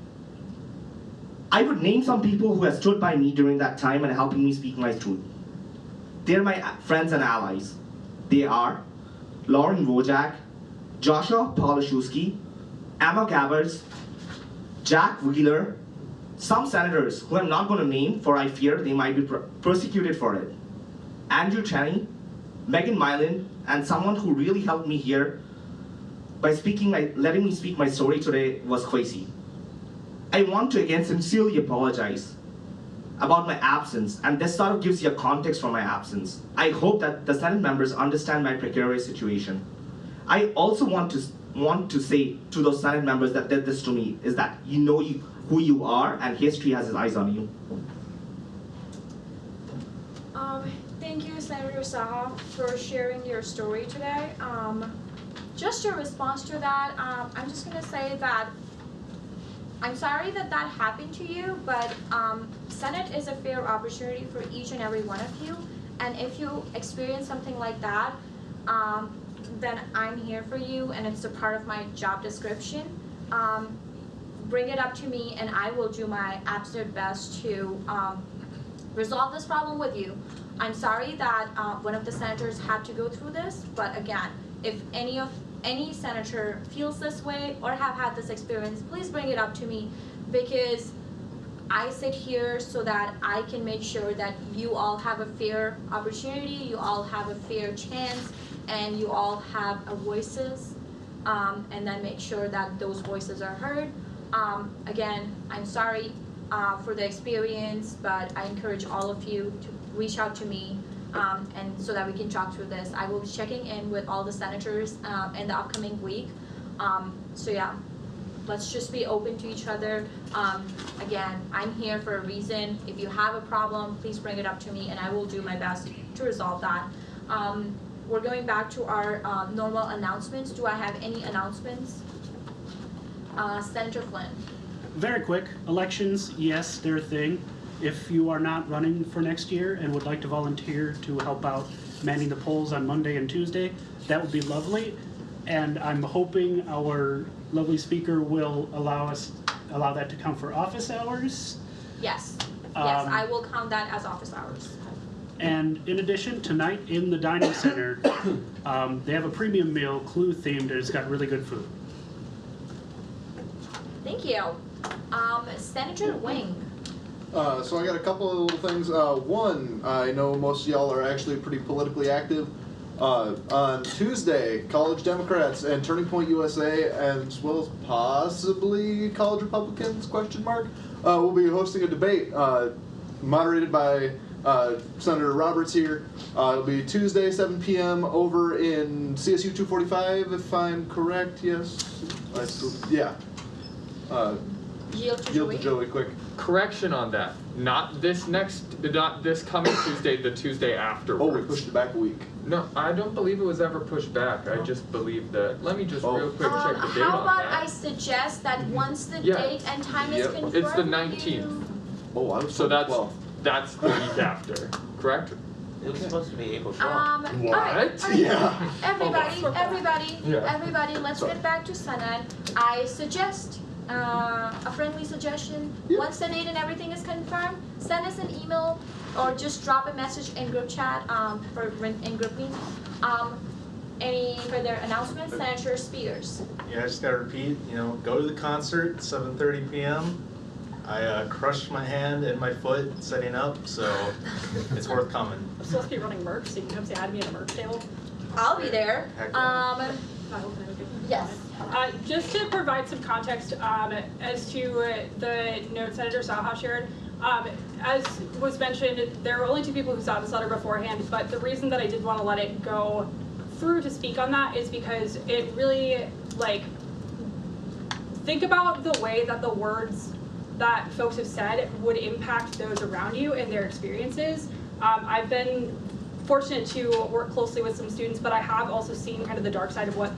I would name some people who have stood by me during that time and helping me speak my truth. They're my friends and allies. They are Lauren Wojak, Joshua Polishewski, Emma Gabbers, Jack Wheeler, some senators who I'm not going to name for I fear they might be persecuted for it. Andrew Chaney, Megan Mylan, and someone who really helped me here by letting me speak my story today was Kwesi. I want to again sincerely apologize about my absence, and this sort of gives you a context for my absence. I hope that the Senate members understand my precarious situation. I also want to say to those Senate members that did this to me is that you know who you are, and history has its eyes on you. Thank you, Senator Saha, for sharing your story today. Just a response to that, I'm just going to say that I'm sorry that that happened to you, but Senate is a fair opportunity for each and every one of you. And if you experience something like that, then I'm here for you, and it's a part of my job description. Bring it up to me, and I will do my absolute best to resolve this problem with you. I'm sorry that one of the senators had to go through this, but again, if any senator feels this way or have had this experience, please bring it up to me, because I sit here so that I can make sure that you all have a fair opportunity, you all have a fair chance, and you all have a voices, and then make sure that those voices are heard. Again, I'm sorry for the experience, but I encourage all of you to reach out to me, and so that we can talk through this. I will be checking in with all the senators in the upcoming week. So yeah, let's just be open to each other. Again, I'm here for a reason. If you have a problem, please bring it up to me, and I will do my best to resolve that. We're going back to our normal announcements. Do I have any announcements? Senator Flynn. Very quick, elections, yes, they're a thing. If you are not running for next year and would like to volunteer to help out manning the polls on Monday and Tuesday, that would be lovely. And I'm hoping our lovely speaker will allow that to count for office hours. Yes, yes, I will count that as office hours. And in addition, tonight in the dining center, they have a premium meal, Clue themed, and it's got really good food. Thank you. Senator Wing. So I got a couple of little things. One, I know most of y'all are actually pretty politically active. On Tuesday, College Democrats and Turning Point USA, as well as possibly College Republicans, ? Will be hosting a debate moderated by Senator Roberts here. It'll be Tuesday, 7 p.m. over in CSU 245, if I'm correct. Yes? Yeah. Yield to Joey, quick. Correction on that. Not this coming Tuesday, the Tuesday afterwards. Oh, we pushed it back a week. No, I don't believe it was ever pushed back. I just believe that. Let me just real quick check the date How on about that. I suggest that once the date and time is confirmed, It's the 19th. Oh, I was so that's the week after, correct? It was supposed to be April 12th. all right. Yeah. Everybody, let's get back to Senate. I suggest a friendly suggestion. Once the date and everything is confirmed, send us an email or just drop a message in group chat in group meeting. Any further announcements, Senator Spears? Yeah, I just gotta repeat. Go to the concert, 7:30 p.m. I crushed my hand and my foot setting up, so it's worth coming. I'm supposed to be running merch, so you can come say hi to me at a merch table. I'll be there. Yes. Just to provide some context as to the note Senator Saha shared, as was mentioned, there were only 2 people who saw this letter beforehand, but the reason that I did want to let it go through to speak on that is because it really, think about the way that the words that folks have said would impact those around you and their experiences. I've been fortunate to work closely with some students, but I have also seen kind of the dark side of what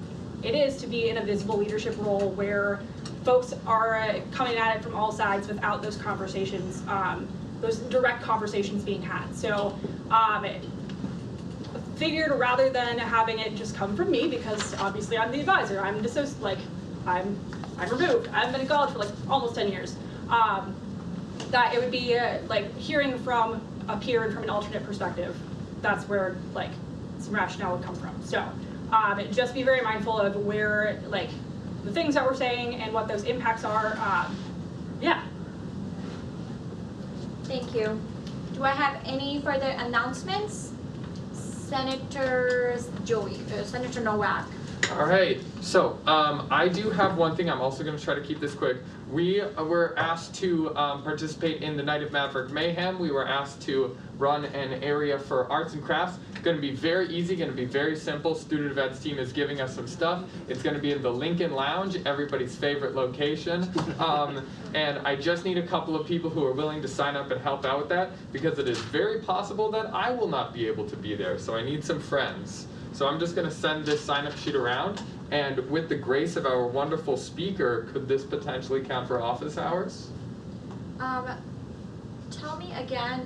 it is to be in a visible leadership role where folks are coming at it from all sides without those conversations, those direct conversations being had. So figured rather than having it just come from me, because obviously I'm the advisor, I'm removed, I haven't been in college for almost 10 years, that it would be hearing from a peer and from an alternate perspective. That's where some rationale would come from. So just be very mindful of where the things that we're saying and what those impacts are. Yeah. Thank you. Do I have any further announcements? Senator Nowak. All right, so I do have one thing. I'm also going to try to keep this quick. We were asked to participate in the Night of Maverick Mayhem. We were asked to run an area for arts and crafts. It's going to be very easy, going to be very simple. Student events team is giving us some stuff. It's going to be in the Lincoln Lounge, everybody's favorite location. And I just need a couple of people who are willing to sign up and help out with that, because it is very possible that I will not be able to be there. So I need some friends. So I'm just going to send this sign-up sheet around, and with the grace of our wonderful speaker, could this potentially count for office hours? Tell me again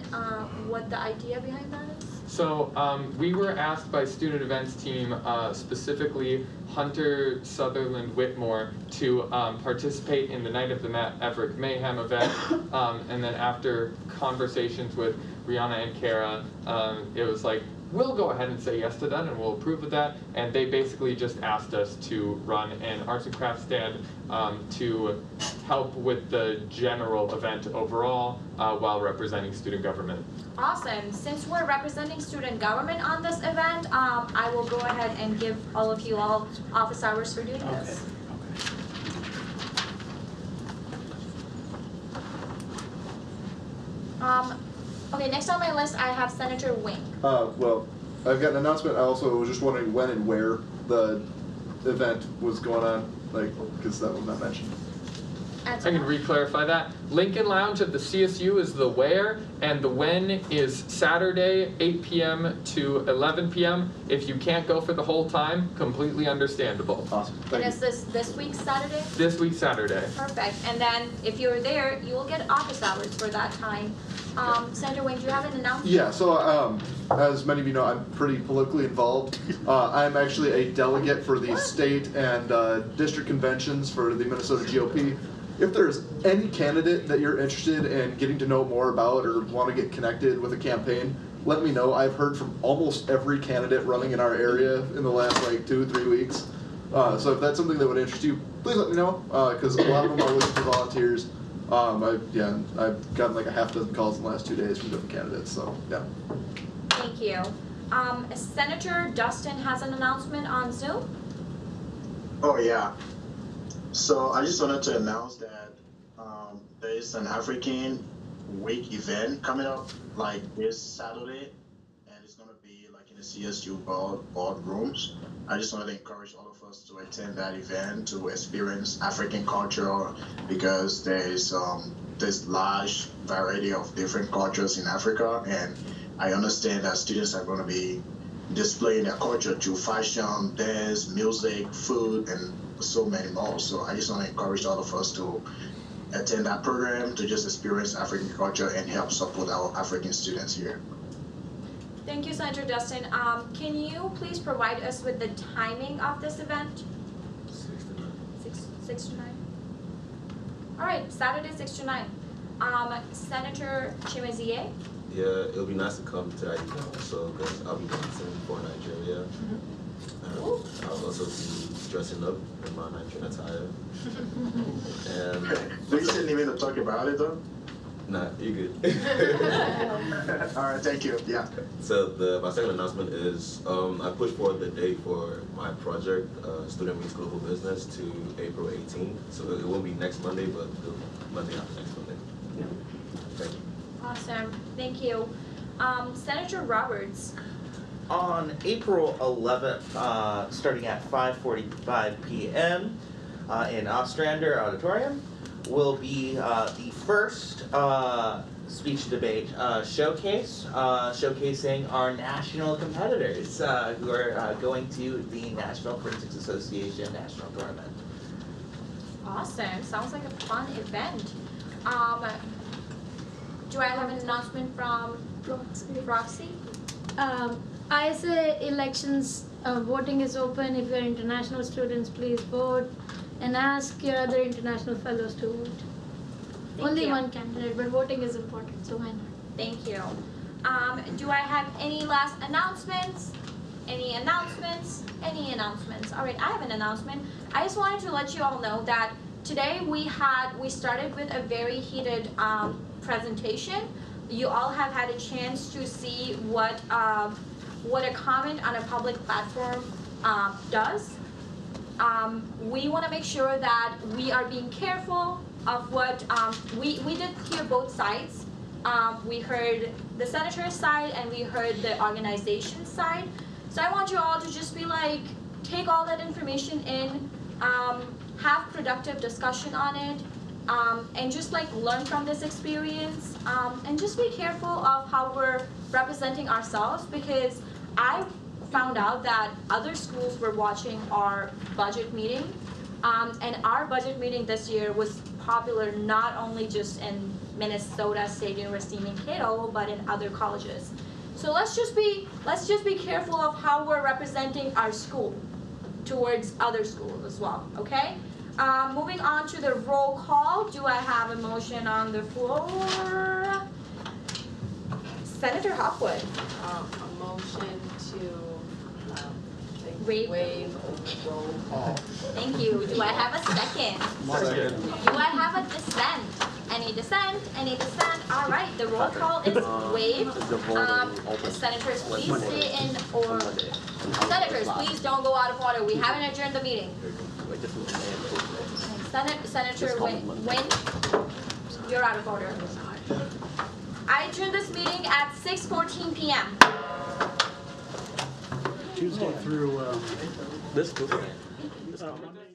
what the idea behind that is. So we were asked by student events team, specifically Hunter Sutherland Whitmore, to participate in the Night of the Maverick Mayhem event. And then after conversations with Rihanna and Kara, it was like, we'll go ahead and say yes to that and we'll approve of that. And they basically just asked us to run an arts and crafts stand to help with the general event overall while representing student government. Awesome. Since we're representing student government on this event, I will go ahead and give all of you all office hours for doing this. Okay, next on my list I have Senator Wing. Well, I've got an announcement. I also was just wondering when and where the event was going on, like, because that was not mentioned. I can re-clarify that. Lincoln Lounge at the CSU is the where, and the when is Saturday, 8 p.m. to 11 p.m. If you can't go for the whole time, completely understandable. Awesome. And is this week's Saturday? This week, Saturday. Perfect. And then if you're there, you will get office hours for that time. Senator Wing, do you have an announcement? Yeah, so as many of you know, I'm pretty politically involved. I'm actually a delegate for the state and district conventions for the Minnesota GOP. If there's any candidate that you're interested in getting to know more about or want to get connected with a campaign, let me know. I've heard from almost every candidate running in our area in the last like 2-3 weeks. So if that's something that would interest you, please let me know, because a lot of them are looking for volunteers. I've gotten like a half dozen calls in the last 2 days from different candidates, so yeah. Thank you. Senator Dustin has an announcement on Zoom. Oh yeah. So I just wanted to announce that there is an African Week event coming up like this Saturday, and it's going to be like in the CSU boardrooms. I just wanted to encourage all of us to attend that event to experience African culture, because there's large variety of different cultures in Africa, and I understand that students are going to be displaying their culture through fashion, dance, music, food, and so many more. So I just want to encourage all of us to attend that program to just experience African culture and help support our African students here. Thank you, Senator Dustin. Can you please provide us with the timing of this event? 6 to 9. All right, Saturday 6 to 9. Senator Chimezie? Yeah, it'll be nice to come to that event also, because I'll be dancing for Nigeria. I'll also be dressing up in my Nigerian attire. And you shouldn't even talk about it though. Nah, you're good. All right, thank you. Yeah. So my second announcement is I pushed forward the date for my project, Student Meets Global Business, to April 18th. So it won't be next Monday, but the Monday after next Monday. Yeah. Thank you. Awesome, thank you. Senator Roberts. On April 11th, starting at 5:45 p.m. In Ostrander Auditorium, will be the first speech debate showcase, showcasing our national competitors who are going to the National Forensics Association National Tournament. Awesome, sounds like a fun event. Do I have an announcement from Roxy? ISA elections, voting is open. If you're international students, please vote, and ask your other international fellows to vote. Only one candidate, but voting is important, so why not? Thank you. Do I have any last announcements? Any announcements? Any announcements? All right, I have an announcement. I just wanted to let you all know that today we started with a very heated presentation. You all have had a chance to see what a comment on a public platform does. We want to make sure that we are being careful of what we did hear both sides. We heard the senator's side and we heard the organization's side. So I want you all to just be like, take all that information in, have productive discussion on it, and just like learn from this experience, and just be careful of how we're representing ourselves, because I found out that other schools were watching our budget meeting. And our budget meeting this year was popular not only just in Minnesota State University Mankato, but in other colleges. So let's just be careful of how we're representing our school towards other schools as well, okay? Moving on to the roll call, do I have a motion on the floor? Senator Hoffwood. A motion to waive roll call. Thank you. Do I have a second? Second. Do I have a dissent? Any dissent? Any dissent? All right, the roll call is waived. Senators, please stay in or senators, please don't go out of order. We haven't adjourned the meeting. Senator Wynn, you're out of order. I adjourn this meeting at 6:14 p.m. Tuesday through This Monday.